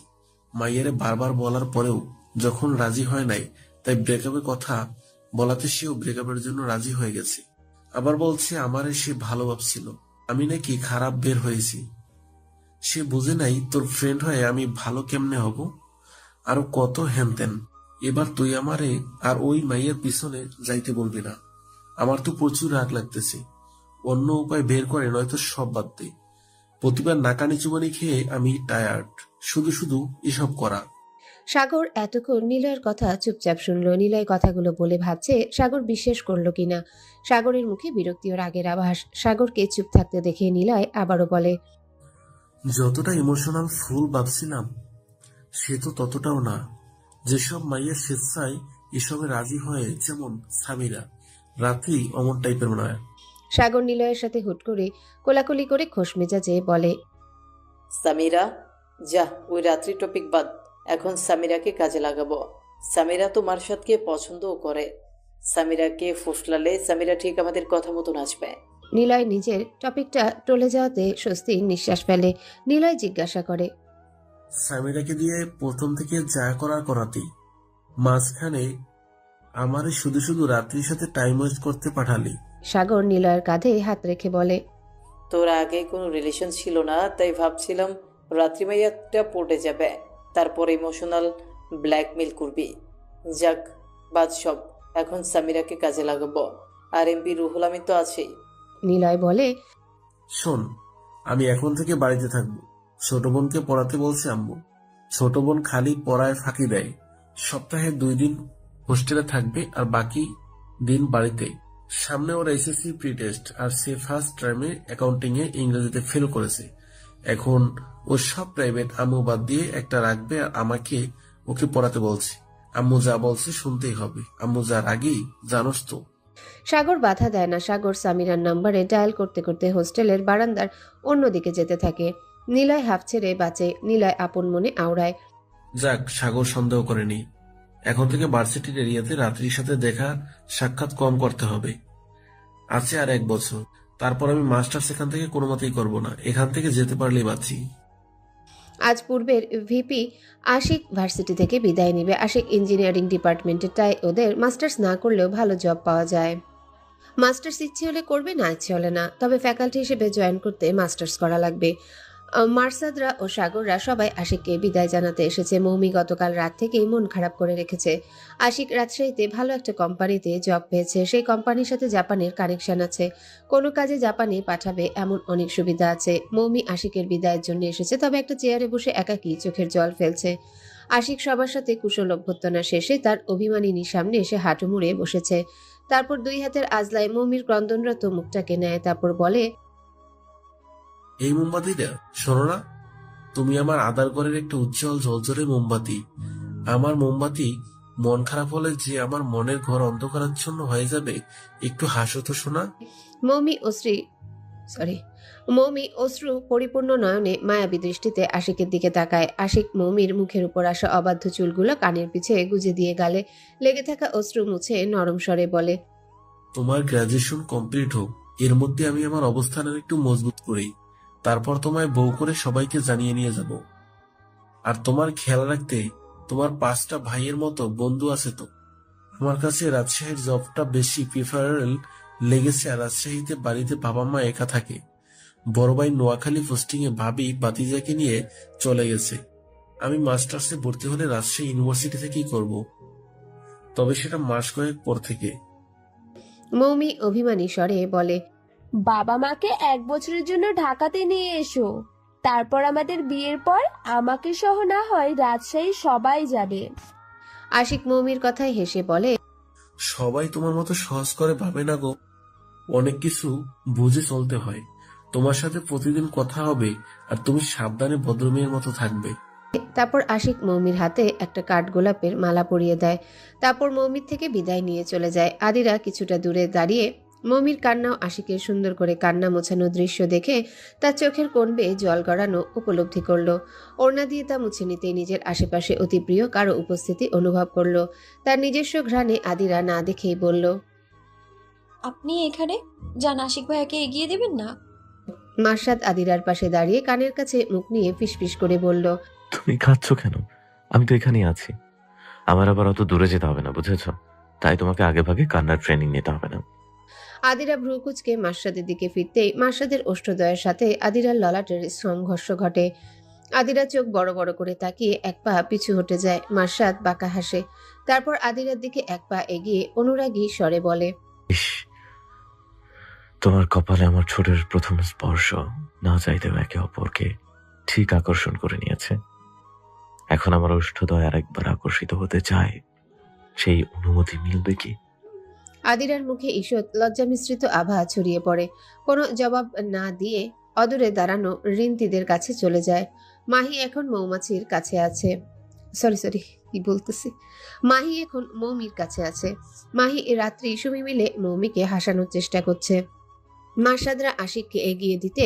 মাইয়ারে বারবার বলার পরেও যখন রাজি হয় নাই, তাই ব্রেকআপের কথা বলাতে সেও ব্রেকআপের জন্য রাজি হয়ে গেছে। আবার বলছে আমারে সে ভালো ভাবছিল। আমি নাকি খারাপ বের হয়েছি। সে বুঝে নাই তোর ফ্রেন্ড হয়ে আমি ভালো কেমনে হব। আরো কত হেনতেন। এবার তুই আমারে আর ওই মাইয়ের পিছনে যাইতে বলবি না। আমার তো প্রচুর রাগ লাগতেছে। অন্য উপায় বের করে নয়তো সব বাদ দে। প্রতিবার নাকানি চুবানি খেয়ে আমি টায়ার্ড, শুধু শুধু এসব করা। সাগর এতক্ষণ নিলয়ের কথা চুপচাপ শুনলো। নিলয় কথাগুলো বলে ভাবছে সাগর বিশ্বাস করলো কিনা। সাগরের মুখে বিরক্তি ও রাগের আভাস। সাগরকে চুপ থাকতে দেখে নিলয় আবারও বলে, যতটা ইমোশনাল ফুল ভাবছিলাম সে তো ততটাও না। যেসব মাইয়ের স্বেচ্ছায় এসবে রাজি হয়, যেমন সামিরা, রাত্রি অমন টাইপের নয়। সাগর নিলয়ের সাথে হুট করে কোলাকুলি করে খোশ মেজাজে বলে, সামিরা, যা ওই রাত্রি টপিক বাদ, এখন সামিরাকে কাজে লাগাবো। সামিরা তো মার্শাদকে পছন্দও করে। সামিরাকে ফুসলালে সামিরা ঠিক আমাদের কথা মতো নাচবে। নিলয় নিজের টপিকটা টলে যাওয়াতে স্বস্তির নিঃশ্বাস ফেলে। নিলয় জিজ্ঞাসা করে, সামিরাকে দিয়ে প্রথম থেকে যা করার করাতেই, মাঝখানে আমারে শুধু শুধু রাত্রির সাথে টাইম ওয়েস্ট করতে পাঠালি। সাগর নিলয়ের কাঁধে হাত রেখে বলে, তোর আগে কোনো রিলেশন ছিল না, তাই ভাবছিলাম রাত্রি মাইয়াটা পড়ে যাবে, তারপর ইমোশনাল ব্ল্যাকমেল করবি। যাক, বাদ সব, এখন সামিরাকে কাজে লাগাবো। আর এমপি রুহুল আমিন তো আছেই। নিলয় বলে, শোন, আমি এখন থেকে বাড়িতে থাকবো। ছোট বোনকে পড়াতে বলছে আম্মু। ছোট বোন খালি পড়ায় ফাঁকি দেয়। সপ্তাহে 2 দিন হোস্টেলে থাকবে আর বাকি দিন বাড়িতে। সামনে ওর এসএসসি প্রি টেস্ট, আর সে ফার্স্ট টার্মে অ্যাকাউন্টিং এ ইংরেজিতে ফেল করেছে। এখন ও সব প্রাইভেট আম্মু বাদ দিয়ে একটা রাখবে, আর আমাকে ওকে পড়াতে বলছে। আম্মু যা বলছে শুনতেই হবে। আম্মু যার আগেই জানোস তো। সাগর বাধা দেয় না। সাগর সামিরার নাম্বারে ডায়াল করতে করতে হোস্টেলের বারান্দার অন্যদিকে যেতে থাকে। নিলয় হাফ ছেড়ে বাঁচে। নিলয় আপন মনে আওড়ায়, যাক, সাগর সন্দেহ করেনি। এখন থেকে ভার্সিটির এরিয়াতে রাত্রির সাথে দেখা সাক্ষাৎ কম করতে হবে। আছে আর 1 বছর, তারপর আমি মাস্টার্স এখান থেকে কোনো মতেই করবো না। এখান থেকে যেতে পারলেই বাঁচি। আজ পূর্বের ভিপি আশিক ভার্সিটি থেকে বিদায় নেবে। আশিক ইঞ্জিনিয়ারিং ডিপার্টমেন্টে, তাই ওদের মাস্টার্স না করলেও ভালো জব পাওয়া যায়। মাস্টার্স ইচ্ছে হলে করবে, না ইচ্ছে হলে না। তবে ফ্যাকাল্টি হিসেবে জয়েন করতে মাস্টার্স করা লাগবে। মার্সাদরা ও সাগররা সবাই আশিককে বিদায় জানাতে এসেছে। মৌমি গতকাল রাত থেকেই মন খারাপ করে রেখেছে। আশিক রাজশাহীতে ভালো একটা কোম্পানিতে জব পেয়েছে। সেই কোম্পানির সাথে জাপানের কানেকশন আছে। কোনো কাজে জাপানে পাঠাবে এমন অনেক সুবিধা আছে। মৌমি আশিকের বিদায়ের জন্য এসেছে, তবে একটা চেয়ারে বসে একাকী চোখের জল ফেলছে। আশিক সবার সাথে কুশল অভ্যর্থনা শেষে তার অভিমানিনীর সামনে এসে হাঁটু মুড়ে বসেছে। তারপর 2 হাতের আজলায় মৌমির ক্রন্দনরত মুখটাকে নেয়। তারপর বলে, এই মোমবাতিটা শোনো না, তুমি আমার আদার ঘরের একটা উজ্জ্বল ঝলঝলে মোমবাতি। আমার মোমবাতি মন খারাপ হলে যে আমার মনের ঘর অন্ধকারাচ্ছন্ন হয়ে যাবে, একটু হাসো তো শোনা। মৌমি অশ্রু পরিপূর্ণ নয়নে মায়াবী দৃষ্টিতে আশিকের দিকে তাকায়। আশিক মৌমির মুখের উপর আসা অবাধ্য চুলগুলো কানের পিছে গুজে দিয়ে গালে লেগে থাকা অশ্রু মুছে নরম স্বরে বলে, তোমার গ্রাজুয়েশন কমপ্লিট হোক, এর মধ্যে আমি আমার অবস্থান আর একটু মজবুত করি। তারপর তোমায় বউ করে সবাইকে জানিয়ে নিয়ে যাব। আর তোমার খেয়াল রাখতে তোমার 5টা ভাইয়ের মতো বন্ধু আছে তো। আমার কাছে রাজশাহীর জবটা বেশি প্রিফারেবল লেগেছে। আর রাজশাহীতে বাড়িতে বাবা মা একা থাকে। বড় ভাই নোয়াখালী পোস্টিং এ ভাবি বাতিজাকে নিয়ে চলে গেছে। আমি মাস্টার্সে ভর্তি হলে রাজশাহী ইউনিভার্সিটি থেকেই করব, তবে সেটা মাস কয়েক পর থেকে। মৌমি অভিমানী স্বরে বলে, বাবা মাকে 1 বছরের জন্য ঢাকাতে নিয়ে এসো। তারপর আমাদের বিয়ের পর আমাকে সহ না হয় রাজশাহী সবাই যাবে। আশিক মৌমির কথায় হেসে বলে, সবাই তোমার মতো সহজ করে ভাবে না গো। অনেক কিছু বুঝে চলতে হয়। তোমার সাথে প্রতিদিন কথা হবে, আর তুমি সাবধানে ভদ্রমেয়ের মতো থাকবে। তারপর আশিক মৌমির হাতে একটা কাঠগোলাপের মালা পরিয়ে দেয়। তারপর মৌমির থেকে বিদায় নিয়ে চলে যায়। আদিরা কিছুটা দূরে দাঁড়িয়ে মৌমির কান্না ও আশিকের সুন্দর করে কান্না মোছানো দৃশ্য দেখে তার চোখের কোণ বেয়ে জল গড়ানো উপলব্ধি করলো। ওড়না দিয়ে তা মুছে নিতেই নিজের আশেপাশে অতি প্রিয় কারো উপস্থিতি অনুভব করলো। তার নিজস্ব ঘ্রাণে আদিরা না দেখেই বলল, আপনি এখানে? যান, আশিক ভাইয়াকে এগিয়ে দেবেন না। মার্শাদ আদিরার পাশে দাঁড়িয়ে কানের কাছে মুখ নিয়ে ফিসফিস করে বলল, তুমি কাঁদছো কেন? আমি তো এখানেই আছি। আমার আবার অত দূরে যেতে হবে না, বুঝেছো? তাই তোমাকে আগে ভাগে কান্নার ট্রেনিং নিতে হবে না। আদিরা ভ্রু কুচকে মার্শাদের দিকে ফিরতেই মার্শাদের ওষ্ঠদ্বয়ের সাথে আদিরার ললাটের সংঘর্ষ ঘটে। আদিরা চোখ বড় বড় করে তাকিয়ে এক পা পিছু হটে যায়। মার্শাদ বাঁকা হাসে, তারপর আদিরার দিকে এক পা এগিয়ে অনুরাগী স্বরে বলে, ইস, তোমার কপালে আমার ঠোঁটের প্রথম স্পর্শ না চাইতেও একে অপরকে ঠিক আকর্ষণ করে নিয়েছে। এখন আমার ওষ্ঠদ্বয় আর একবার আকর্ষিত হতে চায়, সেই অনুমতি মিলবে কি? আদিরার মুখে ঈষৎ লজ্জা মিশ্রিত আভা ছড়িয়ে পড়ে। কোনো জবাব না দিয়ে অদূরে দাঁড়ানো রিন্তিদের কাছে চলে যায়। মাহি এখন মৌমাছির কাছে আছে। সরি কি বলতেছি, মাহি এখন মৌমির কাছে আছে। মাহি রাত্রি সুমি মিলে মৌমিকে হাসানোর চেষ্টা করছে। মার্শাদরা আশিককে এগিয়ে দিতে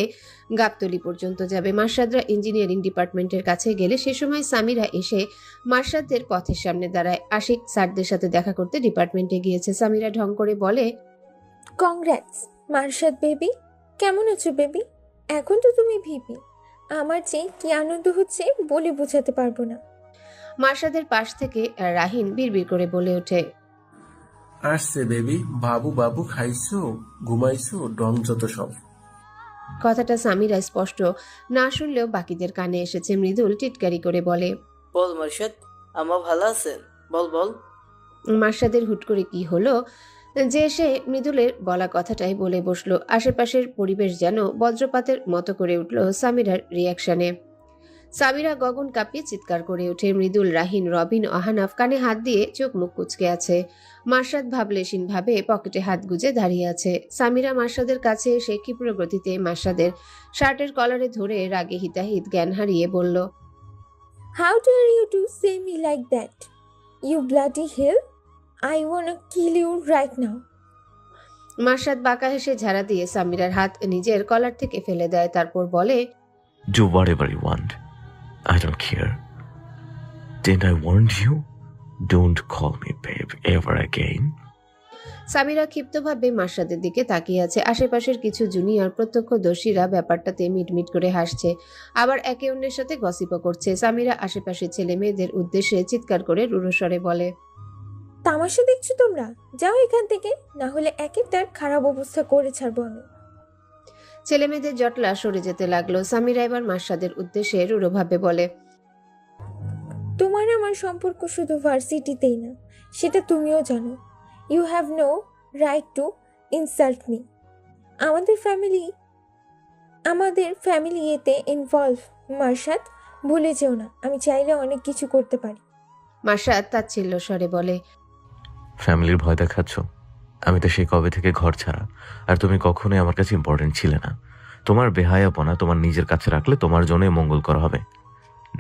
গাবতলি পর্যন্ত যাবে। মার্শাদরা ইঞ্জিনিয়ারিং ডিপার্টমেন্টের কাছে গেলে সে সময় সামিরা এসে মার্শাদদের পথের সামনে দাঁড়ায়। আশিক স্যারদের সাথে দেখা করতে ডিপার্টমেন্টে গিয়েছে। সামিরা ঢং করে বলে, কংগ্রাটস মার্শাদ বেবি, কেমন আছো বেবি? এখন তো তুমি ভিপি, আমার যে কি আনন্দ হচ্ছে বলে বোঝাতে পারবো না। মার্শাদের পাশ থেকে রাহিন বিড়বিড় করে বলে ওঠে, আসছে বেবি, বাবু বাবু খাইছো, ঘুমাইছো, ডং যত সব। কথাটা সামিরা স্পষ্ট না শুনলেও বাকিদের কানে এসেছে। মৃদুল টিটকারি করে বলে, বল মার্শাদ, আমার ভালো আছেন? বল বল। মার্শাদের হুট করে কি হলো যে সে মৃদুলের বলা কথাটাই বলে বসলো। আশেপাশের পরিবেশ যেন বজ্রপাতের মতো করে উঠল সামিরার রিয়াকশনে। সামিরা গগন কাঁপিয়ে চিৎকার করে ওঠে। মৃদুল, রাহিন, রবিন, আহানাফ কানে হাত দিয়ে চোখ মুখ কুচকে আছে। মার্শাদ ভাবলেশীন ভাবে পকেটে হাত গুজে দাঁড়িয়ে আছে। সামিরা মার্শাদের কাছে এসে ক্ষিপ্র গতিতে মার্শাদের শার্টের কলারে ধরে রাগে হিতাহিত জ্ঞান হারিয়ে বলল, how dare you to say me like that, you bloody hell, I want kill you right now. Marshad বাঁকা হেসে ঝাড়া দিয়ে সামিরার হাত নিজের কলার থেকে ফেলে দেয়, তারপর বলে, Do whatever you want. I don't care. Didn't I warn you? Don't call me babe ever again. Samira ক্ষিপ্তভাবে মার্শাদের দিকে তাকিয়ে আছে। আশেপাশের কিছু জুনিয়র প্রত্যক্ষদর্শীরা ব্যাপারটাতে মিটমিট করে হাসছে, আবার একে অন্যের সাথে গসিপও করছে। সামিরা আশেপাশের ছেলে মেয়েদের উদ্দেশ্যে চিৎকার করে রুরস্বরে বলে, তামাশা দেখছো তোমরা? যাও এখান থেকে, না হলে এক একটার খারাপ অবস্থা করে ছাড়বো আমি। ছেলে মেয়েদের জটলা সরে যেতে লাগলো। সামিরা এবার মার্শাদের উদ্দেশ্যে রূঢ়ভাবে বলে, তোমার আমার সম্পর্ক শুধু ভার্সিটিতেই না, সেটা তুমিও জানো। You have no right to insult me. আমাদের ফ্যামিলি এতে ইনভলভ। মার্শাদ, ভুলে যেও না, আমি চাইলে অনেক কিছু করতে পারি। মার্শাদ তাচ্ছিল্য স্বরে বলে, ফ্যামিলির ভয় দেখাচ্ছ? আমি তো সেই কবে থেকে ঘর ছাড়া, আর তুমি কখনোই আমার কাছে ইম্পর্টেন্ট ছিলে না। তোমার বেহায়াপনা তোমার নিজের কাছে রাখলে তোমার জন্যই মঙ্গল করা হবে।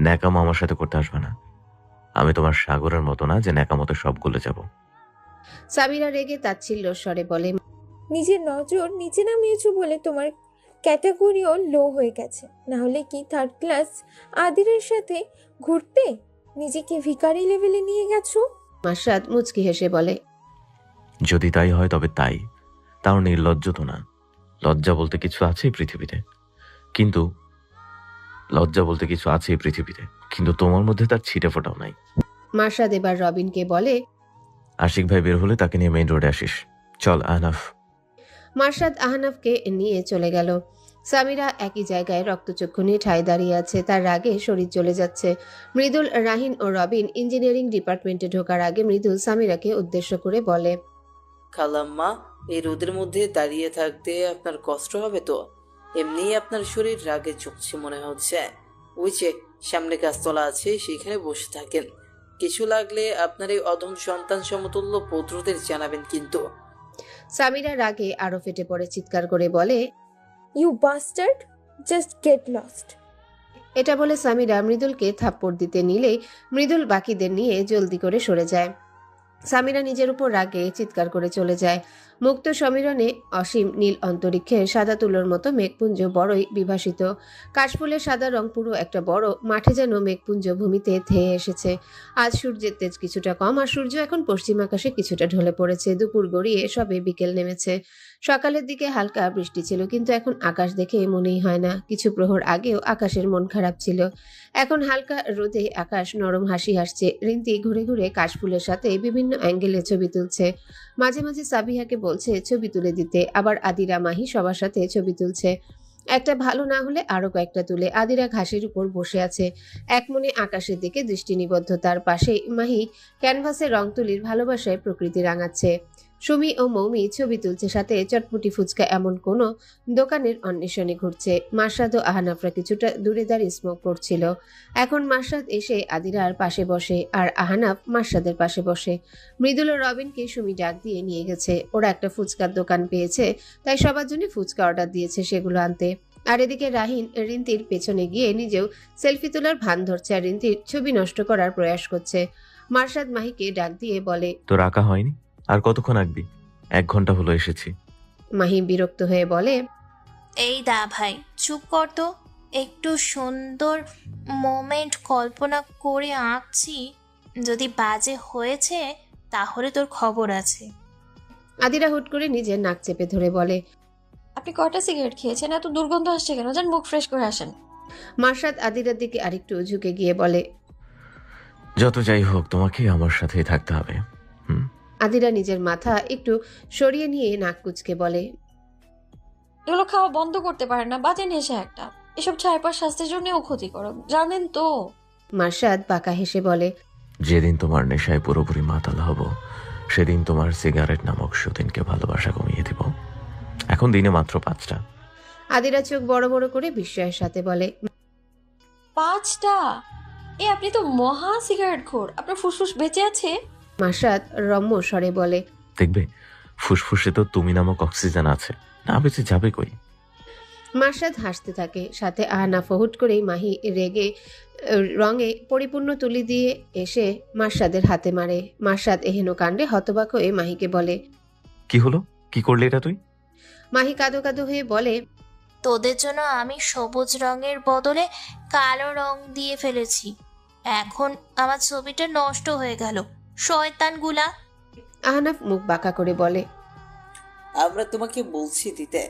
ন্যাকামো আমার সাথে করতে আসবে না। আমি তোমার সাগরের মতো না যে ন্যাকামতে সব গলে যাব। সামিরা রেগে তাচ্ছিল্য স্বরে বলে, নিজের নজর নিচে নামিয়েছো বলে তোমার ক্যাটাগরিও লো হয়ে গেছে, না হলে কি থার্ড ক্লাস আদিরের সাথে ঘুরতে নিজেকে ভিখারি লেভেলে নিয়ে গেছো? মার্শাদ মুচকি হেসে বলে, যদি তাই হয় তবে তাই, তাও নির্লজ্জ তো না। লজ্জা বলতে কিছু আছে এই পৃথিবীতে, কিন্তু তোমার মধ্যে তার ছিটে ফোটাও নাই। মার্শাদ এবার রবিনকে বলে, আশিক ভাই বের হলে তাকে নিয়ে মেইন রোডে আসিস। চল আনাফ। মার্শাদ আহনাফকে নিয়ে চলে গেল। সামিরা একই জায়গায় রক্তচক্ষু নিয়ে ঠায় দাঁড়িয়ে আছে, তার রাগে শরীর চলে যাচ্ছে। মৃদুল, রাহিন ও রবিন ইঞ্জিনিয়ারিং ডিপার্টমেন্টে ঢোকার আগে মৃদুল সামিরাকে উদ্দেশ্য করে বলে, খালাম্মা, এই রোদের মধ্যে দাঁড়িয়ে থাকতে আপনার কষ্ট হবে তো? এমনিই আপনার শরীর রাগে চুকছে মনে হচ্ছে। ওই যে সামনে গাছতলা আছে, সেখানে বসে থাকেন। কিছু লাগলে আপনার এই অধম সন্তান সমতুল্য পুত্রদের জানাবেন কিন্তু। সামিরা রাগে আরো ফেটে পড়ে চিৎকার করে বলে, you bastard, just get lost. এটা বলে সামিরা মৃদুলকে থাপ্পড় দিতে নিলেই মৃদুল বাকিদের নিয়ে জলদি করে সরে যায়। সামিরা নিজের উপর রাগে চিৎকার করে চলে যায়। মুক্ত সমীরণে অসীম নীল অন্তরিক্ষের সাদা তুলোর মতো মেঘপুঞ্জ বড়ই বিভাসিত। কাশফুলের সাদা রং পুরো একটা বড় মাঠে যেন মেঘপুঞ্জ ভূমিতে ধেয়ে এসেছে। আজ সূর্যের তেজ কিছুটা কম, আর সূর্য এখন পশ্চিম আকাশে কিছুটা ঢলে পড়েছে। দুপুর গড়িয়ে সবে বিকেল নেমেছে। সকালের দিকে হালকা বৃষ্টি ছিল, কিন্তু এখন আকাশ দেখে মনেই হয় না। কিছু প্রহর আগেও আকাশের মন খারাপ ছিল, এখন হালকা রোদে আকাশ নরম হাসি হাসছে। রিন্তি ঘুরে ঘুরে কাশফুলের সাথে বিভিন্ন বিভিন্ন অ্যাঙ্গেলে ছবি তুলছে। মাঝে মাঝে সাবিহাকে বলছে ছবি তুলে দিতে, আবার আদিরা মাহি সবার সাথে ছবি তুলছে। একটা ভালো না হলে আরো কয়েকটা তুলে। আদিরা ঘাসের উপর বসে আছে, এক মনে আকাশের দিকে দৃষ্টি নিবদ্ধ। তার পাশে মাহি ক্যানভাসে রং তুলির ভালোবাসায় প্রকৃতি রাঙাচ্ছে। সুমি ও মৌমি ছবি তুলছে, সাথে চটপটি ফুচকা এমন কোনো দোকানের অন্বেষণে ঘুরছে। মার্শাদ ও আহনাফরা কিছুটা দূরে দাঁড়িয়ে স্মোক করছিল। এখন মার্শাদ এসে আদিরার পাশে বসে আর আহনাফ মার্শাদের পাশে বসে। মৃদুল ও রবিনকে সুমি ডাক দিয়ে নিয়ে গেছে। ওরা একটা ফুচকার দোকান পেয়েছে, তাই সবার জন্য ফুচকা অর্ডার দিয়েছে সেগুলো আনতে। আর এদিকে রাহিন রিন্তির পেছনে গিয়ে নিজেও সেলফি তোলার ভান ধরছে আর রিন্তির ছবি নষ্ট করার প্রয়াস করছে। মার্শাদ মাহিকে ডাক দিয়ে বলে, তোর আঁকা হয়নি? আর কতক্ষণ আঁকবি? 1 ঘন্টা হলো এসেছি। মাহি বিরক্ত হয়ে বলে, এই দা ভাই চুপ কর তো, একটু সুন্দর মোমেন্ট কল্পনা করে আঁকছি, যদি বাজে হয়েছে তাহলে তোর খবর আছে। আদিরা হুট করে নিজের নাক চেপে ধরে বলে, আপনি কয়টা সিগারেট খেয়েছেন? এত দুর্গন্ধ আসছে কেন? যান মুখ ফ্রেশ করে আসেন। মার্শাদ আদিরার দিকে আরেকটু ঝুঁকে গিয়ে বলে, যত যাই হোক তোমাকে আমার সাথেই থাকতে হবে। আদিরা নিজের মাথা একটু সরিয়ে নিয়ে নাক কুচকে বলে, এগুলো খাওয়া বন্ধ করতে পারেন না, বাজে নেশা একটা। এসব ছাইপার স্বাস্থ্যের জন্যও ক্ষতিকারক, জানেন তো। মার্শাদ বাঁকা হেসে বলে, যেদিন তোমার নেশায় পুরোপুরি মাতাল হব, সেদিন তোমার সিগারেট নামক সুদিনকে ভালোবাসা কমিয়ে দিব। এখন দিনে মাত্র 5টা। আদিরা চোখ বড় বড় করে বিস্ময়ের সাথে বলে, 5টা? আপনি তো মহা সিগারেট খোর। আপনার ফুসফুস বেঁচে আছে? মার্শাদ রম্য স্বরে বলে, দেখবে ফুসফুসে তো তুমি নামক অক্সিজেন আছে, না বেঁচে যাবে কই? মার্শাদ হাসতে থাকে, সাথে আহনাফ হুট করেই মাহি রেগে রঙে পরিপূর্ণ তুলি দিয়ে এসে মার্শাদের হাতে মারে। মার্শাদ এহেন কাণ্ডে হতবাক হয়ে মাহিকে বলে, কি হলো? কি করলে এটা তুই? মাহি কাঁদো কাঁদো হয়ে বলে, তোদের জন্য আমি সবুজ রঙের বদলে কালো রং দিয়ে ফেলেছি, এখন আমার ছবিটা নষ্ট হয়ে গেল, শয়তানগুলা। আহনাফ মুখ বাঁকা করে বলে, আমরা তোমাকে বলছি দিতে,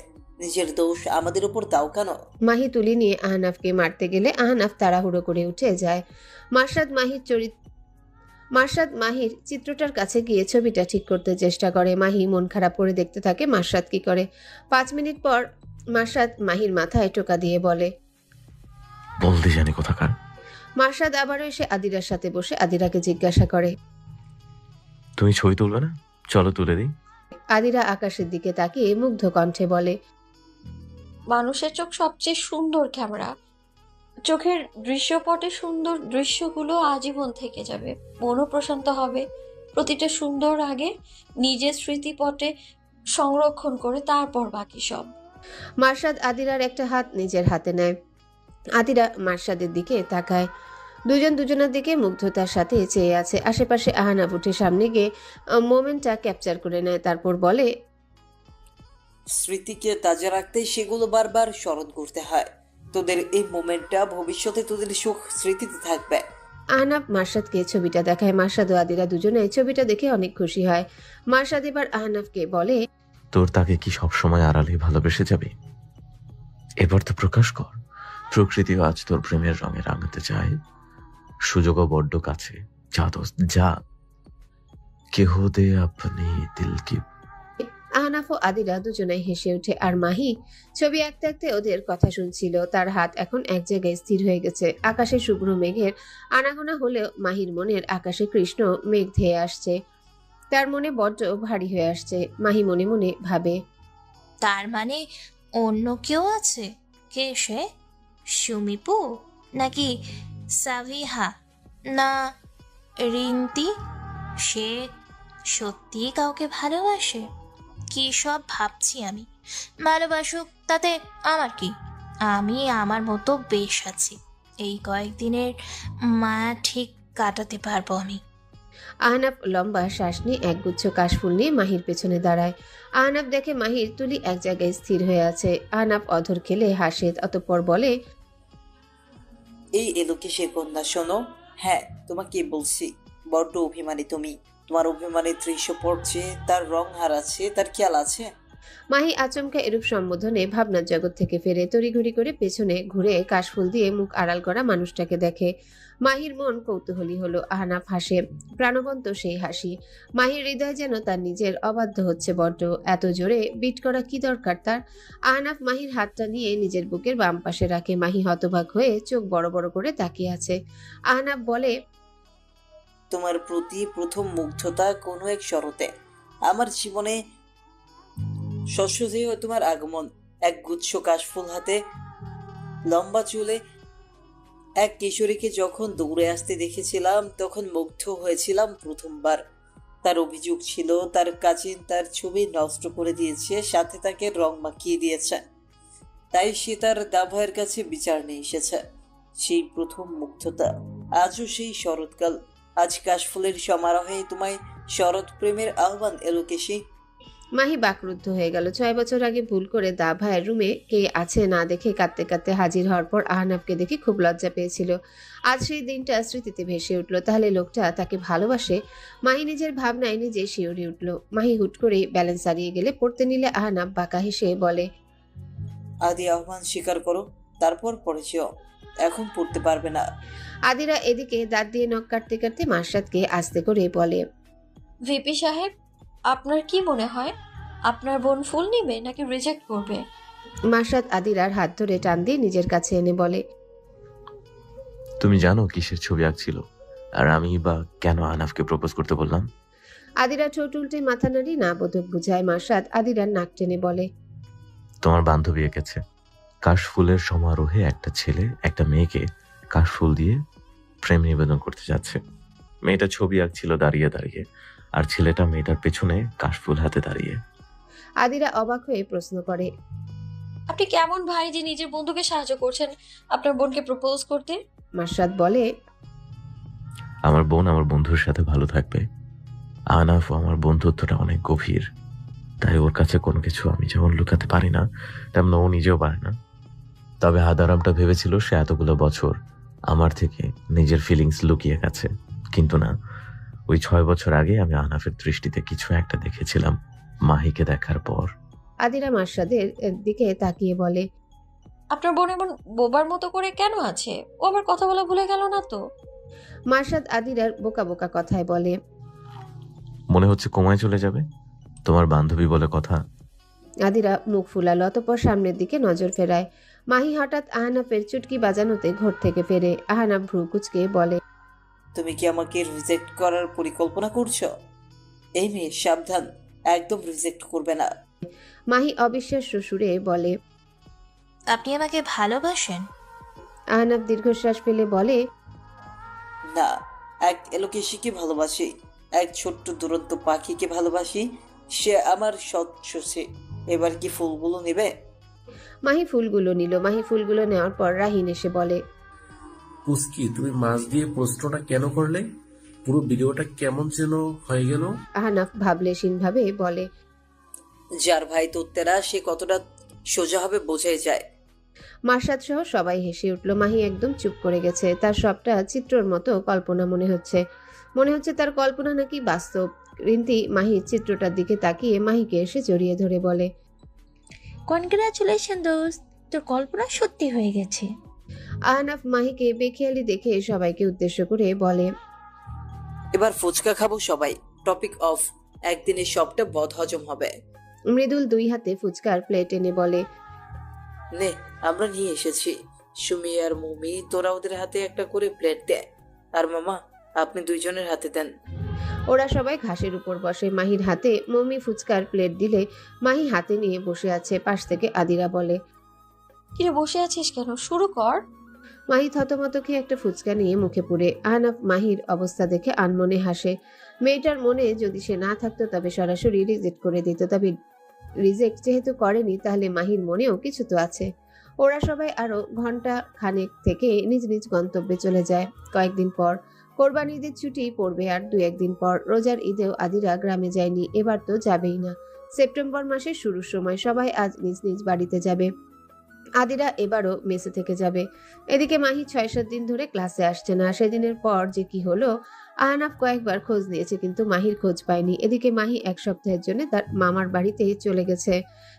নিজের দোষ আমাদের উপর দাও কেন? মাহি তুলি নিয়ে আহনাফকে মারতে গেলে আহনাফ তাড়াহুড়ো করে উঠে যায়। মার্শাদ মাহির চিত্রটার কাছে গিয়ে ছবিটা ঠিক করতে চেষ্টা করে। মাহি মন খারাপ করে দেখতে থাকে মার্শাদ কি করে। 5 মিনিট পর মার্শাদ মাহির মাথায় টোকা দিয়ে বলে, বলতে জানি কোথাকার। মার্শাদ আবারও এসে আদিরার সাথে বসে আদিরাকে জিজ্ঞাসা করে, তুমি ছবি তুলবে না? চলো তুলে দিই। আদিরা আকাশের দিকে তাকিয়ে মুগ্ধ কণ্ঠে বলে, মানুষের চোখ সবচেয়ে সুন্দর ক্যামেরা। চোখের দৃশ্যপটে সুন্দর দৃশ্যগুলো আজীবন থেকে যাবে, মনও প্রশান্ত হবে। প্রতিটা সুন্দর আগে নিজের স্মৃতিপটে সংরক্ষণ করে তারপর বাকি সব। মার্শাদ আদিরার একটা হাত নিজের হাতে নেয়। আদিরা মার্শাদের দিকে তাকায়। দুজন দুজনের দিকে মুগ্ধতার সাথে চেয়ে আছে। আশেপাশে আহনাফ উঠে সামনে গিয়ে মোমেন্টটা ক্যাপচার করে নেয়, তারপর বলে, স্মৃতিকে তাজা রাখতে সেগুলো বারবার স্মরণ করতে হয়। তোদের এই মোমেন্টটা ভবিষ্যতে তোদের সুখ স্মৃতিতে থাকবে। আহনাফ মার্শাদকে ছবিটা দেখায়। মার্শাদ ও আদিরা দুজনে ছবিটা দেখে অনেক খুশি হয়। মার্শাদ এবার আহনাফকে বলে, তোর তাকে কি সবসময় আড়ালে ভালোবেসে যাবে? এবার তো প্রকাশ কর। প্রকৃতিও আজ তোর প্রেমের রঙে রাঙাতে চায়, সুযোগও বড্ড কাছে। যা দোস্ত যা, কেহ দে আপনি দিল কি। আহনাফ ও আদিরা দুজনেই হেসে ওঠে। আর মাহি ছবি আঁকতে আঁকতে ওদের কথা শুনছিল। তার হাত এখন এক জায়গায় স্থির হয়ে গেছে। আকাশে শুভ্র মেঘের আনাগোনা হলেও মাহির মনের আকাশে কৃষ্ণ মেঘ ধেয়ে আসছে। তার মনে বড্ড ভারী হয়ে আসছে। মাহি মনে মনে ভাবে, তার মানে অন্য কেউ আছে? কে সে? সুমিপু নাকি সাভিহা না রিন্তি? সে সত্যি কাউকে ভালোবাসে? কি সব ভাবছি আমি। ভালোবাসুক, তাতে আমার কি? আমি আমার মতো বেশ আছি। এই কয়েকদিনের মায়া ঠিক কাটাতে পারবো আমি। আহনাফ লম্বা শ্বাস নিয়ে একগুচ্ছ কাশফুল নিয়ে মাহির পেছনে দাঁড়ায়। আহনাফ দেখে মাহির তুলি এক জায়গায় স্থির হয়ে আছে। আহনাফ অধর খেলে হাসে, অতঃপর বলে, এই এলো কিসের কন্যা শোনো। হ্যাঁ, তোমাকে বলছি, বড্ড অভিমানী তুমি। তোমার অভিমানী দৃশ্য পড়ছে, তার রং হারাচ্ছে, তার খেয়াল আছে? মাহি আচমকা এরূপ সম্বোধনে ভাবনার জগৎ থেকে ফেরে তড়িঘড়ি করে পেছনে ঘুরে কাশফুল দিয়ে মুখ আড়াল করা মানুষটাকে দেখে। মাহির মন কৌতূহলী হলো। আহনাফ হাসে, প্রাণবন্ত সেই হাসি। মাহির হৃদয় যেন তার নিজের অবাধ্য হচ্ছে বড্ড। এত জোরে বিট করা কি দরকার তার? আহনাফ মাহির হাতটা নিয়ে নিজের বুকের বাম পাশে রাখে। মাহি হতবাক হয়ে চোখ বড় বড় করে তাকিয়ে আছে। আহনাফ বলে, তোমার প্রতি প্রথম মুগ্ধতা কোনো এক শরতে আমার জীবনে শস্যজয়ী তোমার আগমন। এক গুচ্ছ কাশফুল হাতে, লম্বা চুলে এক কিশোরীকে যখন দৌড়ে আসতে দেখেছিলাম তখন মুগ্ধ হয়েছিলাম প্রথমবার। তার অভিযোগ ছিল তার কাজিন তার ছবি নষ্ট করে দিয়েছে, সাথে তাকে রং মাখিয়ে দিয়েছে, তাই সে তার দাভাইয়ের কাছে বিচার নিয়ে এসেছে। সেই প্রথম মুগ্ধতা, আজও সেই শরৎকাল। আজ কাশফুলের সমারোহে তোমায় শরৎ প্রেমের আহ্বান এলো কেশি। মাহি বাকরুদ্ধ হয়ে গেল। 6 বছর আগে ভুল করে দা ভাইয়ের রুমে কে আছে না দেখে কাঁদতে কাঁদতে হাজির হওয়ার পর আহনাফকে দেখে খুব লজ্জা পেয়েছিল। আজ সেই দিনটা স্মৃতিতে ভেসে উঠল। তাহলে লোকটা তাকে ভালোবাসে? মাহি নিজের ভাবনায় নিজে শিউরে উঠল। মাহি হুট করে ব্যালেন্স হারিয়ে গেলে পড়তে নিলে আহনাফ বাঁকা হেসে বলে, আদি আহ্বান স্বীকার করো, তারপর পড়েছিও, এখন পড়তে পারবে না। আদিরা এদিকে দাঁত দিয়ে নখ কাটতে কাটতে মার্শাদকে আস্তে করে বলে, ভিপি সাহেব, আপনার কি মনে হয় আপনার বোন ফুল নেবে নাকি রিজেক্ট করবে? মার্শাদ আদিরার হাত ধরে টান দিয়ে নিজের কাছে এনে বলে, তুমি জানো কিসের ছবি আঁকছিল, আর আমি বা কেন আহনাফকে প্রপোজ করতে বললাম? আদিরা ঠোঁট উল্টে মাথা নাড়ি না বোধক বুঝায়। মার্শাদ আদিরার নাক টেনে বলে, তোমার বান্ধবী এঁকেছে কাশফুলের সমারোহে একটা ছেলে একটা মেয়েকে কাশফুল দিয়ে প্রেম নিবেদন করতে যাচ্ছে। মেয়েটা ছবি আঁকছিল দাঁড়িয়ে দাঁড়িয়ে, আর ছেলেটা মেয়েটার পেছনে কাশফুল হাতে দাঁড়িয়ে। আদিরা অবাক হয়ে প্রশ্ন করে, আপনি কেমন ভাই যে নিজের বন্ধুকে সাহায্য করছেন আপনার বোনকে প্রপোজ করতে? মার্শাদ বলে, আমার বোন আমার বন্ধুর সাথে ভালো থাকবে। আহনাফ ও আমার বন্ধুত্বটা অনেক গভীর, তাই ওর কাছে কোনো কিছু আমি যেমন লুকাতে পারি না তেমন ও নিজেও পারে না। তবে হাদারামটা ভেবেছিল সে এতগুলো বছর আমার থেকে নিজের ফিলিংস লুকিয়ে গেছে, কিন্তু না। ওই 6 বছর আগে আমি আহনাফের দৃষ্টিতে কিছু একটা দেখেছিলাম মাহিকে দেখার পর। আদিরা মার্শাদের দিকে তাকিয়ে বলে, আপনার বোন এমন বোবার মতো করে কেন আছে? ও আবার কথা বলা ভুলে গেল না তো? মার্শাদ আদিরার বোকা বোকা কথায় বলে, মনে হচ্ছে কমায় চলে যাবে, তোমার বান্ধবী বলে কথা। আদিরা মুখ ফুলালো, অতঃপর সামনের দিকে নজর ফেরায়। মাহি হঠাৎ আহনাফের চুটকি বাজানোতে ঘর থেকে ফেরে। আহনাফ ভ্রু কুচকে বলে, তুমি কি আমাকে রিজেক্ট করার পরিকল্পনা করছো? এই মেয়ে সাবধান, একদম রিজেক্ট করবে না। মাহি অবিশ্বাস্য সুরে বলে, আপনি আমাকে ভালোবাসেন? আহনাফ দীর্ঘশ্বাস ফেলে বলে, না, এক এলোকেশিকে ভালোবাসি, এক ছোট্ট দুরন্ত পাখিকে ভালোবাসি, সে আমার সে। এবার কি ফুলগুলো নেবে? মাহি ফুলগুলো নিল। মাহি ফুলগুলো নেওয়ার পর রাহিন এসে বলে, পুস্কি, তুমি মাছ দিয়ে প্রশ্নটা কেন করলে? পুরো ভিডিওটা কেমন যেন হয়ে গেল। আহনাফ ভাবলেশীন ভাবে বলে, যার ভাই তোত্তেরা সে কতটা সোজা হবে বোঝাই যায়। মার্শাদ সহ সবাই হেসে উঠল। মাহি একদম চুপ করে গেছে। তার সবটা চিত্রর মতো কল্পনা মনে হচ্ছে। তার কল্পনা নাকি বাস্তব। রিন্তি মাহির চিত্রটার দিকে তাকিয়ে মাহিকে এসে জড়িয়ে ধরে বলে, কনগ্রাচুলেশন দোস্ত, তোর কল্পনা সত্যি হয়ে গেছে। আহনাফ মাহিকে বেখেয়ালি দেখে সবাইকে উদ্দেশ্য করে বলে, এবার ফুচকা খাবো সবাই, টপিক অফ। একদিনে সবটা বদ হজম হবে। মৃদুল 2 হাতে ফুচকার প্লেট এনে বলে, নে, আমরা নিয়ে এসেছি। সুমি আর মুমি, তোরা ওদের হাতে একটা করে প্লেট দে। আর মামা, আপনি 2 জনের হাতে দেন। ওরা সবাই ঘাসের উপর বসে। মাহির হাতে মমি ফুচকার প্লেট দিলে মাহি হাতে নিয়ে বসে আছে। পাশ থেকে আদিরা বলে, কিরে বসে আছিস কেন? শুরু কর। মাহি থতমত খেয়ে একটা ফুচকা নিয়ে মুখে পুরে। আহনাফ মাহির অবস্থা দেখে আনমনে হাসে। মেয়েটার মনে যদি সে না থাকতো তবে সরাসরি রিজেক্ট করে দিত। তবে রিজেক্ট যেহেতু করেনি তাহলে মাহির মনেও কিছু তো আছে। ওরা সবাই আরো ঘন্টা খানেক থেকে নিজ নিজ গন্তব্যে চলে যায়। কয়েকদিন পর কোরবানি ঈদের ছুটি পড়বে আর 2-1 দিন পর রোজার ঈদেও আদিরা গ্রামে যায়নি। এবার তো যাবেই না। সেপ্টেম্বর মাসের শুরুর সময় সবাই আজ নিজ নিজ বাড়িতে যাবে। আদিরা এবারও মেসে থেকে যাবে। এদিকে মাহি 6-7 দিন ধরে ক্লাসে আসছে না। সেদিনের পর যে কি হলো আহনাফ কয়েকবার খোঁজ নিয়েছে কিন্তু মাহির খোঁজ পায়নি। এদিকে মাহি এক সপ্তাহের জন্য তার মামার বাড়িতে চলে গেছে।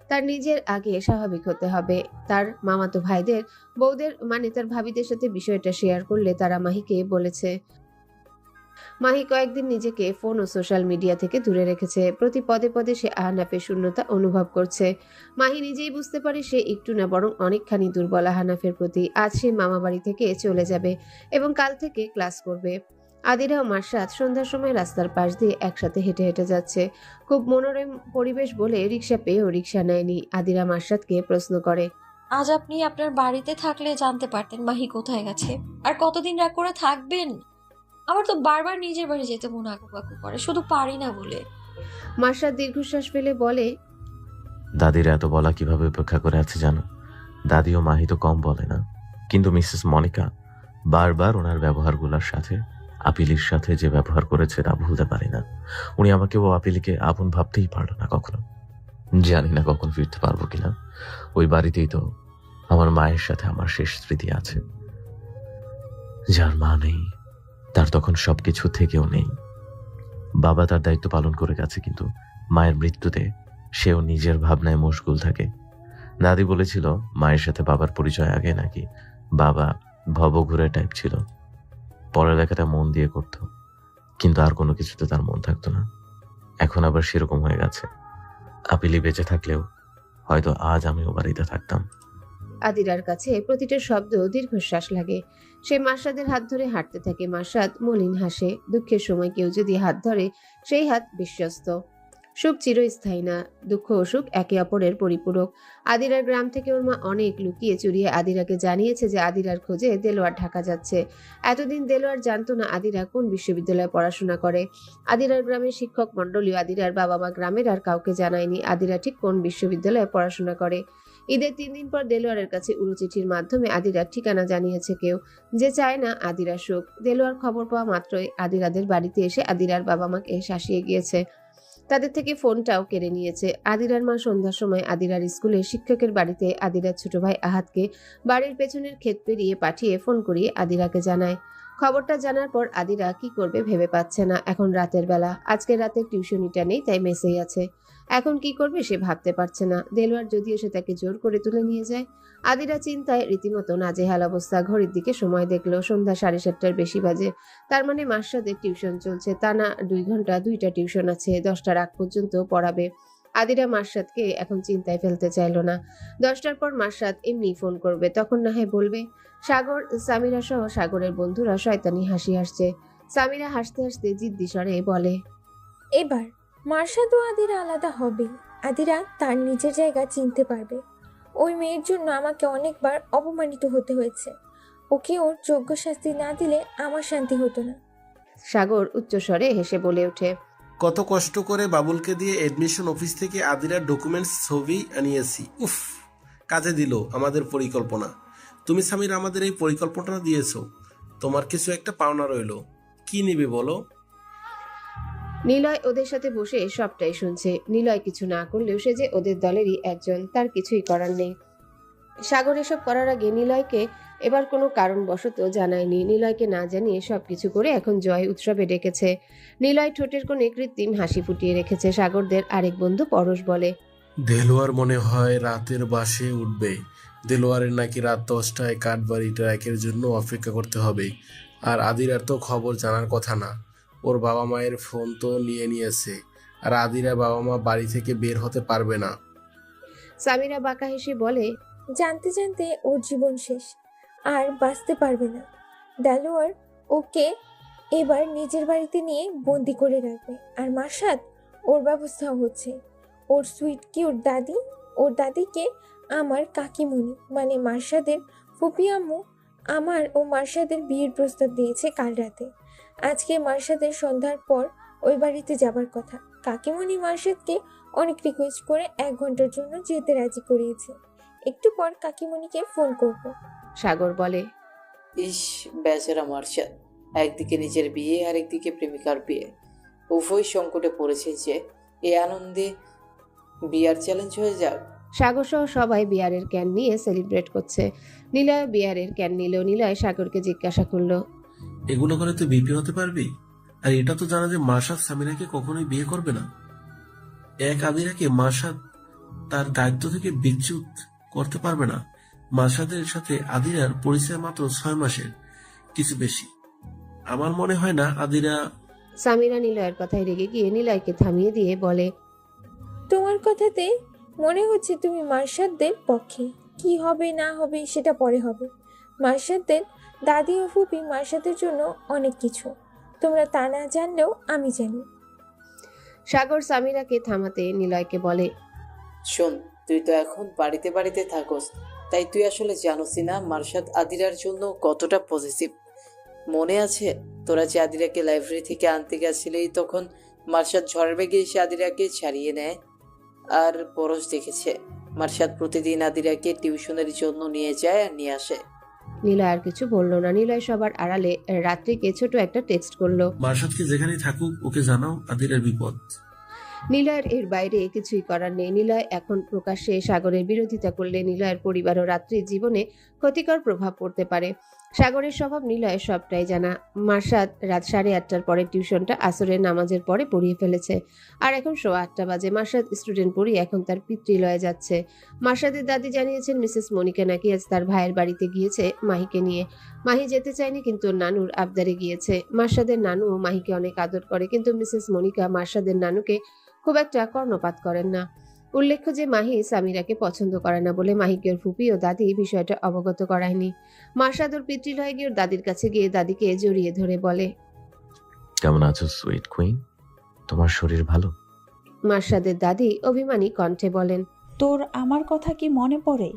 তার নিজের আগে স্বাভাবিক হতে হবে। তার মামাতো ভাইদের বউদের মানে তার ভাবিদের সাথে বিষয়টা শেয়ার করলে তারা মাহিকে বলেছে। মাহি কয়েকদিন নিজেকে ফোন ও সোশ্যাল মিডিয়া থেকে দূরে রেখেছে। প্রতি পদে পদে সে আহনাফের শূন্যতা অনুভব করছে। মাহি নিজেই বুঝতে পারে সে একটু না বরং অনেকখানি দুর্বল আহনাফের প্রতি। আজ সে মামা বাড়ি থেকে চলে যাবে এবং কাল থেকে ক্লাস করবে। আদিরা ও মারসাদ সন্ধ্যার সময় রাস্তার পাশ দিয়ে একসাথে হেঁটে হেঁটে যাচ্ছে। খুব মনোরম পরিবেশ বলে রিক্সা পেয়েও রিক্সা নেয়নি। আদিরা মারসাদকে প্রশ্ন করে, আজ আপনি আপনার বাড়িতে থাকলে জানতে পারতেন মাহি কোথায় গেছে। আর কতদিন রাগ করে থাকবেন? আমার তো বারবার নিজের বাড়ি যেতে মন আঁকুপাকু করে, শুধু পারি না বলে। মারসাদ দীর্ঘশ্বাস ফেলে বলে, দাদির এত বলা কিভাবে উপেক্ষা করে আছে জানো? দাদি ও মাহি তো কম বলে না, কিন্তু মিসেস মনিকা বারবার ওনার ব্যবহারগুলোর সাথে আপিলির সাথে যে ব্যবহার করেছে তা ভুলতে পারি না। উনি আমাকে ও আপিলিকে আপন ভাবতেই পারল না কখনো। জানি না কখন ফিরতে পারবো কিনা। ওই বাড়িতেই তো আমার মায়ের সাথে আমার শেষ স্মৃতি আছে। যার মা নেই তার তখন সবকিছু থেকেও নেই। বাবা তার দায়িত্ব পালন করে গেছে, কিন্তু মায়ের মৃত্যুতে সেও নিজের ভাবনায় মশগুল থাকে। দাদি বলেছিল মায়ের সাথে বাবার পরিচয় আগে নাকি বাবা ভবঘুরে টাইপ ছিল, পড়ালেখাটা মন দিয়ে করত, কিন্তু আর কোনো কিছুতে তার মন থাকতো না। এখন আবার সেরকম হয়ে গেছে। আপিলি বেঁচে থাকলেও হয়তো আজ আমিও বাড়িতে থাকতাম। আদিরার কাছে প্রতিটা শব্দ দীর্ঘশ্বাস লাগে। সে মারসাদের হাত ধরে হাঁটতে থাকে। মারসাদ মলিন হাসে। দুঃখের সময় কেউ যদি হাত ধরে সেই হাত বিশ্বস্ত। সুখ চিরস্থায়ী না, দুঃখ ও সুখ একে অপরের পরিপূরক। আদিরার গ্রাম থেকে ওর মা অনেক লুকিয়ে চুরিয়ে আদিরাকে জানিয়েছে যে আদিরার খোঁজে দেলোয়ার ঢাকা যাচ্ছে। এতদিন দেলোয়ার জানতো না আদিরা কোন বিশ্ববিদ্যালয়ে পড়াশোনা করে। আদিরার গ্রামের শিক্ষক মণ্ডলীও আদিরার বাবা মা গ্রামের আর কাউকে জানায়নি আদিরা ঠিক কোন বিশ্ববিদ্যালয়ে পড়াশোনা করে। ঈদের 3 দিন পর দেলোয়ারের কাছে উড়োচিঠির মাধ্যমে আদিরার ঠিকানা জানিয়েছে কেউ, যে চায় না আদিরা সুখ। দেলোয়ার খবর পাওয়া মাত্রই আদিরাদের বাড়িতে এসে আদিরার বাবা মাকে শাসিয়ে গিয়েছে। তাদের থেকে ফোনটাও কেড়ে নিয়েছে। আদিরার মা সন্ধ্যার সময় আদিরার স্কুলের শিক্ষকের বাড়িতে আদিরার ছোট ভাই আহাতকে বাড়ির পেছনের ক্ষেত পেরিয়ে পাঠিয়ে ফোন করিয়ে আদিরাকে জানায়। খবরটা জানার পর আদিরা কি করবে ভেবে পাচ্ছে না। এখন রাতের বেলা, আজকে রাতে টিউশনিটা নেই তাই মেসেই আছে। এখন কি করবে সে ভাবতে পারছে না। দেলোয়ার যদি এসে তাকে জোর করে তুলে নিয়ে যায়। আদিরা চিন্তায় রীতিমতো নাজেহাল অবস্থা। ঘড়ির দিকে সময় দেখলো সন্ধ্যা 7:30টার বেশি বাজে। তার মানে মাসরাদের টিউশন চলছে, তা না 2 ঘন্টা 2টা টিউশন আছে। 10টার আগ পর্যন্ত পড়াবে। আদিরা মাসরাদকে এখন চিন্তায় ফেলতে চাইলো না। 10টার পর মাসরাদ এমনি ফোন করবে, তখন না হয় বলবে। সাগর, সামিরা সহ সাগরের বন্ধুরা শয়তানি হাসি হাসছে। সামিরা হাসতে হাসতে জিদ্দি স্বরে বলে, এবার মার্শাদ ও আদিরা আলাদা হবে। আদিরা তার নিজের জায়গা চিনতে পারবে। ওই মেয়ের জন্য আমাকে অনেকবার অপমানিত হতে হয়েছে। ওকে ওর যোগ্য শাস্তি না দিলে আমার শান্তি হতো না। সাগর উচ্চস্বরে হেসে বলে ওঠে, কত কষ্ট করে বাবুলকে দিয়ে এডমিশন অফিস থেকে আদিরার ডকুমেন্টস ছবি আনিয়েছি। উফ, কাজে দিল আমাদের পরিকল্পনা। তুমি সামির আমাদের এই পরিকল্পনা দিয়েছো, তোমার কিছু একটা পাওনা রইলো। কি নিবে বলো? নিলয় ওদের সাথে বসে সবটাই শুনছে। নিলয় কিছু না করলেও সে যে ওদের দলেরই একজন, তার কিছুই করার নেই। সাগর এসব করার আগে নিলয়কে এবার কোনো কারণবশত জানায়নি। নিলয়কে না জানিয়ে সবকিছু করে এখন জয় উৎসবে ডেকেছে। নিলয় ঠোঁটের কোণে কৃত্রিম হাসি ফুটিয়ে রেখেছে। সাগরদের আরেক বন্ধু পরশ বলে, দেলোয়ার মনে হয় রাতের বাসে উঠবে। দেলোয়ারের নাকি রাত 10টায় কাঠবাড়ি ট্র্যাকের জন্য অপেক্ষা করতে হবে। আর আদিরার তো খবর জানার কথা না। ওর বাবা মায়ের ফোন তো নিয়ে নিয়েছে, আর আদিরা বাবা মা বাড়ি থেকে বের হতে পারবে না। সামিরা বাঁকা হেসে বলে, জানতে জানতে ওর জীবন শেষ, আর বাঁচতে পারবে না। দেলোয়ার ওকে এবার নিজের বাড়িতে নিয়ে বন্দি করে রাখবে। আর মার্শাদ, ওর ব্যবস্থাও হচ্ছে। ওর সুইট কিউট দাদি, ওর দাদিকে আমার কাকিমণি মানে মার্শাদের ফুপি আম্মু আমার ও মার্শাদের বিয়ের প্রস্তাব দিয়েছে কাল রাতে। আজকে মার্শাদের সন্ধ্যার পর ওই বাড়িতে যাবার কথা। কাকিমণি মার্শাদকে অনেক রিকোয়েস্ট করে 1 ঘন্টার জন্য যেতে রাজি করিয়েছে। একটু পর কাকিমণিকে ফোন করব। সাগর বলে, ইস, বেচারা মার্শাদ, একদিকে নিজের বিয়ে আর একদিকে প্রেমিকার বিয়ে, উভয় সংকটে পড়েছে। যে এ আনন্দে বিয়ার চ্যালেঞ্জ হয়ে যাক। সাগর সহ সবাই বিয়ারের ক্যান নিয়ে সেলিব্রেট করছে। নিলয় বিয়ারের ক্যান নিল। নিলয় সাগরকে জিজ্ঞাসা করলো, এগুলো করে তুই বিপি হতে পারবি? আর এটা তো জানা যে মার্শাদ সামিরাকে কখনোই বিয়ে করবে না। এক আদিরাকে মার্শাদ তার দায়িত্ব থেকে বিচ্যুত করতে পারবে না। মার্শাদের সাথে আদিরার পরিচয় মাত্র 6 মাসের, কিছু বেশি। আমার মনে হয় না আদিরা। সামিরা নিলয়ের কথায় রেগে গিয়ে নিলয়কে থামিয়ে দিয়ে বলে, তোমার কথাতে মনে হচ্ছে তুমি মার্শাদদের পক্ষে। কি হবে না হবে সেটা পরে হবে। মার্শাদদের দাদি ও ফুপি মার্শাদের জন্য অনেক কিছু, তোমরা তা না জানলেও আমি জানি। সাগর সামিরাকে থামাতে নিলয়কে বলে, শোন, তুই তো এখন বাড়িতে বাড়িতে থাকোস, তাই তুই আসলে জানোসই না মার্শাদ আদিরার জন্য কতটা পজিটিভ। মনে আছে তোরা যে আদিরাকে লাইব্রেরি থেকে আনতে গেছিলি, তখন মার্শাদ ঝড়ের বেগে এসে আদিরাকে ছাড়িয়ে নেয়। আর পরশ দেখেছে মার্শাদ প্রতিদিন আদিরাকে টিউশনের জন্য নিয়ে যায় আর নিয়ে আসে। নিলয় আর কিছু বলল না। নিলয় সবার আড়ালে রাত্রিকে ছোট একটা টেক্সট করলো। মার্শাদকে যেখানে থাকুক ওকে জানাও আদিরার বিপদ। নিলয়ের এর বাইরে কিছুই করার নেই। নিলয় এখন প্রকাশ্যে সাগরের বিরোধিতা করলে নিলয়ের পরিবার ও রাত্রির জীবনে ক্ষতিকর প্রভাব পড়তে পারে। সাগরের স্বভাব নিলয়ের সবটাই জানা। মার্শাদ রাত 8:30টার পরে টিউশনটা আসরের নামাজের পরে পড়িয়ে ফেলেছে, আর এখন 8:15 বাজে। মার্শাদ স্টুডেন্ট পড়িয়ে এখন তার পিতৃলয়ে যাচ্ছে। মার্শাদের দাদি জানিয়েছেন মিসেস মনিকা নাকি আজ তার ভাইয়ের বাড়িতে গিয়েছে মাহিকে নিয়ে। মাহি যেতে চায়নি, কিন্তু নানুর আবদারে গিয়েছে। মার্শাদের নানু মাহিকে অনেক আদর করে, কিন্তু মিসেস মনিকা মার্শাদের নানুকে খুব একটা কর্ণপাত করেন না। উল্লেখ্য যে মাহি সামিরাকে পছন্দ করে না বলে মাহিকে ওর ফুপি ও দাদি বিষয়টা অবগত করায়নি। মার্শাদ ওর পিতৃলয়ে গিয়ে ওর দাদির কাছে গিয়ে দাদিকে জড়িয়ে ধরে বলে, কেমন আছো সুইট কুইন? তোমার শরীর ভালো? মার্শাদের দাদি অভিমানী কণ্ঠে বলেন, তোর আমার কথা কি মনে পড়ে?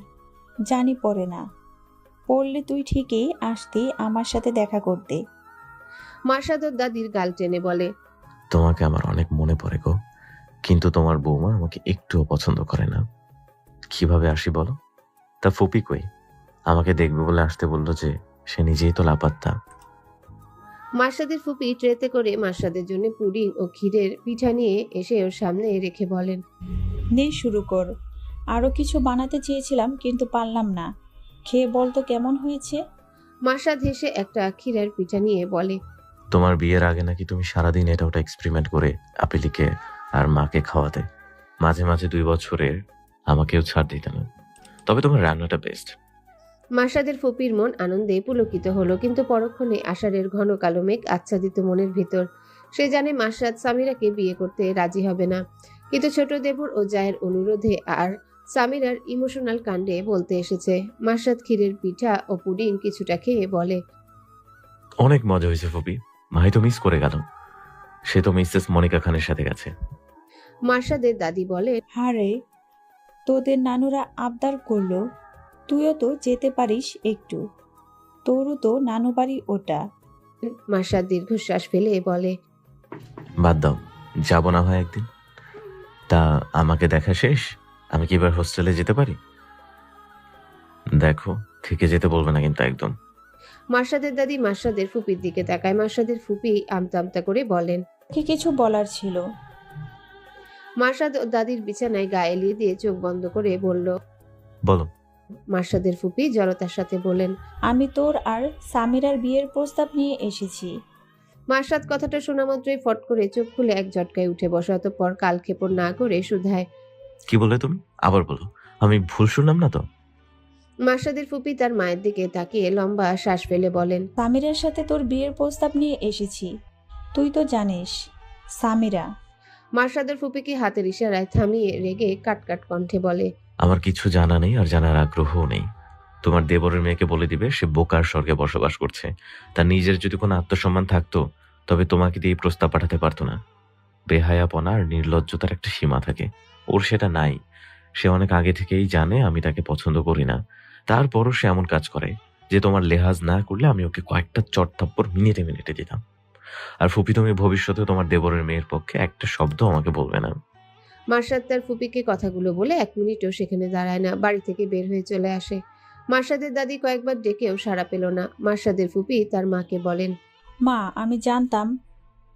জানি পড়ে না, পড়লে তুই ঠিকই আসতি আমার সাথে দেখা করতে। মার্শাদ ওর দাদির গাল টেনে বলে, তোমাকে আমার অনেক মনে পড়ে গো, কিন্তু তোমার বৌমা আমাকে একটুও পছন্দ করে না। কিভাবে আসি বলো? তা ফুপি কই? আমাকে দেখবে বলে আসতে বললো যে সে নিজেই তো লাপাত্তা। মার্শাদের ফুপি ট্রেতে করে মার্শাদের জন্য পুডিং ও ক্ষীরের পিঠা নিয়ে এসে ওর সামনে রেখে বলেন, নে শুরু কর। আরও কিছু বানাতে চেয়েছিলাম কিন্তু পারলাম না, খেয়ে বল তো কেমন হয়েছে। মার্শাদ হেসে একটা ক্ষীরের পিঠা নিয়ে বলে, তোমার বিয়ের আগে নাকি তুমি সারাদিন এটা ওটা এক্সপেরিমেন্ট করে আপিলিকে আর মাকে খাওয়াতে। মাঝে মাঝে 2 বছরের আমাকেও ছাড় দিতে না। তবে তোমার রান্নাটা বেস্ট। মার্শাদের ফুপির মন আনন্দে পুলকিত হলো, কিন্তু পরক্ষণে আষাঢ়ের ঘন কালো মেঘ আচ্ছাদিত মনের ভিতর। সে জানে মার্শাদ সামিরাকে বিয়ে করতে রাজি হবে না, কিন্তু ছোট দেবর ও জায়ের অনুরোধে আর সামিরার ইমোশনাল কাণ্ডে বলতে এসেছে। মার্শাদ ক্ষীরের পিঠা ও পুডিং কিছুটা খেয়ে বলে, অনেক মজা হয়েছে ফুপি। মাহি তো মিস করে গেল, সে তো মিসেস মনিকা খানের সাথে গেছে। মার্শাদের দাদি বলে, হারে, তোদের নানুরা আবদার করলো, তুইও তো যেতে পারিস একটু, তোরও তো নানু বাড়ি ওটা। মার্শাদ দীর্ঘশ্বাস ফেলে বলে, বাদ দাও, যাব না হয় একদিন। তা আমাকে দেখা শেষ, আমি কি এবার হোস্টেলে যেতে পারি? দেখো, থেকে যেতে বলবে না কিন্তু একদম। মার্শাদের দাদি মার্শাদের ফুপির দিকে তাকায়। মার্শাদের ফুপি আমতা আমতা করে বলেন, কি কিছু বলার ছিল? মার্শাদ ও দাদির বিছানায় গা এলিয়ে দিয়ে চোখ বন্ধ করে বলল, বলো। মার্শাদের ফুপি জড়তার সাথে বলেন, আমি তোর আর সামিরার বিয়ের প্রস্তাব নিয়ে এসেছি। মার্শাদ কথাটা শোনা মাত্রই ফট করে চোখ খুলে এক ঝটকায় উঠে বসে। অতঃপর কালক্ষেপণ না করে শুধায়, কি বললে তুমি? আবার বলো, আমি ভুল শুনলাম না তো? মার্শাদের ফুপি তার মায়ের দিকে তাকিয়ে লম্বা শ্বাস ফেলে বলেন, সামিরার সাথে তোর বিয়ের প্রস্তাব নিয়ে এসেছি, তুই তো জানিস সামিরা। মার্শাদের ফুপিকে হাতের ইশারায় থামিয়ে রেগে কাটকাট কণ্ঠে বলে, আমার কিছু জানা নেই আর জানার আগ্রহও নেই। তোমার দেবরের মেয়েকে বলে দিবে সে বোকার স্বর্গে বসবাস করছে। তার নিজের যদি কোনো আত্মসম্মান থাকতো তবে তোমাকে দিয়ে এই প্রস্তাব পাঠাতে পারতো না। বেহায়াপনা আর নির্লজ্জতার একটা সীমা থাকে, ওর সেটা নাই। সে অনেক আগে থেকেই জানে আমি তাকে পছন্দ করি না, তারপরও সে এমন কাজ করে যে তোমার লেহাজ না করলে আমি ওকে কয়েকটা চড়থাপ্পড় মিনিটে মিনিটে দিতাম। আর ফুপি, তুমি ভবিষ্যতে তোমার দেবরের মেয়ের পক্ষে একটা শব্দ আমাকে বলবে না। মার্শাদ তার ফুপিকে কথাগুলো বলে 1 মিনিটও সেখানে দাঁড়ায় না, বাড়ি থেকে বের হয়ে চলে আসে। মার্শাদের দাদি কয়েকবার ডেকেও সাড়া পেল না। মার্শাদের ফুপি তার মাকে বলেন, মা, আমি জানতাম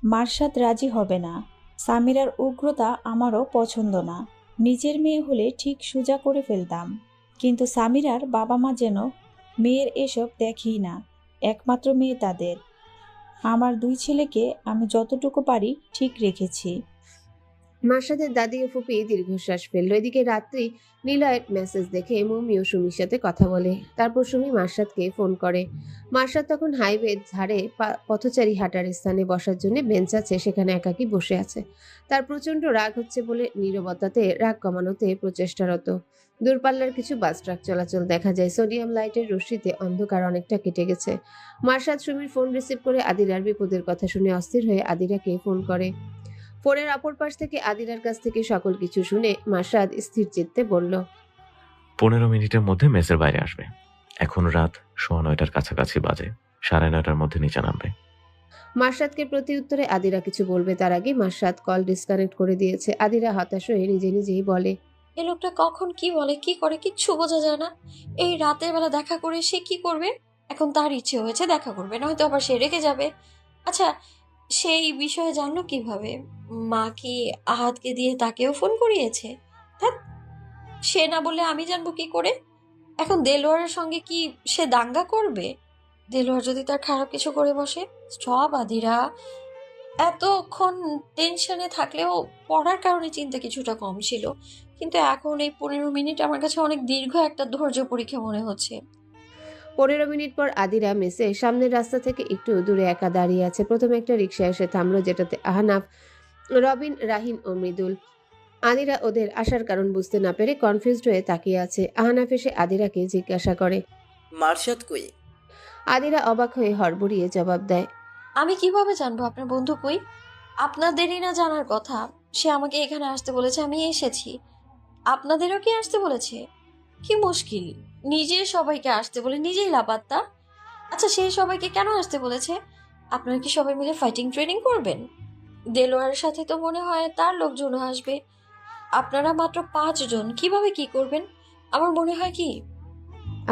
মার্শাদ রাজি হবে না। সামিরার উগ্রতা আমারও পছন্দ না। নিজের মেয়ে হলে ঠিক সোজা করে ফেলতাম, কিন্তু সামিরার বাবা মা যেন মেয়ের এসব দেখেই না। একমাত্র মেয়ে তাদের, আমার 2 ছেলেকে আমি যতটুকু পারি ঠিক রেখেছি। মার্শাদের দাদি ও ফুপি দীর্ঘশ্বাস ফেলল। এদিকে রাত্রি নিলয়ের মেসেজ দেখে মৌমি ও সুমির সাথে কথা বলে। তারপর সুমি মার্শাদকে ফোন করে। মার্শাদ তখন হাইওয়ে ধারে পথচারী হাঁটার স্থানে বসার জন্য বেঞ্চ আছে, সেখানে একাকী বসে আছে। তার প্রচন্ড রাগ হচ্ছে বলে নীরবতাতে রাগ কমানোতে প্রচেষ্টারত। দূরপাল্লার কিছু বাস ট্রাক চলাচল দেখা যায়। সোডিয়াম লাইটের রশ্মিতে অন্ধকার অনেকটা কেটে গেছে। মার্শাদ সুমির ফোন রিসিভ করে আদিরার বিপদের কথা শুনে অস্থির হয়ে আদিরাকে ফোন করে। ফোনের অপর পাশ থেকে আদিরার কাছ থেকে সকল কিছু শুনে মার্শাদ স্থির চিত্তে বলল, 15 মিনিটের মধ্যে মেসের বাইরে আসবে। এখন রাত 9:15 কাছাকাছি বাজে। 9:30 মধ্যে নিচে নামবে। মার্শাদকে প্রতি উত্তরে আদিরা কিছু বলবে তার আগে মার্শাদ কল ডিসকানেক্ট করে দিয়েছে। আদিরা হতাশ হয়ে নিজে নিজেই বলে, এই লোকটা কখন কি বলে কি করে কিচ্ছু বোঝা যায় না। এই রাতের বেলা দেখা করে সে কি করবে? এখন তার ইচ্ছে হয়েছে দেখা করবে, নয়তো আবার সে রেগে যাবে। আচ্ছা, সেই বিষয়ে জানলো কিভাবে? মা কি আহাতকে দিয়ে তাকেও ফোন করিয়েছে? ধ্যাৎ, সে না বললে আমি জানবো কি করে? এখন দেলোয়ারের সঙ্গে কি সে দাঙ্গা করবে? দেলোয়ার যদি তার খারাপ কিছু করে বসে? সব আদিরা এতক্ষণ টেনশনে থাকলেও পড়ার কারণে চিন্তা কিছুটা কম ছিল, কিন্তু এখন এই 15 মিনিট আমার কাছে অনেক দীর্ঘ একটা ধৈর্য পরীক্ষা মনে হচ্ছে। 15 মিনিট পর আদিরা মেসে সামনের রাস্তা থেকে একটু দূরে একা দাঁড়িয়ে আছে। প্রথমে একটা রিক্সা এসে থামলো, যেটাতে আহনাফ, রবিন, রাহিন ও মৃদুল। আদিরা ওদের আসার কারণ বুঝতে না পেরে কনফিউজড হয়ে তাকিয়ে আছে। আহনাফ এসে আদিরাকে জিজ্ঞাসা করে। মার্শাদ কই? আদিরা অবাক হয়ে হড়বড়িয়ে জবাব দেয়, আমি কিভাবে জানবো আপনার বন্ধু কই? আপনাদেরই না জানার কথা। সে আমাকে এখানে আসতে বলেছে, আমি এসেছি। আপনাদেরও কি আসতে বলেছে? কি মুশকিল, নিজে সবাইকে আসতে বলে নিজেই লাপাত্তা। আচ্ছা, সেই সবাইকে কেন আসতে বলেছে? আপনারা কি সবাই মিলে ফাইটিং ট্রেনিং করবেন? দেলোয়ারের সাথে তো মনে হয় তার লোকজনও আসবে। আপনারা মাত্র 5 জন, কিভাবে কি করবেন? আমার মনে হয় কি,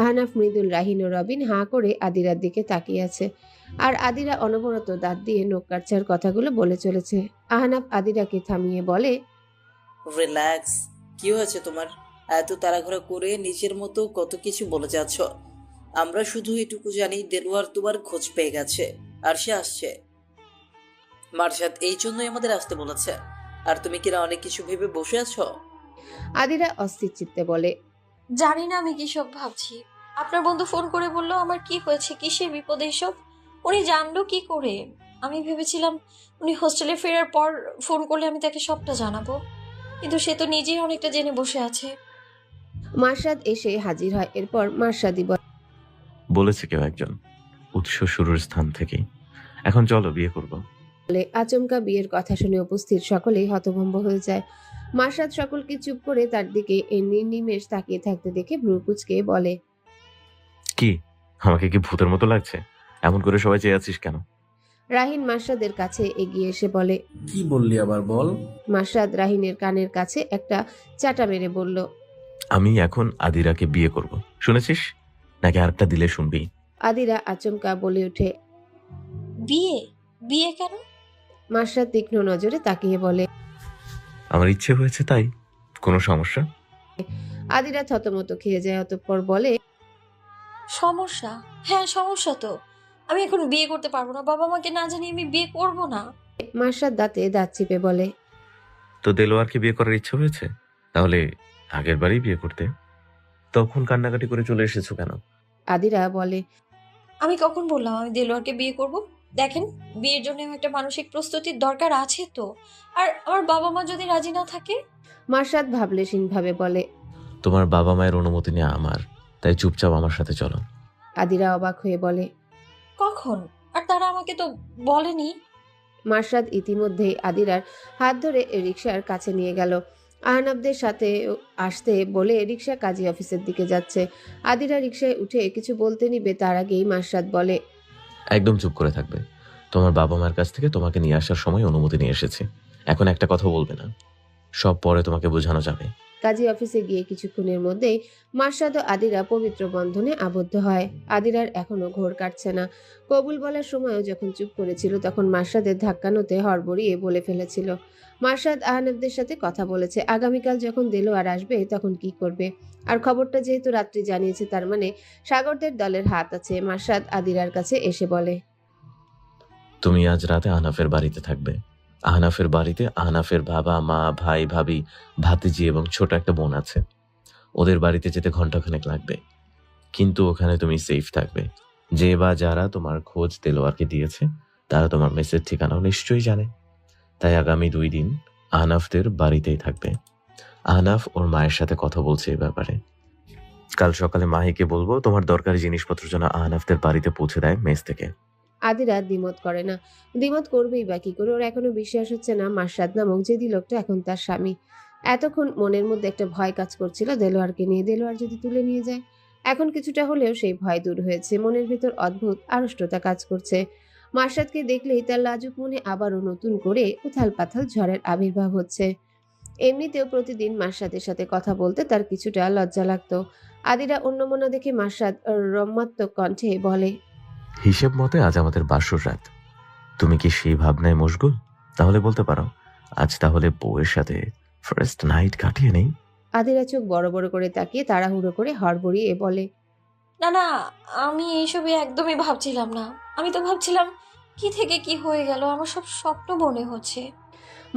আহনাফ, মৃদুল, রাহিন ও রবিন হাঁ করে আদিরার দিকে তাকিয়ে আছে। আর আদিরা অনবরত দাঁত দিয়ে নখ কাটছার কথাগুলো বলে চলেছে। আহনাফ আদিরাকে থামিয়ে বলে, রিল্যাক্স। কি হয়েছে তোমার? এত তাড়াহুড়া করে নিজের মতো কত কিছু বলে যাচ্ছ। আমরা শুধু এটুকু জানি দেলোয়ার তোমার খোঁজ পেয়ে গেছে আর সে আসছে। মার্শাদ এই জন্যই আমাদের আসতে বলেছে। আর তুমি কিনা অনেক কিছু ভেবে বসে আছো। আদিরা অস্থির চিত্তে বলে, জানি না আমি কি সব ভাবছি। আপনার বন্ধু ফোন করে বলল আমার কি হয়েছে, কিসের বিপদ এইসব? উনি জানলো কি করে? আমি ভেবেছিলাম উনি হোস্টেলে ফেরার পর ফোন করলে আমি তাকে সবটা জানাবো, কিন্তু সে তো নিজেই অনেকটা জেনে বসে আছে। মার্শাদ এসে হাজির হয়। এরপর মার্শাদি বলেছে কেউ একজন, উৎস শুরুর স্থান থেকেই। এখন চলো, বিয়ে করব। বলে। আচমকা বিয়ের কথা শুনে উপস্থিত সকলেই হতভম্ব হয়ে যায়। মার্শাদ সকলকে চুপ করে তার দিকে নির্নিমেষ তাকিয়ে থাকতে দেখে ভ্রু কুঁচকে বলে, কি, আমাকে কি ভূতের মতো লাগছে? এমন করে সবাই চেয়ে আছিস কেন? রাহিন মার্শাদের কাছে এগিয়ে এসে বলে। কি বললি আবার বল। মার্শাদ রাহিনের কানের কাছে একটা চাটা মেরে বলল, আমি এখন আদিরাকে বিয়ে করব, শুনেছিস? নাকি আরেকটা দিলে শুনবি? আদিরা আচমকা বলে ওঠে। বিয়ে? বিয়ে কেন? মার্শাদ তীক্ষ্ণ নজরে তাকিয়ে বলে। আমার ইচ্ছে হয়েছে, তাই। কোনো সমস্যা? আদিরা থতমত খেয়ে যায়। অতঃপর বলে, সমস্যা? হ্যাঁ, সমস্যা তো। আমি এখন বিয়ে করতে পারবো না। বাবা মাকে না জানিয়ে আমি বিয়ে করব না। মার্শাদ দাঁতে দাঁত চিপে বলে, তো দেলোয়ারকে বিয়ে করার ইচ্ছে হয়েছে? তাহলে আগের বারই বিয়ে করতে। তখন কান্নাকাটি করে চলে এসেছো কেন? আদিরা বলে, আমি কখন বললাম আমি দেলোয়ারকে বিয়ে করব? দেখেন, বিয়ের জন্য একটা মানসিক প্রস্তুতির দরকার আছে তো। আর আমার বাবা মা যদি রাজি না থাকে? মার্শাদ ভাবলেশীন ভাবে বলে। তোমার বাবা মায়ের অনুমতি নেওয়া আমার, তাই চুপচাপ আমার সাথে চলো। আদিরা অবাক হয়ে বলে, কখন? আর তারা আমাকে তো বলেনি। মার্শাদ ইতিমধ্যেই আদিরার হাত ধরে রিকশার কাছে নিয়ে গেল। আহনাবদের সাথে আসতে বলে রিকশা কাজী অফিসের দিকে যাচ্ছে। আদিরা রিকশায় উঠে কিছু বলতে নিবে তার আগেই মার্শাদ বলে, একদম চুপ করে থাকবে। তোমার বাবা মায়ের কাছ থেকে তোমাকে নিয়ে আসার সময় অনুমতি নিয়ে এসেছি। এখন একটা কথা বলবে না, সব পরে তোমাকে বোঝানো যাবে। কাজী অফিসে গিয়ে কিছুক্ষণের মধ্যেই মার্শাদ ও আদিরা পবিত্র বন্ধনে আবদ্ধ হয়। আদিরার এখনো ঘোর কাটছে না। কবুল বলার সময়ও যখন চুপ করেছিল তখন মার্শাদের ধাক্কানোতে হড়বড়িয়ে বলে ফেলেছিল। মার্শাদ আহনাবদের সাথে কথা বলেছে, আগামীকাল যখন দেলোয়ার আসবে তখন কি করবে। আর খবরটা যেহেতু রাত্রি জানিয়েছে, তার মানে সাগরদের দলের হাত আছে। মার্শাদ আদিরার কাছে এসে বলে, তুমি আজ রাতে আহনাফের বাড়িতে থাকবে। আহনাফের বাড়িতে আহনাফের বাবা, মা, ভাই, ভাবি, ভাতিজি এবং ছোট একটা বোন আছে। ওদের বাড়িতে যেতে ঘন্টাখানেক লাগবে, কিন্তু ওখানে তুমি সেফ থাকবে। যে বা যারা তোমার খোঁজ দেলোয়ারকে দিয়েছে তারা তোমার মেসেজ ঠিকানাও নিশ্চয়ই জানে। তাই আগামী 2 দিন আহনাফদের বাড়িতেই থাকবে। আহনাফ ওর মায়ের সাথে কথা বলছে এ ব্যাপারে। কাল সকালে মাহিকে বলবো তোমার দরকারি জিনিসপত্র যেন আহনাফদের বাড়িতে পৌঁছে দেয় মেস থেকে। আদিরা দ্বিমত করে না। দ্বিমত করবেই বা কি করে? ওর এখনো বিশ্বাস হচ্ছে না মার্শাদ নামক জেদি লোকটা এখন তার স্বামী। এতক্ষণ মনের মধ্যে একটা ভয় কাজ করছিল দেলোয়ারকে নিয়ে, দেলোয়ার যদি তুলে নিয়ে যায়। এখন কিছুটা হলেও সেই ভয় দূর হয়েছে। মনের ভিতর অদ্ভুত আড়ষ্টতা কাজ করছে। মার্শাদকে দেখলেই তার লাজুক মনে আবারও নতুন করে উথাল পাথাল ঝড়ের আবির্ভাব হচ্ছে। এমনিতেও প্রতিদিন মার্শাদের সাথে কথা বলতে তার কিছুটা লজ্জা লাগতো। আদিরা অন্যমনা দেখে মার্শাদ রম্যাত্মক কণ্ঠে বলে, হিসেব মতে আজ আমাদের বাসর রাত। তুমি কি সেই ভাবনায় মশগুল? তাহলে বলতে পারো আজ তাহলে বউয়ের সাথে ফার্স্ট নাইট কাটিয়ে নেই। আদিরা চোখ বড় বড় করে তাকিয়ে তাড়াহুড়ো করে হড়বড়িয়ে বলে, না না, আমি এইসবে একদমই ভাবছিলাম না। আমি তো ভাবছিলাম কি থেকে কি হয়ে গেল, আমার সব স্বপ্ন মনে হচ্ছে।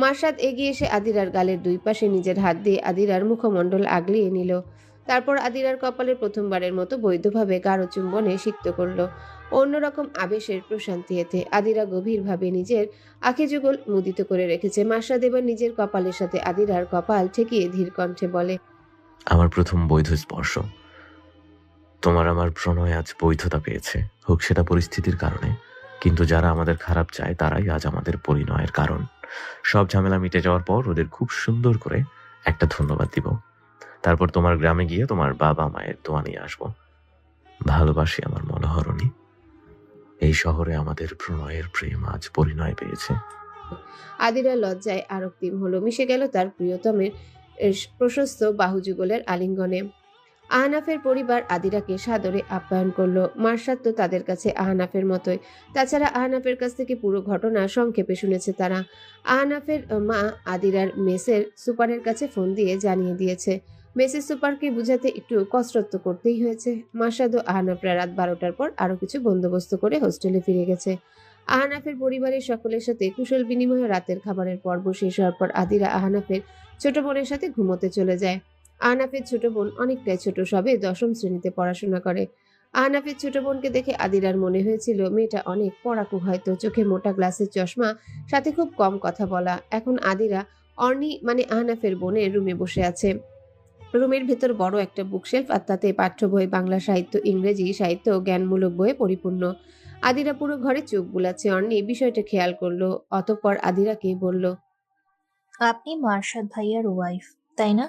মার্শাদ এগিয়ে এসে আদিরার গালের দুই পাশে নিজের হাত দিয়ে আদিরার মুখমণ্ডল আগলিয়ে নিল। তারপর আদিরার কপালে প্রথমবারের মতো বৈধভাবে গাঢ় চুম্বনে সিক্ত করল। অন্যরকম আবেশের প্রশান্তি এতে আদিরা গভীরভাবে নিজের আখি যুগল মুদিত করে রেখেছে। মার্শাদ এবার নিজের কপালের সাথে আদিরার কপাল ঠেকিয়ে ধীর কণ্ঠে বলে, আমার প্রথম বৈধ স্পর্শ। তোমার আমার প্রণয় আজ বৈধতা পেয়েছে, হোক সেটা পরিস্থিতির কারণে, কিন্তু যারা আমাদের খারাপ চায় তারাই আজ আমাদের পরিণয়ের কারণ। সব ঝামেলা মিটে যাওয়ার পর ওদের খুব সুন্দর করে একটা ধন্যবাদ দিব। তারপর তোমার গ্রামে গিয়ে তোমার বাবা মায়ের দোয়া নিয়ে আসবো। ভালোবাসি আমার মনোহরণী। এই শহরে আমাদের প্রণয়ের প্রেম আজ পরিণয় পেয়েছে। আদিরা লজ্জায় আরক্তিম হলো, মিশে গেল তার প্রিয়তমের প্রশস্ত বাহুযুগলের আলিঙ্গনে। আহনাফের পরিবার আদিরাকে সাদরে আপ্যায়ন করলো। মার্শাদ তো তাদের কাছে আহনাফের মতোই। তাছাড়া আহনাফের কাছ থেকে পুরো ঘটনা সংক্ষেপে শুনেছে তারা। আহনাফের মা আদিরার মেসের সুপারের কাছে ফোন দিয়ে জানিয়ে দিয়েছে। মেসের সুপারকে বুঝাতে একটু কসরত করতেই হয়েছে। মার্শাদ ও আহনাফরা রাত 12টার পর আরো কিছু বন্দোবস্ত করে হোস্টেলে ফিরে গেছে। আহনাফের পরিবারের সকলের সাথে কুশল বিনিময়ে রাতের খাবারের পর্ব শেষ হওয়ার পর আদিরা আহনাফের ছোট বোনের সাথে ঘুমোতে চলে যায়। আহনাফের ছোট বোন অনেকটাই ছোট, সবে 10ম শ্রেণীতে পড়াশোনা করে। আহনাফের ছোট বোনকে দেখে আদিরার মনে হয়েছিল মেয়েটা অনেক পড়াকু, হয়তো চোখে মোটা গ্লাসের চশমা, সাথে খুব কম কথা বলা। এখন আদিরা অর্নি মানে আহনাফের বোনের রুমে বসে আছে। রুমের ভেতর বড় একটা বুকশেলফ, আর তাতে পাঠ্য বই, বাংলা সাহিত্য, ইংরেজি সাহিত্য ও জ্ঞানমূলক বইয়ে পরিপূর্ণ। আদিরা পুরো ঘরে চোখ বুলাচ্ছে। অর্নি বিষয়টা খেয়াল করলো, অতঃপর আদিরাকে বলল, আপনি মার্শাদ ভাইয়ার ওয়াইফ, তাই না?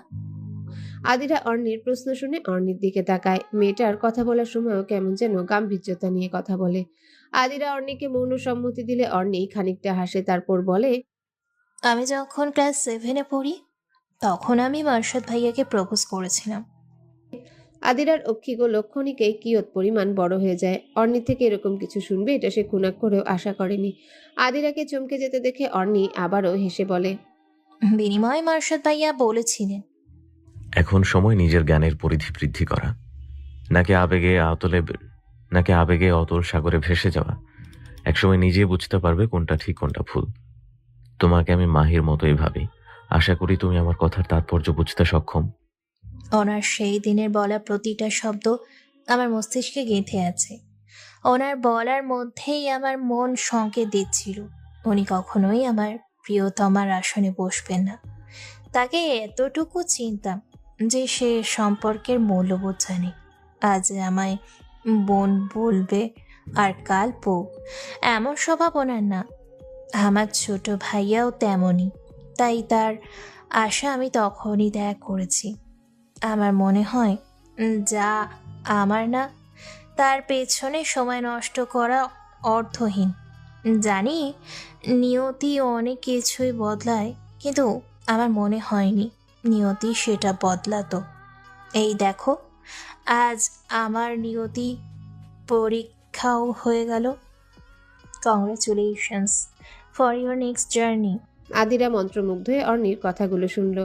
আদিরা অর্নির প্রশ্ন শুনে অর্নির দিকে তাকায়। মেয়েটার কথা বলার সময়ও কেমন যেন গাম্ভীর্যতা নিয়ে কথা বলে। আদিরা অর্নিকে মৌন সম্মতি দিলে অর্নি খানিকটা হাসে, তারপর বলে, আমি যখন ক্লাস 7-এ পড়ি তখন আমি মার্শাদ ভাইয়াকে প্রপোজ করেছিলাম। আদিরার অক্ষিগোলক ক্ষণিকেই কিয়ৎ পরিমাণ বড় হয়ে যায়। অর্নি থেকে এরকম কিছু শুনবে এটা সে খুনাক করেও আশা করেনি। আদিরাকে চমকে যেতে দেখে অর্নি আবারও হেসে বলে, বিনিময়ে মার্শাদ ভাইয়া বলেছিলেন। এখন সময় নিজের জ্ঞানের পরিধি বৃদ্ধি করা, নাকি আবেগে অতল সাগরে ভেসে যাওয়া। একসময় নিজে বুঝতে পারবে কোনটা ঠিক কোনটা ভুল। তোমাকে আমি মাহির মতোই ভাবি। আশা করি তুমি আমার কথার তাৎপর্য বুঝতে সক্ষম। ওনার সেই দিনের বলা প্রতিটা শব্দ আমার মস্তিষ্কে গেঁথে আছে। ওনার বলার মধ্যেই আমার মন সংকেত দিচ্ছিল উনি কখনোই আমার প্রিয়তমার আসনে বসবেন না। তাকে এতটুকু চিন্তা যে সে সম্পর্কের মূল্যবোধ জানে। আজ আমায় বোন বলবে আর কাল বউ, এমন স্বভাব ওনার না। আমার ছোট ভাইয়াও তেমনই। তাই তার আশা আমি তখনই ত্যাগ করেছি। আমার মনে হয় যা আমার না, তার পেছনে সময় নষ্ট করা অর্থহীন। জানি নিয়তি অনেক কিছুই বদলায়, কিন্তু আমার মনে হয়নি নিয়তি সেটা বদলাতো। এই দেখো, আজ আমার নিয়তি পরীক্ষাও হয়ে গেল। Congratulations for your next journey. আদিরা মন্ত্রমুগ্ধ হয়ে অর্নির কথাগুলো শুনল।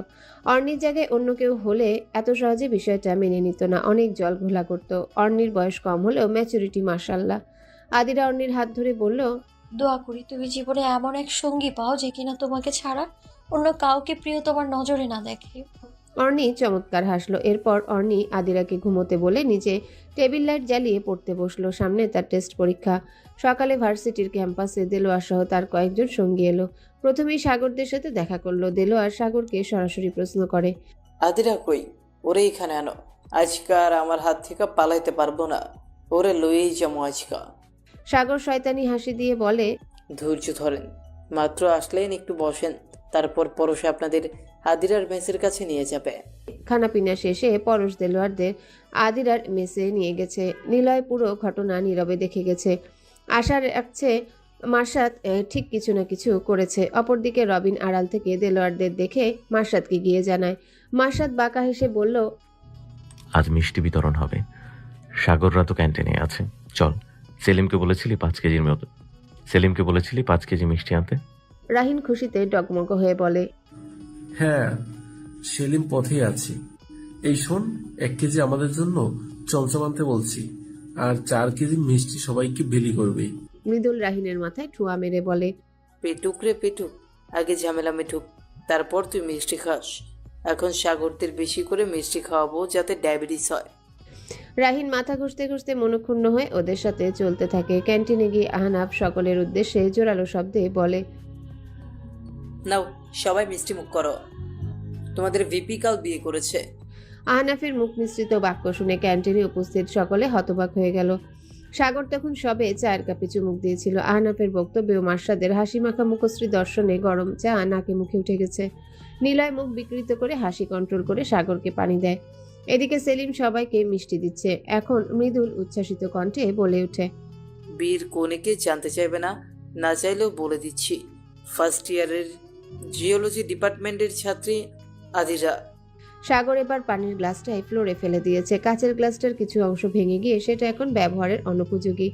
অর্নির জায়গায় অন্য কেউ হলে এত সহজে বিষয়টা মেনে নিত না, অনেক জল ঘোলা করত। অর্নির বয়স কম হলেও ম্যাচুরিটি মাশাল্লাহ। আদিরা অর্নির হাত ধরে বলল, দোয়া করি তুমি জীবনে এমন এক সঙ্গী পাও যে কিনা তোমাকে ছাড়া অন্য কাউকে প্রিয় তোমার নজরে না দেখে। অর্ণি চমৎকার হাসলো। এরপর অর্ণি আদিরাকে ঘুমোতে বলে নিজে টেবিল লাইট জ্বালিয়ে পড়তে বসলো। সামনে তার টেস্ট পরীক্ষা। সকালে ভার্সিটির ক্যাম্পাসে দেলোয়ার সহ তার কয়েকজন সঙ্গী এলো। প্রথমেই সাগরদের সাথে দেখা করলো। দেলোয়ার সাগরকে সরাসরি প্রশ্ন করে, আদিরা কই? ওরে এখানে আনো। আজকার আমার হাত থেকে পালাইতে পারবো না। ওরে লইয়েই যাবো আজকা। সাগর শয়তানি হাসি দিয়ে বলে, ধৈর্য ধরেন, মাত্র আসলেন, একটু বসেন, তারপর পরশে আপনাদের আদিরার মেসের কাছে নিয়ে যাবে। খানাপিনা শেষে পরশ দেলোয়ারদের আদিরার মেসে নিয়ে গেছে। নিলয় পুরো ঘটনা নীরবে দেখে গেছে। আশা রাখছে মার্শাদ ঠিক কিছু না কিছু করেছে। অপরদিকে রবিন আড়াল থেকে দেলোয়ারদের দেখে মার্শাদকে গিয়ে জানায়। মার্শাদ বাঁকা হেসে বলল, আজ মিষ্টি বিতরণ হবে। সাগররা তো ক্যান্টিনে আছে, চল। সেলিমকে বলেছিলি 5 কেজি মিষ্টি আনতে। রাহিন খুশিতে ডগমগ হয়ে বলে, হ্যাঁ, সেলিম পথেই আছে। এই শোন, 1 কেজি আমাদের জন্য চমচম আনতে বলছি, আর 4 কেজি মিষ্টি সবাইকে বিলি করবে। মৃদুল রাহিনের মাথায় ঠুয়া মেরে বলে, পেটুক রে পেটুক, আগে ঝামেলা মিটুক, তারপর তুই মিষ্টি খাস। এখন সাগরদের বেশি করে মিষ্টি খাওয়াবো যাতে ডায়াবেটিস হয়। রাহিন মাথা ঘুষতে ঘুষতে মনক্ষুণ্ণ হয়ে ওদের সাথে চলতে থাকে। ক্যান্টিনে গিয়ে আহনাফ সকলের উদ্দেশ্যে জোরালো শব্দে বলে, নাও সবাই মিষ্টি মুখ করো, তোমাদের ভিপি কাল বিয়ে করেছে। আহনাফের মুখ মিশ্রিত বাক্য শুনে ক্যান্টিনে উপস্থিত সকলে হতবাক হয়ে গেল। সাগর তখন সবে চায়ের কাপে চুমুক দিয়েছিল। আহনাফের বক্তব্যেও মার্শাদের হাসি মাখা মুখশ্রী দর্শনে গরম চা নাকে মুখে উঠে গেছে। নিলয় মুখ বিকৃত করে হাসি কন্ট্রোল করে সাগরকে পানি দেয়। এদিকে সেলিম সবাইকে মিষ্টি দিচ্ছে। এখন মৃদুল উচ্ছ্বাসিত কণ্ঠে বলে ওঠে, বীর কনেকে জানতে চাইবে না, না চাইলেও বলে দিচ্ছি, ফার্স্ট ইয়ারের জিওলজি ডিপার্টমেন্টের ছাত্রী আদিরা। সাগর এবার পানির গ্লাসটাই ফ্লোরে ফেলে দিয়েছে। কাচের গ্লাসটার কিছু অংশ ভেঙে গিয়ে সেটা এখন ব্যবহারের অনুপযোগী।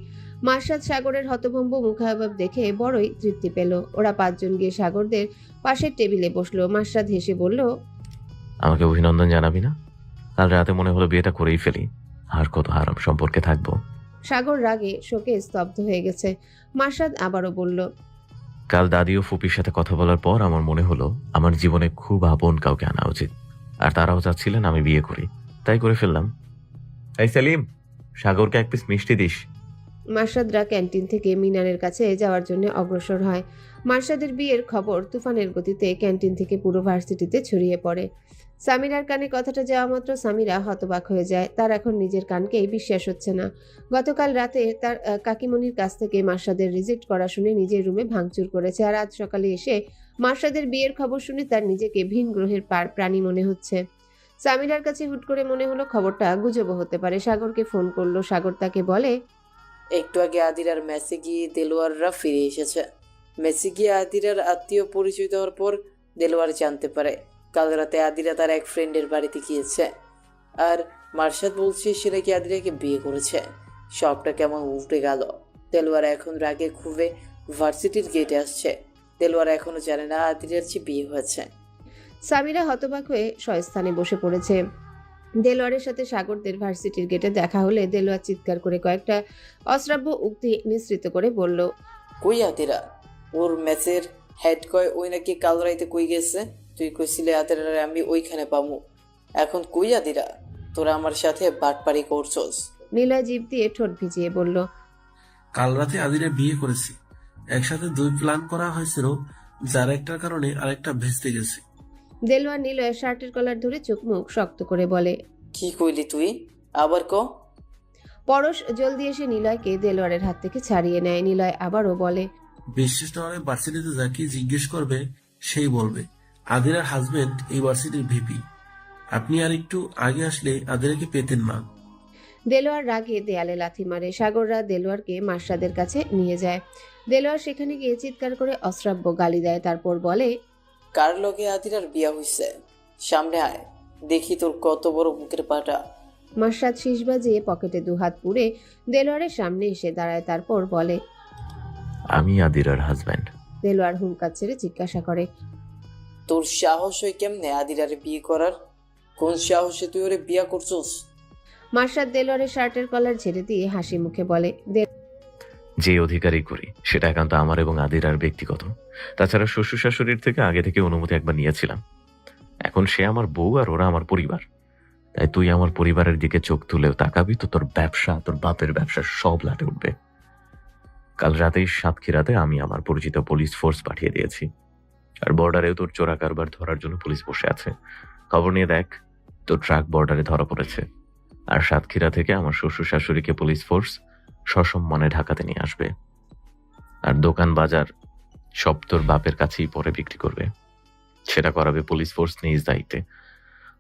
মার্শাদ সাগরের হতভম্ব মুখাভাব দেখে বড়ই তৃপ্তি পেল। ওরা 5 জন গিয়ে সাগরদের পাশের টেবিলে বসলো। মার্শাদ হেসে বলল, আমাকে অভিনন্দন জানাবি না? কাল রাতে মনে হলো বিয়েটা করেই ফেলি, আর কত হারাম সম্পর্কে থাকবো। সাগর রাগে শোকে স্তব্ধ হয়ে গেছে। মার্শাদ আবারও বলল, কাল দাদি ও ফুপির সাথে কথা বলার পর আমার মনে হলো আমার জীবনে খুব আপন কাউকে আনা উচিত, আর তারাও চাচ্ছিলেন আমি বিয়ে করি, তাই করে ফেললাম। এই সেলিম, সাগরকে 1 পিস মিষ্টি দিস। মার্শাদরা ক্যান্টিন থেকে মিনারের কাছে যাওয়ার জন্য অগ্রসর হয়। মার্শাদের বিয়ের খবর তুফানের গতিতে ক্যান্টিন থেকে পুরো ভার্সিটিতে ছড়িয়ে পড়ে। সামিরার কানে কথাটা যাওয়া মাত্র সামিরা হতবাক হয়ে যায়। তার এখন নিজের কানকেই বিশ্বাস হচ্ছে না। গতকাল রাতে তার কাকিমণির কাছ থেকে মার্শাদের রিজেক্ট করা শুনে নিজের রুমে ভাঙচুর করেছে, আর আজ সকালে এসে মার্শাদের বিয়ের খবর শুনে তার নিজেকে ভিন গ্রহের প্রাণী মনে হচ্ছে। সামিরার কাছে হুট করে মনে হলো খবরটা গুজবও হতে পারে। সাগরকে ফোন করলো। সাগর তাকে বলে, একটু আগে আদিরার মেসে গিয়ে দেলোয়াররা ফিরে এসেছে। মেসে গিয়ে আদিরার আত্মীয় পরিচয় দেওয়ার পর দেলোয়ার জানতে পারে কাল রাতে আদিরা তার এক ফ্রেন্ডের বাড়িতে গিয়েছে, আর মার্শাদ বলছে সে নাকি আদিরাকে বিয়ে করেছে। সবটা কেমন উল্টে গেল। দেলোয়ার এখন রাগে খুবই ভার্সিটির গেটে আসছে। দেলোয়ার এখনো জানে না আদিরার যে বিয়ে হয়েছে। সামিরা হতবাক হয়ে স্বস্থানে বসে পড়েছে। দেলোয়ারের সাথে সাগরদের ভার্সিটির গেটে দেখা হলে দেলোয়ার চিৎকার করে কয়েকটা অশ্রাব্য উক্তি মিশ্রিত করে বলল, কই আদিরা? ওর মেসের হেড কয় ওই নাকি কাল রাইতে কই গেছে। তুই কইছিলে আদিরার আমি ওইখানে পামু। এখন কই আদিরা? তোরা আমার সাথে বাটপারি করছস। নীলয় জিভ দিয়ে ঠোঁট ভিজিয়ে বলল, কাল রাতে আদিরা বিয়ে করেছে। একসাথে 2 প্ল্যান করা হয়েছিল, যার একটার কারণে আরেকটা ভেস্তে গেছে। দেলোয়ার নীলয়ের শার্টের কলার ধরে চোখ মুখ শক্ত করে বলে, কি কইলি তুই? আবার ক। পরশ জলদি এসে নীলয়কে দেলোয়ারের হাত থেকে ছাড়িয়ে নেয়। নীলয় আবারও বলে, বিশ্বাস না হলে ভার্সিটিতে যাকে জিজ্ঞেস করবে সেই বলবে আদিরার হাজবেন্ড এই ভার্সিটির ভিপি। আপনি আর একটু আগে আসলে আদিরাকে পেতেন না। দেলোয়ার রাগে দেয়ালে লাথি মারে। সাগররা দেলোয়ারকে মার্শাদের কাছে নিয়ে যায়। দেলোয়ার সেখানে গিয়ে চিৎকার করে অশ্রাব্য গালি দেয়। তারপর বলে, কার লগে আদিরার বিয়া হইছে? সামনে আয়, দেখি তোর কত বড় বুকের পাটা। মার্শাদ শীষ বাজিয়ে পকেটে 2 হাত পুরে দেলোয়ারের সামনে এসে দাঁড়ায়। তারপর বলে, আমি আদিরার হাজব্যান্ড। দেলোয়ার হুঙ্কার ছেড়ে জিজ্ঞাসা করে, তোর সাহস হয় কেমনে আদিরারে বিয়ে করার? কোন সাহসে তুই ওরে বিয়া করছস? মার্শাদ দেলোয়ারের শার্টের কলার ছেড়ে দিয়ে হাসি মুখে বলে, যে অধিকারই করি সেটা একান্ত আমার এবং আদিরার ব্যক্তিগত। তাছাড়া শ্বশুর শাশুড়ির থেকে আগে থেকে অনুমতি একবার নিয়েছিলাম। এখন সে আমার বউ আর ওরা আমার পরিবার। তাই তুই আমার পরিবারের দিকে চোখ তুলেও তাকাবি তো তোর ব্যবসা, তোর বাপের ব্যবসা সব লাটে উঠবে। কাল রাতেই সাতক্ষীরাতে আমি আমার পরিচিত পুলিশ ফোর্স পাঠিয়ে দিয়েছি। আর বর্ডারেও তোর চোরা কারবার ধরার জন্য পুলিশ বসে আছে। খবর নিয়ে দেখ, তোর ট্রাক বর্ডারে ধরা পড়েছে। আর সাতক্ষীরা থেকে আমার শ্বশুর শাশুড়িকে পুলিশ ফোর্স সসম্মানে ঢাকাতে নিয়ে আসবে। আর দোকান বাজার সব তোর বাপের কাছেই পরে বিক্রি করবে। সেটা করাবে পুলিশ ফোর্স নিজ দায়িত্বে।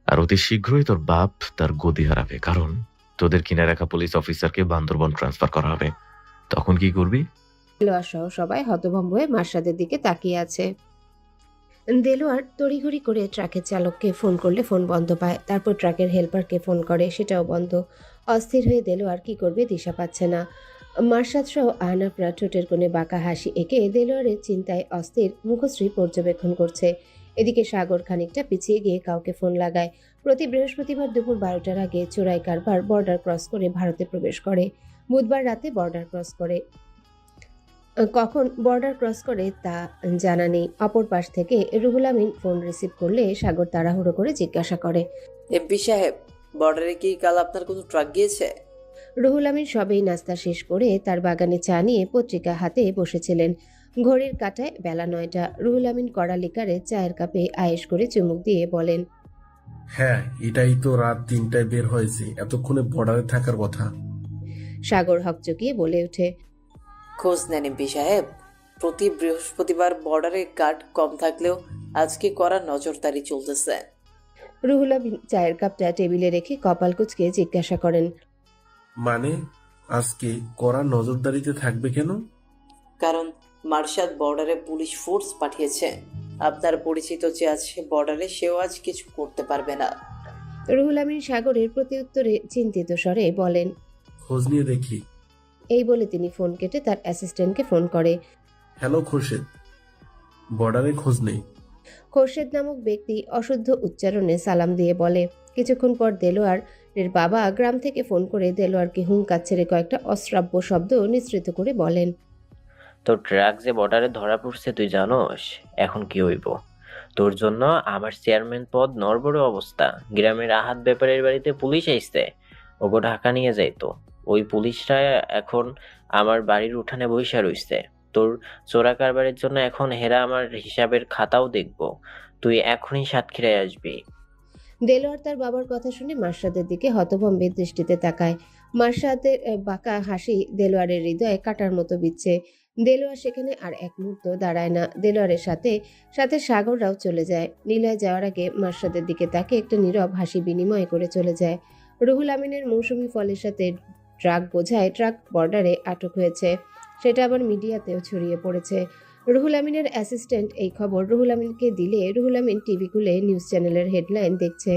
আর অতি শীঘ্রই তোর বাপ তার গদি হারাবে, কারণ তোদের কিনে রাখা পুলিশ অফিসারকে বান্দরবন ট্রান্সফার করা হবে। তখন কি করবি? দেলোয়ার সহ সবাই হতভম্ব হয়ে মার্শাদের দিকে তাকিয়ে আছে। দেলোয়ার তড়িঘড়ি করে ট্রাকের চালককে ফোন করলে ফোন বন্ধ পায়। তারপর ট্রাকের হেল্পারকে ফোন করে, সেটাও বন্ধ। অস্থির হয়ে দেলোয়ার কি করবে দিশা পাচ্ছে না। মার্শাদ সহ আহনাফরা ঠোঁটের কোণে বাঁকা হাসি এঁকে দেলোয়ারের চিন্তায় অস্থির মুখশ্রী পর্যবেক্ষণ করছে। এদিকে সাগর খানিকটা পিছিয়ে গিয়ে কাউকে ফোন লাগায়। প্রতি বৃহস্পতিবার দুপুর 12টার আগে চোরাই কারবার বর্ডার ক্রস করে ভারতে প্রবেশ করে। বুধবার রাতে বর্ডার ক্রস করে। কখন বর্ডার ক্রস করে তা জানা নেই। অপর পাশ থেকে রুহুল আমিন ফোন রিসিভ করলে সাগর তাড়াহুড়ো করে জিজ্ঞাসা করে, এমপি সাহেব, বর্ডারে কি কাল আপনার কোনো ট্রাক গিয়েছে? রুহুল আমিন সবেই নাস্তা শেষ করে তার বাগানে চা নিয়ে পত্রিকা হাতে বসেছিলেন। ঘড়ির কাঁটায় বেলা 9টা। রুহুল আমিন কড়া লিকারে চায়ের কাপে আয়েশ করে চুমুক দিয়ে বলেন, হ্যাঁ, এটাই তো রাত 3টায় বের হয়েছে, এতক্ষণে বর্ডারে থাকার কথা। সাগর হকচকিয়ে বলে ওঠে, খোঁজ নেন এমপি সাহেব। প্রতি বৃহস্পতিবার বর্ডারে গার্ড কম থাকলেও আজকে করা নজরদারি চলতেছে। রুহুল আমিন চায়ের কাপটা টেবিলে রেখে কপাল কুঁচকে জিজ্ঞাসা করেন, মানে আজকে কড়া নজরদারিতে থাকবে কেন? কারণ মার্শাদ বর্ডারে পুলিশ ফোর্স পাঠিয়েছে। আপনার পরিচিত যে আছে বর্ডারে, সেও আজ কিছু করতে পারবে না। রুহুল আমিন সাগরের প্রতি উত্তরে চিন্তিত স্বরে বলেন, খোঁজ নিয়ে দেখি। এই বলে তিনি ফোন কেটে তার অ্যাসিস্ট্যান্টকে ফোন করে। হ্যালো খোরশেদ, বর্ডারে খোঁজ নেই। খোরশেদ নামক ব্যক্তি অশুদ্ধ উচ্চারণে সালাম দিয়ে বলে। কিছুক্ষণ পর দেলোয়ারের বাবা গ্রাম থেকে ফোন করে দেলোয়ারকে হুঙ্কার ছেড়ে কয়েকটা অশ্রাব্য শব্দ নিঃসৃত করে বলেন, তোর ট্রাক যে বর্ডারে ধরা পড়ছে তুই জানোস? এখন কি হইব? তোর জন্য আমার চেয়ারম্যান পদ নড়বড় অবস্থা। গ্রামের আহাত ব্যাপারের বাড়িতে পুলিশ আইছে, ওগো ঢাকা নিয়ে যাইতো। ওই পুলিশরা এখন আমার বাড়ির উঠানে বইসা রইছে। তোর চোরা কারবারের জন্য এখন হেরা আমার হিসাবের খাতাও দেখবো। তুই এখনই সাতক্ষীরায় আসবি। দেলোয়ার তার বাবার কথা শুনে মার্শাদের দিকে হতভম্বের দৃষ্টিতে তাকায়। মার্শাদের বাঁকা হাসি দেলোয়ারের হৃদয়ে কাটার মতো বিচ্ছে। দেলোয়ার সেখানে আর এক মুহূর্ত দাঁড়ায় না। দেলোয়ারের সাথে সাথে সাগররাও চলে যায়। নিলয় যাওয়ার আগে মার্শাদের দিকে তাকে একটা নীরব হাসি বিনিময় করে চলে যায়। রুহুল আমিনের মৌসুমি ফলের সাথে ট্রাক বোঝায় ট্রাক বর্ডারে আটক হয়েছে, সেটা আবার মিডিয়াতেও ছড়িয়ে পড়েছে। রুহুল আমিনের অ্যাসিস্ট্যান্ট এই খবর রুহুল আমিনকে দিলে রুহুল আমিন টিভি খুলে নিউজ চ্যানেলের হেডলাইন দেখছে।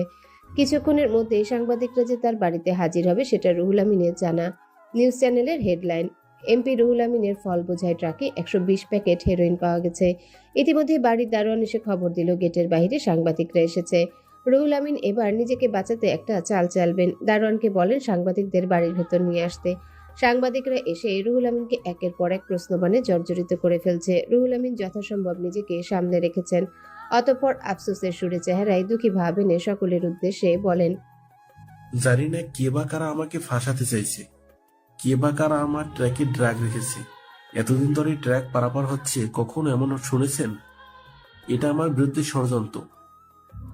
কিছুক্ষণের মধ্যে সাংবাদিকরা যে তার বাড়িতে হাজির হবে সেটা রুহুল আমিনের জানা। নিউজ চ্যানেলের হেডলাইন, এমপি রুহুল আমিনের ফল বোঝাই ট্রাকে 120 প্যাকেট হেরোইন পাওয়া গেছে। ইতিমধ্যে বাড়ির দারোয়ান এসে খবর দিল গেটের বাইরে সাংবাদিকরা এসেছে। রুহুল আমিন এবার নিজেকে বাঁচাতে একটা চাল চালবেন। দারোয়ানকে বলেন সাংবাদিকদের বাড়ির ভেতর নিয়ে আসতে। সাংবাদিকরা এসে রুহুল আমিনকে একের পর এক প্রশ্নবাণে জর্জরিত করে ফেলছে। রুহুল আমিন যথাসম্ভব নিজেকে সামনে রেখেছেন। অতঃপর আফসোসের সুরে চেহারায় দুঃখী ভাব এনে সকলের উদ্দেশ্যে বলেন, জানি না কে বা কারা আমাকে ফাঁসাতে চাইছে, কে বা কারা আমার ট্র্যাকে ড্রাগ রেখেছে। এতদিন ধরে ট্র্যাক পারাপার হচ্ছে, কখনো এমন শুনেছেন? এটা আমার বিরুদ্ধে ষড়যন্ত্র।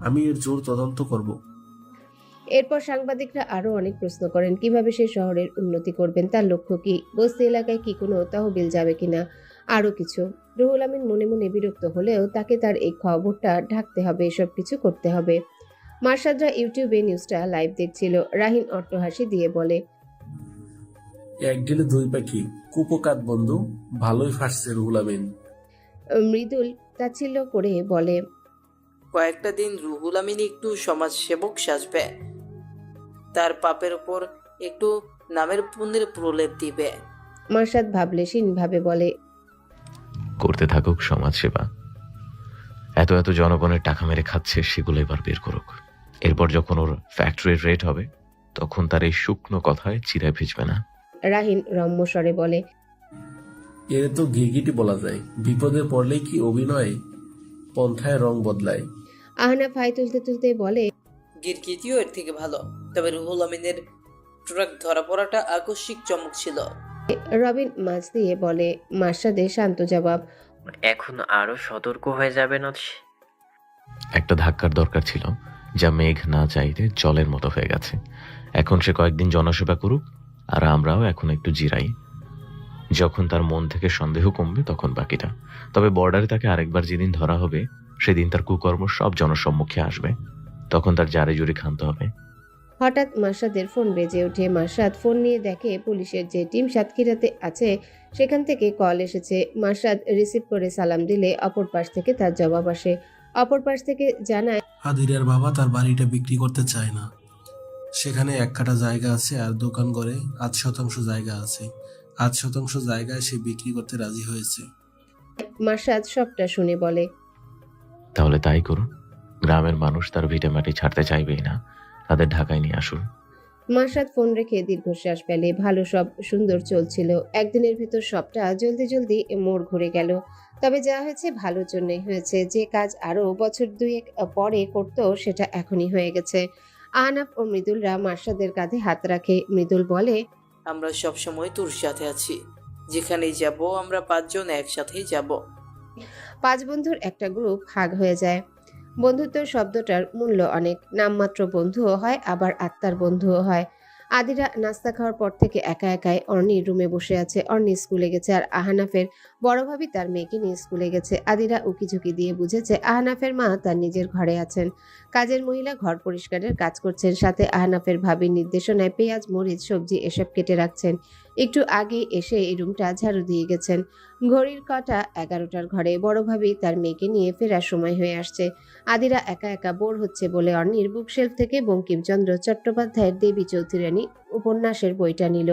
আমি এর জোর তদন্ত করব। এরপর সাংবাদিকরা আরো অনেক প্রশ্ন করেন। কিভাবে সে শহরের উন্নতি করবেন, তার লক্ষ্য কি, বস্তি এলাকায় কি কোনো তহবিল যাবে কিনা, আরো কিছু। রুহুল আমিন মনে মনে বিরক্ত হলেও তাকে তার এই খবরটা ঢাকতে হবে, এসব কিছু করতে হবে। মার্শাদরা ইউটিউবে নিউজটা লাইভ দেখছিল। রাহিন অট্টহাসি দিয়ে বলে, এক ঢিলে দুই পাখি, কুপকাত বন্ধু, ভালোই ফাঁসছে রুহুল আমিন। মৃদুল তাচ্ছিল্য করে বলে, কয়েকটা দিন রুহুল আমিন একটু সমাজ সেবক সাজবে, তার পাপের উপর একটু নামের পুণ্যের প্রলেপ দিবে। মার্শাদ ভাবলেশীন ভাবে বলে, করতে থাকুক সমাজ সেবা। এত এত জনগণের টাকা মেরে খাচ্ছে, সেগুলো এবার বের করুক। এরপর যখন ওর ফ্যাক্টরির রেট হবে, তখন তার এই শুকনো কথায় চিরায় ভিজবে না। রাহিন রম্য স্বরে বলে, এর তো গিরগিটি বলা যায়। বিপদে পড়লেই কি অভিনয় পন্থায় রং বদলায়। আহনাফ হাই তুলতে তুলতে বলে, গিরগিটিও এর থেকে ভালো। তবে রুহুল আমিনের ট্রাক ধরা পড়াটা আকস্মিক চমক ছিল। রবিন মাছ দিয়ে বলে। মার্শাদের শান্ত জবাব। এখন আরো সতর্ক হয়ে যাবেন। একটা ধাক্কার দরকার ছিল, যা মেঘ না চাইতে জলের মতো হয়ে গেছে। এখন সে কয়েকদিন জনসেবা করুক, আর আমরাও এখন একটু জিরাই। যখন তার মন থেকে সন্দেহ কমবে তখন বাকিটা। তবে বর্ডারে তাকে আরেকবার যেদিন ধরা হবে, সেদিন তার কুকর্ম সব জনসম্মুখে আসবে। তখন তার জারে জুরি ক্ষান্ত হবে। হঠাৎ মার্শাদের ফোন বেজে ওঠে। মার্শাদ ফোন নিয়ে দেখে পুলিশের যে টিম সাতক্ষীরাতে আছে সেখান থেকে কল এসেছে। মার্শাদ রিসিভ করে সালাম দিলে অপর পাশ থেকে তার জবাব আসে। অপর পাশ থেকে জানায়, আদিরার বাবা তার বাড়িটা বিক্রি করতে চায় না। সেখানে 1 কাঠা জায়গা আছে আর দোকান করে 8% জায়গা আছে। 8% জায়গায় সে বিক্রি করতে রাজি হয়েছে। মার্শাদ সবটা শুনে বলে, তাহলে তাই করুন। গ্রামের মানুষ তার ভিটেমাটি ছাড়তে চাইবেই না, তাদের ঢাকায় নিয়ে আসুন। মার্শাদ ফোন রেখে দীর্ঘশ্বাস ফেলে। ভালো, সব সুন্দর চলছিল। একদিনের ভিতর সবটা জলদি জলদি মোড় ঘুরে গেল। তবে যা হয়েছে ভালোর জন্যই হয়েছে। যে কাজ আরো বছর 2 পরে করতো সেটা এখনই হয়ে গেছে। আহনাফ ও মৃদুলরা মার্শাদের কাঁধে হাত রাখে। মৃদুল বলে, আমরা সব সময় তোর সাথে আছি। যেখানেই যাব আমরা 5 জন একসাথেই যাব। 5 বন্ধুর একটা গ্রুপ ভাগ হয়ে যায়। বন্ধুত্ব শব্দটার মূল্য অনেক। নামমাত্র বন্ধুও হয়, আবার আত্মার বন্ধুও হয়। আদিরা নাস্তা খাওয়ার পর থেকে একা একাই অর্ণির রুমে বসে আছে। অর্ণি স্কুলে গেছে আর আহনাফের বড় ভাবি তার মেয়েকে নিয়ে স্কুলে গেছে। আদিরা উকিঝুঁকি দিয়ে বুঝেছে আহনাফের মা তার নিজের ঘরে আছেন। কাজের মহিলা ঘর পরিষ্কারের কাজ করছেন, সাথে আহনাফের ভাবির নির্দেশনায় পেঁয়াজ, মরিচ, সবজি এসব কেটে রাখছেন। একটু আগে এসে এই রুমটা ঝাড়ু দিয়ে গেছেন। ঘড়ির কাঁটা 11টার ঘরে। বড় ভাবি তার মেয়েকে নিয়ে ফেরার সময় হয়ে আসছে। আদিরা একা একা বোর হচ্ছে বলে অর্ণির বুকশেলফ থেকে বঙ্কিমচন্দ্র চট্টোপাধ্যায়ের দেবী চৌধুরানী উপন্যাসের বইটা নিল।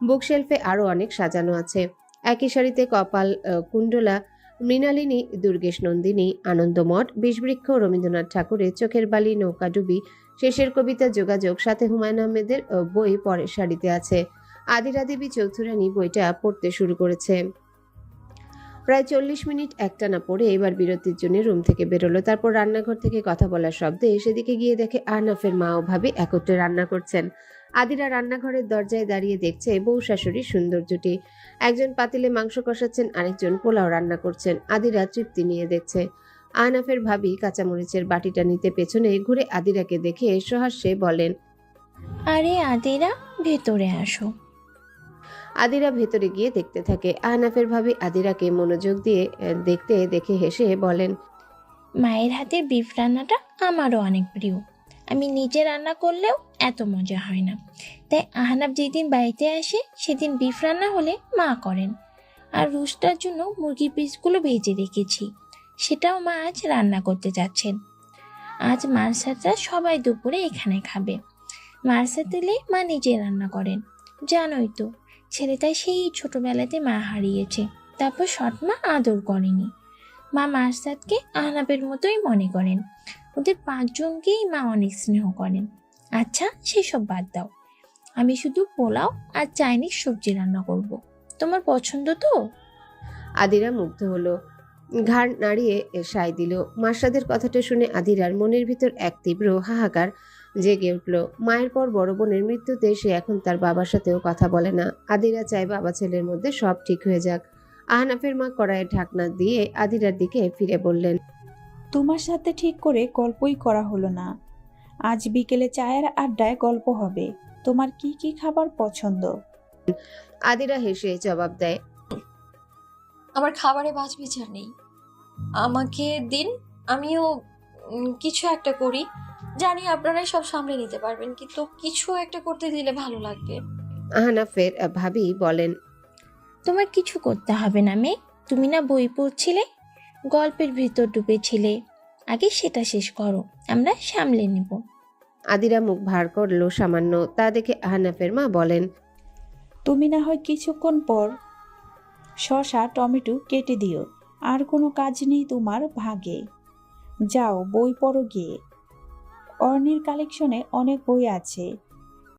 বুকশেলফে আরো অনেক সাজানো আছে। একই সারিতে কপাল কুণ্ডলা, মৃণালিনী, দুর্গেশ নন্দিনী, আনন্দমঠ, বিষবৃক্ষ, রবীন্দ্রনাথ ঠাকুরের চোখের বালি, নৌকাডুবি, শেষের কবিতা, যোগাযোগ, সাথে হুমায়ুন আহমেদের বই পরের সারিতে আছে। আদিরা দেবী চৌধুরানী বইটা পড়তে শুরু করেছে। প্রায় 40 মিনিট একটানা পড়ে এবার বিরতির জন্য রুম থেকে বেরোলো। তারপর রান্নাঘর থেকে কথা বলার শব্দে সেদিকে গিয়ে দেখে আহনাফের মা ও ভাবি একত্রে রান্না করছেন। আদিরা রান্নাঘরের দরজায় দাঁড়িয়ে দেখছে বউ শাশুড়ির সুন্দর জুটি। একজন পাতিলে মাংস কষাচ্ছেন, আরেকজন পোলাও রান্না করছেন। আদিরা তৃপ্তি নিয়ে দেখছে। আহনাফের ভাবি কাঁচামরিচের বাটিটা নিতে পেছনে ঘুরে আদিরাকে দেখে সহাস্যে বলেন, আরে আদিরা, ভেতরে আসো। আদিরা ভেতরে গিয়ে দেখতে থাকে। আহনাফের ভাবি আদিরাকে মনোযোগ দিয়ে দেখতে দেখে হেসে বলেন, মায়ের হাতের বিফ রান্নাটা আমারও অনেক প্রিয়। আমি নিজে রান্না করলেও এত মজা হয় না। তাই আহনাফ যেদিন বাড়িতে আসে সেদিন বিফ রান্না হলে মা করেন। আর রুস্টার জন্য মুরগির পিসগুলো ভেজে রেখেছি, সেটাও মা আজ রান্না করতে যাচ্ছেন। আজ মার্সাতরা সবাই দুপুরে এখানে খাবে। মার্সাতেলে মা নিজে রান্না করেন। জানোই তো, ছেলেটাই সেই ছোটবেলাতে মা হারিয়েছে, তারপর সৎমা আদর করেনি। মা মার্সাদকে আহনাবের মতোই মনে করেন। ওদের 5 জনকেই মা অনেক স্নেহ করেন। আচ্ছা, সেসব বাদ দাও, আমি শুধু পোলাও আর চাইনিজ সবজি রান্না করব। তোমার পছন্দ তো? আদিরা মুগ্ধ হলো, ঘাড় নাড়িয়ে সায় দিল। মার্শাদের কথাটা শুনে আদিরার মনের ভিতর এক তীব্র হাহাকার জেগে উঠল। মায়ের পর বড় বোনের মৃত্যুতে সে এখন তার বাবার সাথেও কথা বলে না। আদিরা চায় বাবা ছেলের মধ্যে সব ঠিক হয়ে যাক। আহনাফের মা কড়াইয়ের ঢাকনা দিয়ে আদিরার দিকে ফিরে বললেন, তোমার সাথে ঠিক করে গল্পই করা হলো না। আজ বিকেলে চায়ের আড্ডায় গল্প হবে। তোমার কি কি খাবার পছন্দ? আদিরা হেসে জবাব দেয়, আমার খাবারে বাছ বিচার নেই, আমাকে দিন, আমিও কিছু একটা করি। জানি আপনারাই সব সামলে নিতে পারবেন, কিন্তু কিছু একটা করতে দিলে ভালো লাগবে। আহনাফের ভাবি বলেন, তোমার কিছু করতে হবে না মেয়ে, তুমি না বই পড়ছিলে, গল্পের ভিতর ডুবেছিলে। আগে সেটা শেষ করো, আমরা সামলে নিব। আদিরা মুখ ভার করলো সামান্য। তা দেখে আহনাফের মা বলেন, তুমি না হয় কিছুক্ষণ পর শসা টমেটো কেটে দিও। আর কোনো কাজ নেই তোমার ভাগে, যাও বই পড়ো গিয়ে। অর্ণির কালেকশনে অনেক বই আছে,